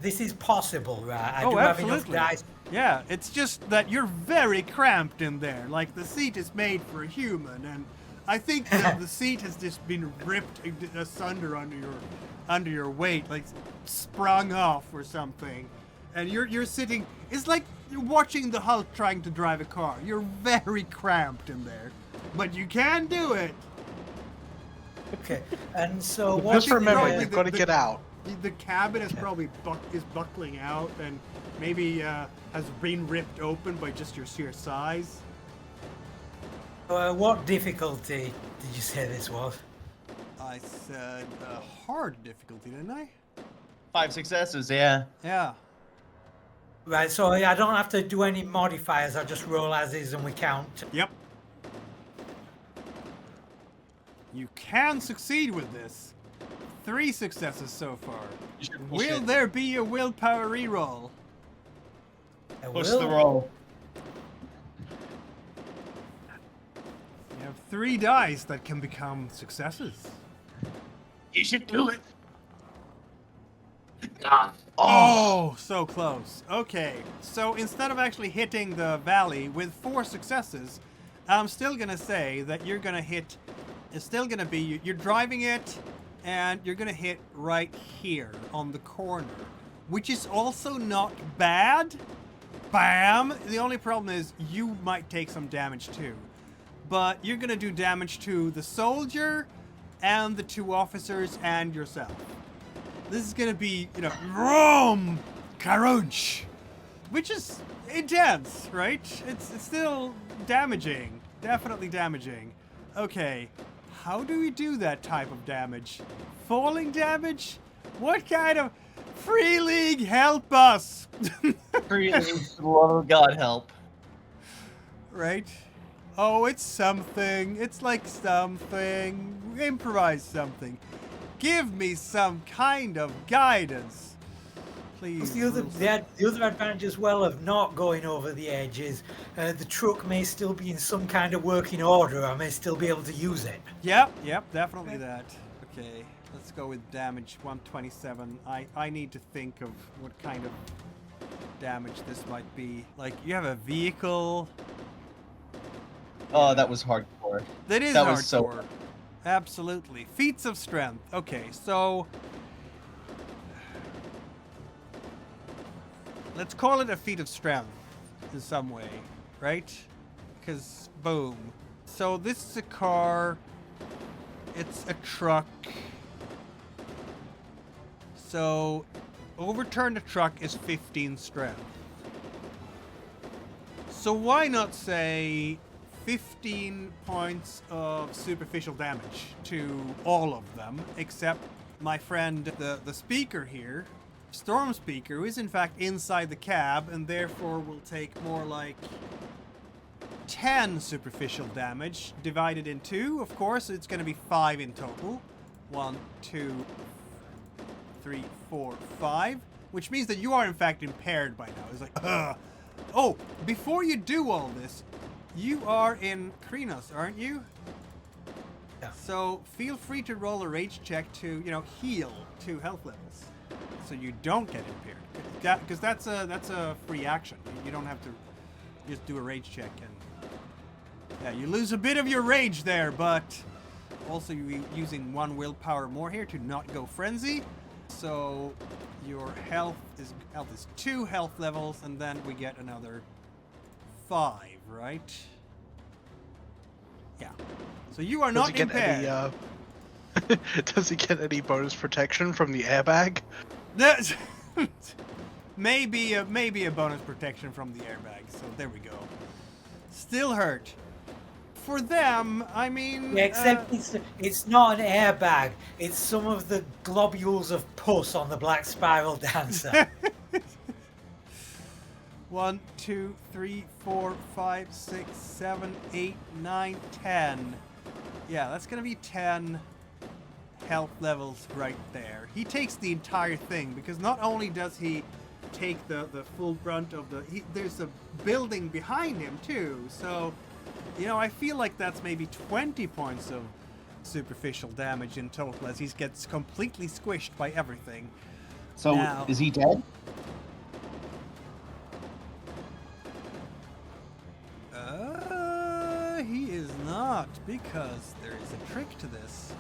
This is possible, right? I do have enough absolutely. dice. Yeah, it's just that you're very cramped in there. Like, the seat is made for a human, and I think that the seat has just been ripped asunder under your weight, like sprung off or something. And you're sitting. It's like you're watching the Hulk trying to drive a car. You're very cramped in there, but you can do it. Okay, and so Just remember, probably you've got to get out. The cabin is probably is buckling out, and maybe has been ripped open by just your sheer size. what difficulty did you say this was? I said hard difficulty, didn't I? 5 successes, yeah. Yeah. Right, so I don't have to do any modifiers. I just roll as is and we count. Yep. You can succeed with this. 3 successes so far. Will there be a willpower reroll? Push the roll. You have 3 dice that can become successes. You should do it. Oh, so close. Okay, so instead of actually hitting the valley with 4 successes, I'm still gonna say that you're gonna hit. It's still gonna be you're driving it, and you're gonna hit right here on the corner, which is also not bad. Bam! The only problem is you might take some damage too, but you're gonna do damage to the soldier, and the 2 officers and yourself. This is gonna be, Rome Karunch, which is intense, right? It's still damaging, definitely damaging. Okay, how do we do that type of damage? Falling damage? What kind of Free League, help us? Free League, for the love of God, help. Right? Oh, it's something. It's like something. Improvise something. Give me some kind of guidance. Please. The other advantage as well of not going over the edge is the truck may still be in some kind of working order. I may still be able to use it. Yep, definitely that. Okay, let's go with damage 127. I need to think of what kind of damage this might be. Like, you have a vehicle. Oh, that was hardcore. That is That hardcore. was so. Absolutely. Feats of strength. Okay, so let's call it a feat of strength in some way, right? Because boom. So this is a car. It's a truck. So overturn the truck is 15 strength. So why not say 15 points of superficial damage to all of them, except my friend, the speaker here, Stormspeaker, who is in fact inside the cab, and therefore will take more like 10 superficial damage, divided in 2. Of course, it's going to be 5 in total. 1, 2, 3, 4, 5. Which means that you are in fact impaired by now. It's like, ugh. Oh, before you do all this, you are in Krynos, aren't you? Yeah. So feel free to roll a rage check to, heal 2 health levels, so you don't get impaired. Because that's a free action. You don't have to just do a rage check, and yeah, you lose a bit of your rage there, but also you're using 1 willpower more here to not go frenzy. So your health is 2 health levels, and then we get another 5, right? Yeah. So you are not impaired. Does he get any bonus protection from the airbag? maybe a bonus protection from the airbag. So there we go. Still hurt. For them, I mean. Yeah, except it's not an airbag. It's some of the globules of pus on the Black Spiral Dancer. 1, 2, 3, 4, 5, 6, 7, 8, 9, 10. Yeah, that's gonna be 10 health levels right there. He takes the entire thing, because not only does he take the full brunt of there's a building behind him too, so, you know, I feel like that's maybe 20 points of superficial damage in total as he gets completely squished by everything. So, Now, is he dead? he is not, because there is a trick to this.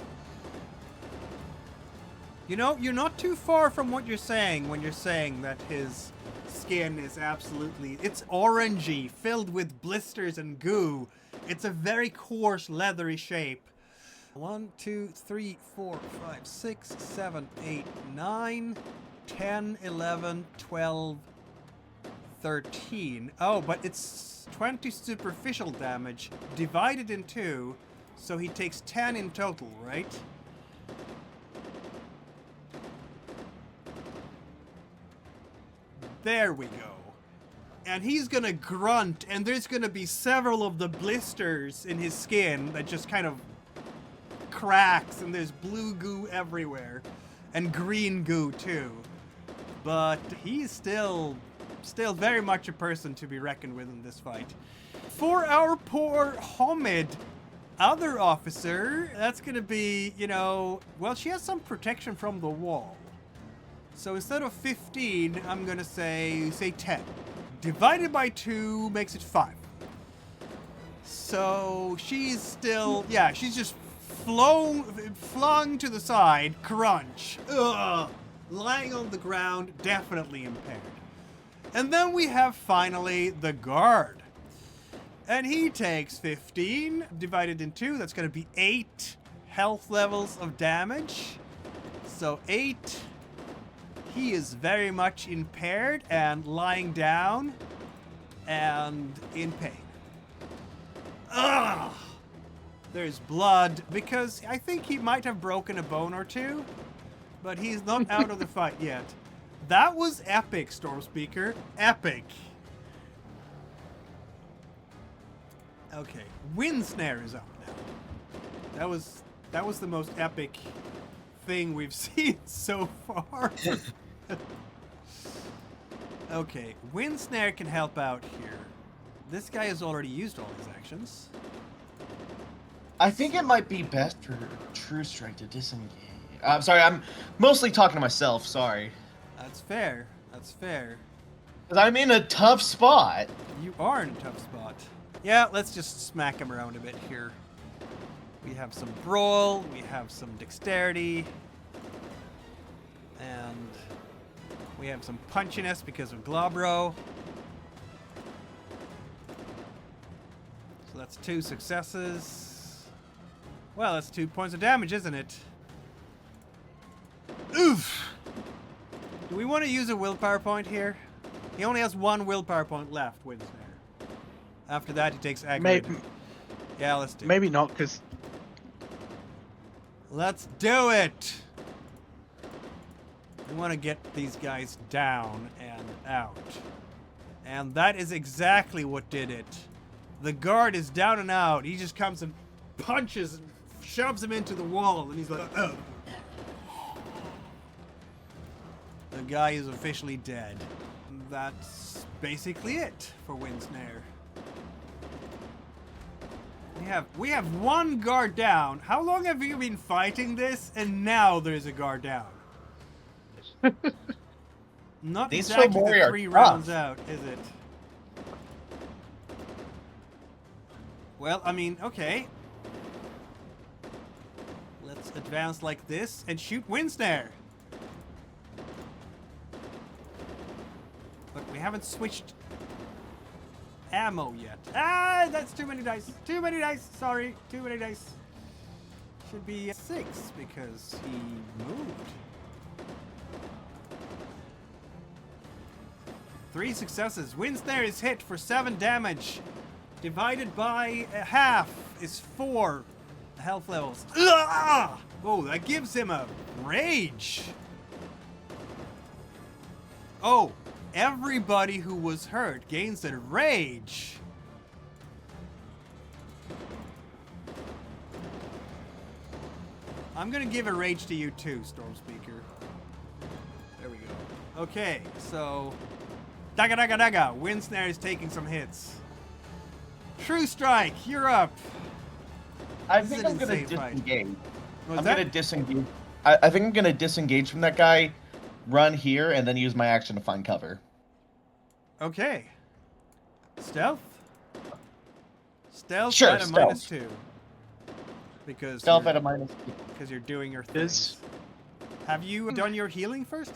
You know, you're not too far from what you're saying when you're saying that his skin is absolutely... It's orangey, filled with blisters and goo. It's a very coarse, leathery shape. 1, 2, 3, 4, 5, 6, 7, 8, 9, 10, 11, 12, 13. Oh, but it's 20 superficial damage divided in 2, so he takes 10 in total, right? There we go. And he's gonna grunt, and there's gonna be several of the blisters in his skin that just kind of cracks, and there's blue goo everywhere. And green goo, too. But he's still very much a person to be reckoned with in this fight. For our poor Homid, other officer, that's gonna be, you know... Well, she has some protection from the wall. So instead of 15, I'm gonna say 10. Divided by 2 makes it 5. So she's still, yeah, she's just flung to the side, crunch, lying on the ground, definitely impaired. And then we have finally the guard. And he takes 15, divided in 2, that's gonna be 8 health levels of damage. So 8. He is very much impaired and lying down and in pain. Ugh! There's blood because I think he might have broken a bone or two, but he's not out of the fight yet. That was epic, Stormspeaker. Epic. Okay, Wind Snare is up now. That was the most epic thing we've seen so far. Okay, Wind Snare can help out here. This guy has already used all his actions. I think it might be best for True Strike to disengage. I'm sorry, I'm mostly talking to myself, sorry. That's fair. That's fair. Because I'm in a tough spot. You are in a tough spot. Yeah, let's just smack him around a bit here. We have some brawl, we have some dexterity, and we have some punchiness because of Globro. So that's 2 successes. Well, that's 2 points of damage, isn't it? Oof! Do we want to use a willpower point here? He only has 1 willpower point left, Wind Snare. After that, he takes aggravated. Yeah, let's do it. Maybe not, because... Let's do it! We want to get these guys down and out. And that is exactly what did it. The guard is down and out. He just comes and punches and shoves him into the wall, and he's like, oh. The guy is officially dead. That's basically it for Wind Snare. We have 1 guard down. How long have you been fighting this? And now there's a guard down. Not These exactly Fomori the are 3 tough. rounds out, is it? Well, I mean, okay. Let's advance like this and shoot Wind Snare. But we haven't switched ammo yet. Ah, that's too many dice. Too many dice. Sorry, too many dice. Should be 6 because he moved. 3 successes. Wind Snare is hit for 7 damage. Divided by half is 4 health levels. Ah! Oh, that gives him a rage. Oh, everybody who was hurt gains a rage. I'm gonna give a rage to you too, Stormspeaker. There we go. Okay, so daga daga daga. Wind Snare is taking some hits. True Strike, you're up. I This is think an I'm gonna insane fight. disengage. What's I'm that? gonna disengage. I think I'm gonna disengage from that guy, run here, and then use my action to find cover. Okay. Stealth? Stealth Sure, at a stealth. -2. Because Stealth you're, at a -2. because you're doing your Is- things. Have you done your healing first?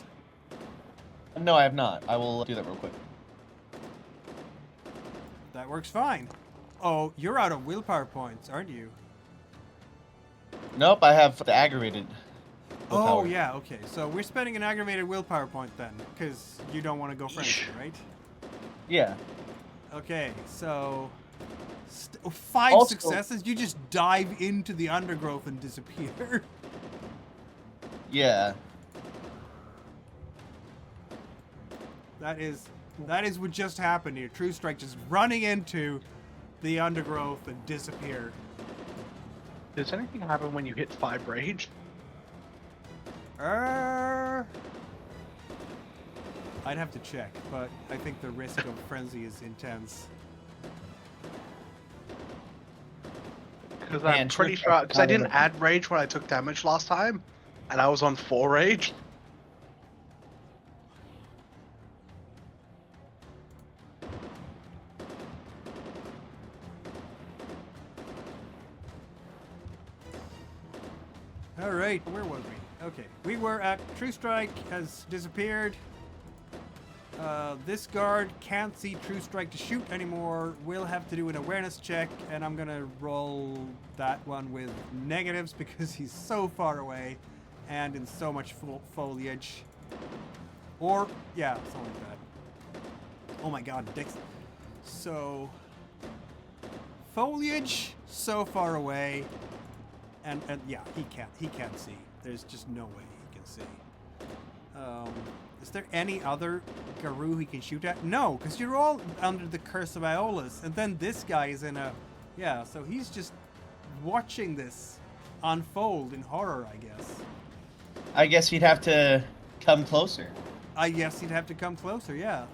No, I have not. I will do that real quick. That works fine. Oh, you're out of willpower points, aren't you? Nope, I have the aggravated. Oh, willpower. yeah, okay. So we're spending an aggravated willpower point then, because you don't want to go frenzy, right? Yeah. Okay, so... 5 Also- successes? You just dive into the undergrowth and disappear. Yeah. That is what just happened here. True Strike just running into the undergrowth and disappear. Does anything happen when you hit 5 rage? I'd have to check, but I think the risk of frenzy is intense. Because Man, I'm pretty Trick- sure, because I didn't don't know. add rage when I took damage last time, and I was on 4 rage. Alright, where was we? Okay, we were at True Strike has disappeared. This guard can't see True Strike to shoot anymore. We'll have to do an awareness check, and I'm gonna roll that one with negatives because he's so far away and in so much foliage. Or, yeah, something like that. Oh my god, Dex. So, foliage, so far away, and yeah, he can't see. There's just no way he can see. Is there any other Garou he can shoot at? No, because you're all under the curse of Iola's, and then this guy is in a... Yeah, so he's just watching this unfold in horror, I guess. I guess you'd have to come closer. I guess he'd have to come closer, yeah.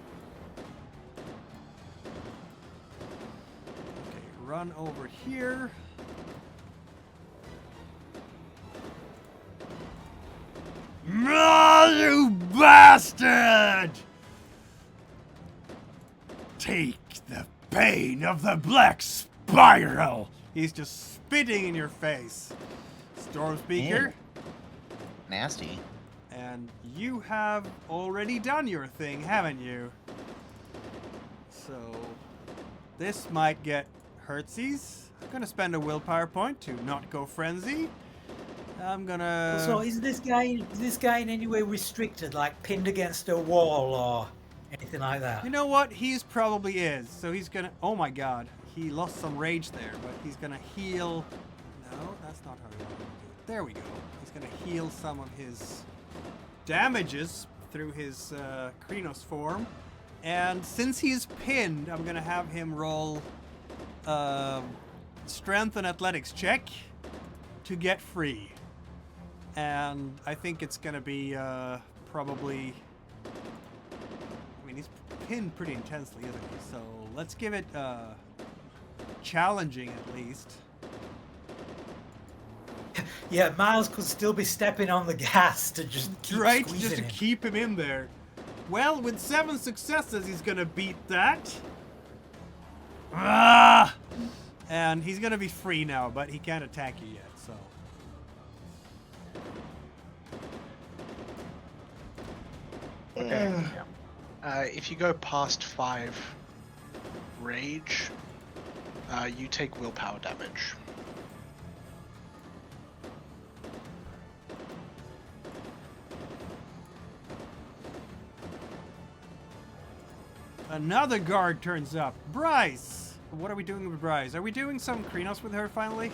Okay, run over here. You bastard! Take the pain of the black spiral! He's just spitting in your face. Stormspeaker. Ew. Nasty. And you have already done your thing, haven't you? So, this might get hurtsies. I'm gonna spend a willpower point to not go frenzy. I'm gonna... So is this guy in any way restricted, like pinned against a wall or anything like that? You know what? He's probably is. So he's gonna... Oh my god. He lost some rage there, but he's gonna heal... No, that's not how he wanted to do it. There we go. He's gonna heal some of his damages through his Krynos form. And since he's pinned, I'm gonna have him roll strength and athletics check to get free. And I think it's gonna be probably... I mean, he's pinned pretty intensely, isn't he? So let's give it challenging at least. Yeah, Miles could still be stepping on the gas to just keep Right, squeezing just to him. keep him in there. Well, with 7 successes, he's gonna beat that. Ah! And he's gonna be free now, but he can't attack you yet, so. Okay. If you go past 5 rage, you take willpower damage. Another guard turns up. Bryce! What are we doing with Bryce? Are we doing some Krynos with her finally?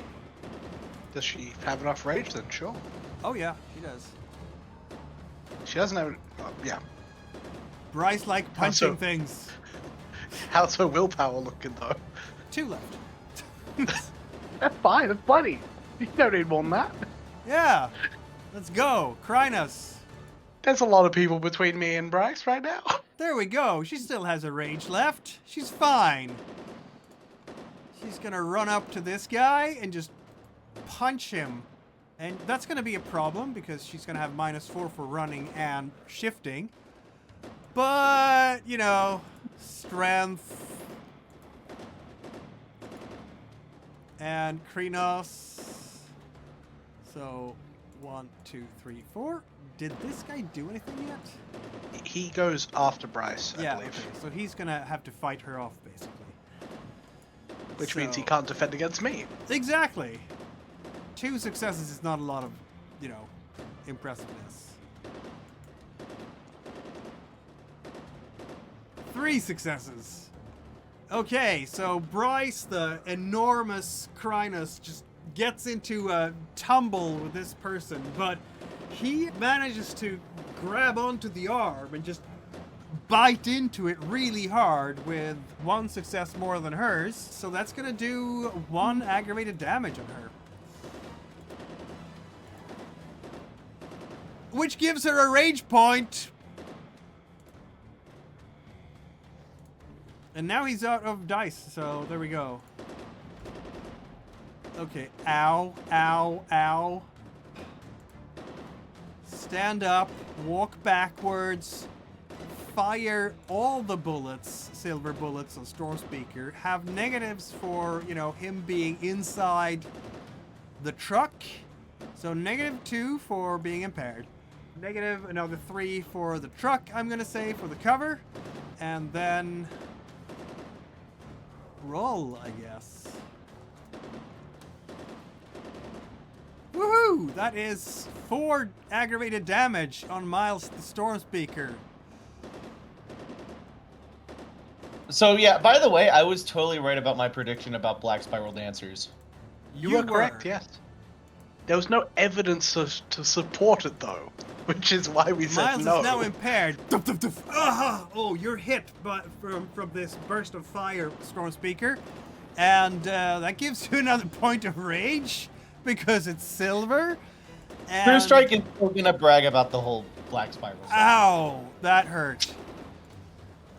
Does she have enough rage then? Sure. Oh yeah, she does. She doesn't have. Yeah. Bryce like punching so- things. How's her willpower looking though? 2 left. That's fine. That's plenty. You don't need more than that. Yeah. Let's go. Krynos. There's a lot of people between me and Bryce right now. There we go. She still has a rage left. She's fine. She's gonna run up to this guy and just punch him. And that's gonna be a problem because she's gonna have -4 for running and shifting. But, you know, strength. And Krynos. So, 1, 2, 3, 4. Did this guy do anything yet? He goes after Bryce, I Yeah, believe. okay. So he's gonna have to fight her off, basically. Which means he So- can't defend against me. Exactly. 2 successes is not a lot of, you know, impressiveness. 3 successes. Okay, so Bryce, the enormous Krynos, just gets into a tumble with this person, but he manages to grab onto the arm and just bite into it really hard with 1 success more than hers. So that's gonna do 1 aggravated damage on her. Which gives her a rage point. And now he's out of dice, so there we go. Okay, ow, ow, ow. Stand up, walk backwards, fire all the bullets, silver bullets on Stormspeaker, have negatives for, you know, him being inside the truck. So -2 for being impaired. Negative another 3 for the truck, I'm gonna say, for the cover. And then roll, I guess. Woohoo! That is 4 aggravated damage on Miles the Stormspeaker. So yeah, by the way, I was totally right about my prediction about Black Spiral Dancers. You were correct, yes. There was no evidence to support it, though, which is why we said Miles no. is now impaired. Duf, duf, duf. Ah! Oh, you're hit from this burst of fire, Stormspeaker. And that gives you another point of rage because it's silver. And... True Strike is still gonna brag about the whole Black Spiral stuff. Ow! That hurt.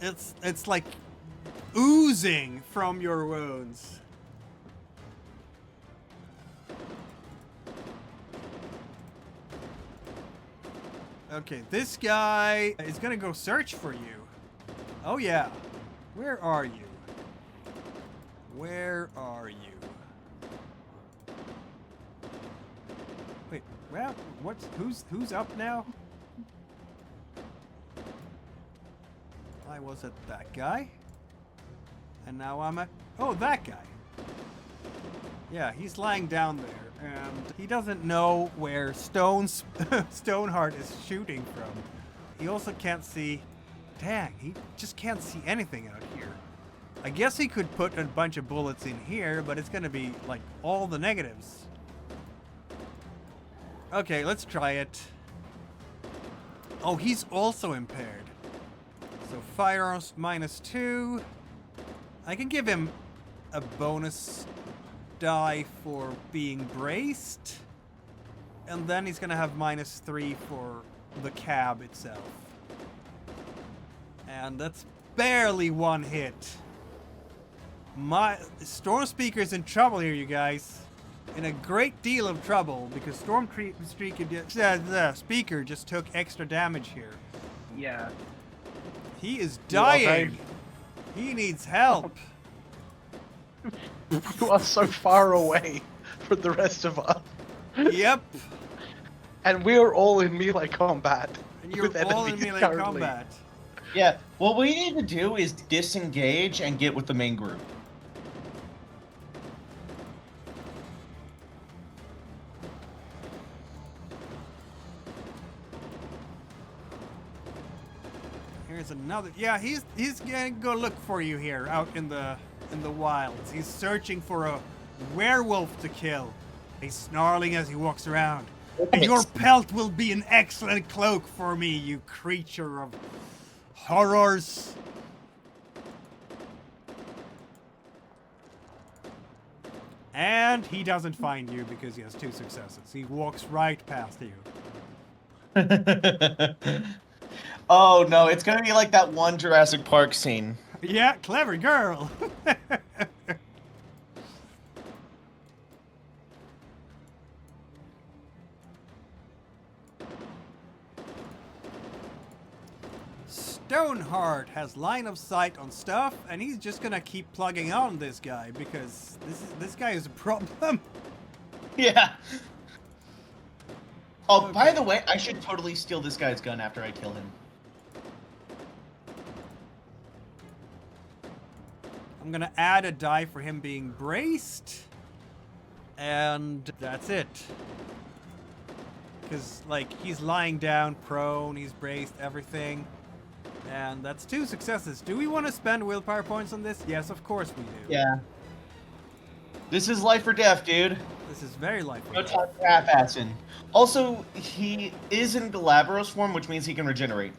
It's like oozing from your wounds. Okay, this guy is gonna go search for you. Oh yeah. Where are you? Where are you? Wait, well, who's up now? I was at that guy. And now I'm at, oh, that guy. Yeah, he's lying down there, and he doesn't know where Stoneheart is shooting from. He also can't see, dang, he just can't see anything out here. I guess he could put a bunch of bullets in here, but it's gonna be like all the negatives. Okay, let's try it. Oh, he's also impaired. So firearms -2. I can give him a bonus die for being braced. And then he's gonna have -3 for the cab itself. And that's barely 1 hit. My Stormspeaker's in trouble here, you guys. In a great deal of trouble because Speaker just took extra damage here. Yeah. He is You are very- dying. He needs help. You are so far away from the rest of us. Yep. And we're all in melee combat. And you're with all in enemies melee currently. combat. Yeah, what we need to do is disengage and get with the main group. Here's another. Yeah, he's gonna go look for you here out in the wilds. He's searching for a werewolf to kill. He's snarling as he walks around. Your pelt will be an excellent cloak for me, you creature of horrors. And he doesn't find you because he has 2 successes. He walks right past you. Oh no, it's gonna be like that one Jurassic Park scene. Yeah, clever girl. Stoneheart has line of sight on stuff, and he's just gonna keep plugging on this guy because this guy is a problem. Yeah. Oh, Okay. by the way, I should totally steal this guy's gun after I kill him. I'm gonna add a die for him being braced, and that's it. Because, like, he's lying down, prone, he's braced, everything. And that's 2 successes. Do we want to spend willpower points on this? Yes, of course we do. Yeah. This is life or death, dude. This is very likely. No time for half-assing. Also, he is in Galabros form, which means he can regenerate.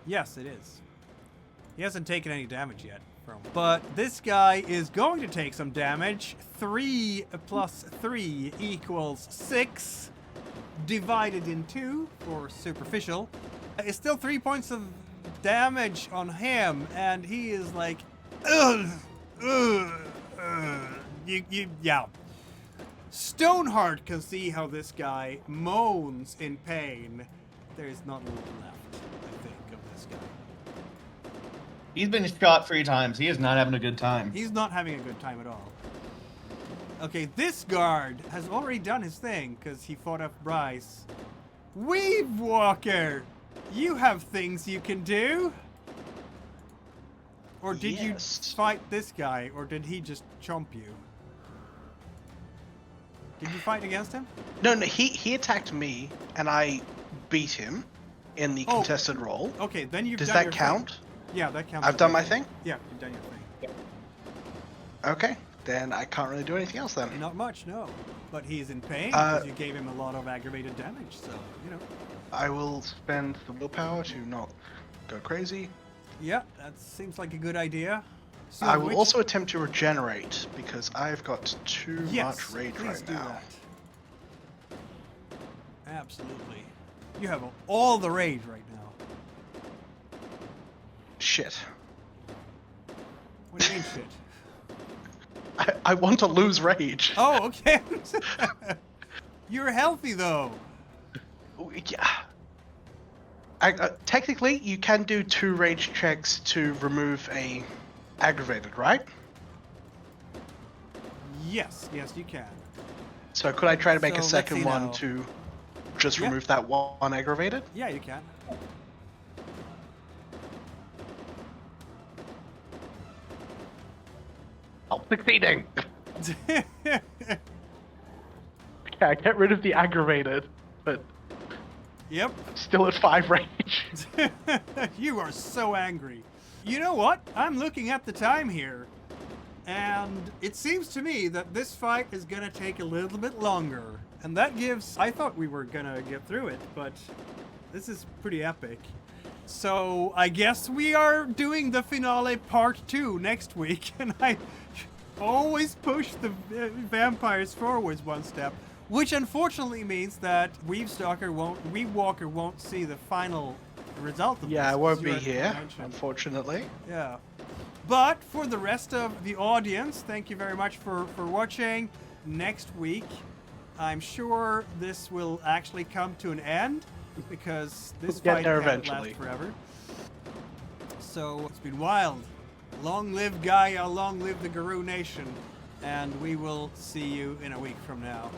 Yes, it is. He hasn't taken any damage yet. But this guy is going to take some damage. 3 plus 3 equals 6. Divided in 2 for superficial. It's still 3 points of damage on him, and he is like, yeah. Stoneheart can see how this guy moans in pain. There's not a lot left, I think, of this guy. He's been shot 3 times. He is not having a good time. He's not having a good time at all. Okay, this guard has already done his thing because he fought off Bryce. Weavewalker! You have things you can do! Or did you fight this guy, or did he just chomp you? Did you fight against him? No, he attacked me, and I beat him in the contested roll. Okay, then you've Does done that your count? thing. Yeah, that counts. I've done my thing? Yeah, you've done your thing. Okay, then I can't really do anything else then. Not much, no. But he's in pain because you gave him a lot of aggravated damage, so, you know. I will spend the willpower to not go crazy. Yeah, that seems like a good idea. So I will also attempt to regenerate because I've got too much rage please right do now. that. Absolutely. You have all the rage right now. Shit. What do you mean shit? I want to lose rage. Oh, okay. You're healthy though. Yeah. Technically, you can do 2 rage checks to remove a aggravated, right? Yes, you can. So could I try to make a So, let's second see one now. to just Yeah. remove that one aggravated? Yeah, you can. I'm succeeding. Okay, I get rid of the aggravated, but Yep. still at 5 rage. You are so angry. You know what? I'm looking at the time here, and it seems to me that this fight is gonna take a little bit longer. And that gives... I thought we were gonna get through it, but this is pretty epic. So I guess we are doing the finale part 2 next week, and I always push the vampires forwards one step. Which unfortunately means that Weavewalker won't see the final result of this. Yeah, I won't because be you're at the here, convention. unfortunately. Yeah. But for the rest of the audience, thank you very much for watching. Next week, I'm sure this will actually come to an end because this We'll get fight there can't eventually. last forever. So it's been wild. Long live Gaia, long live the Garou Nation, and we will see you in a week from now.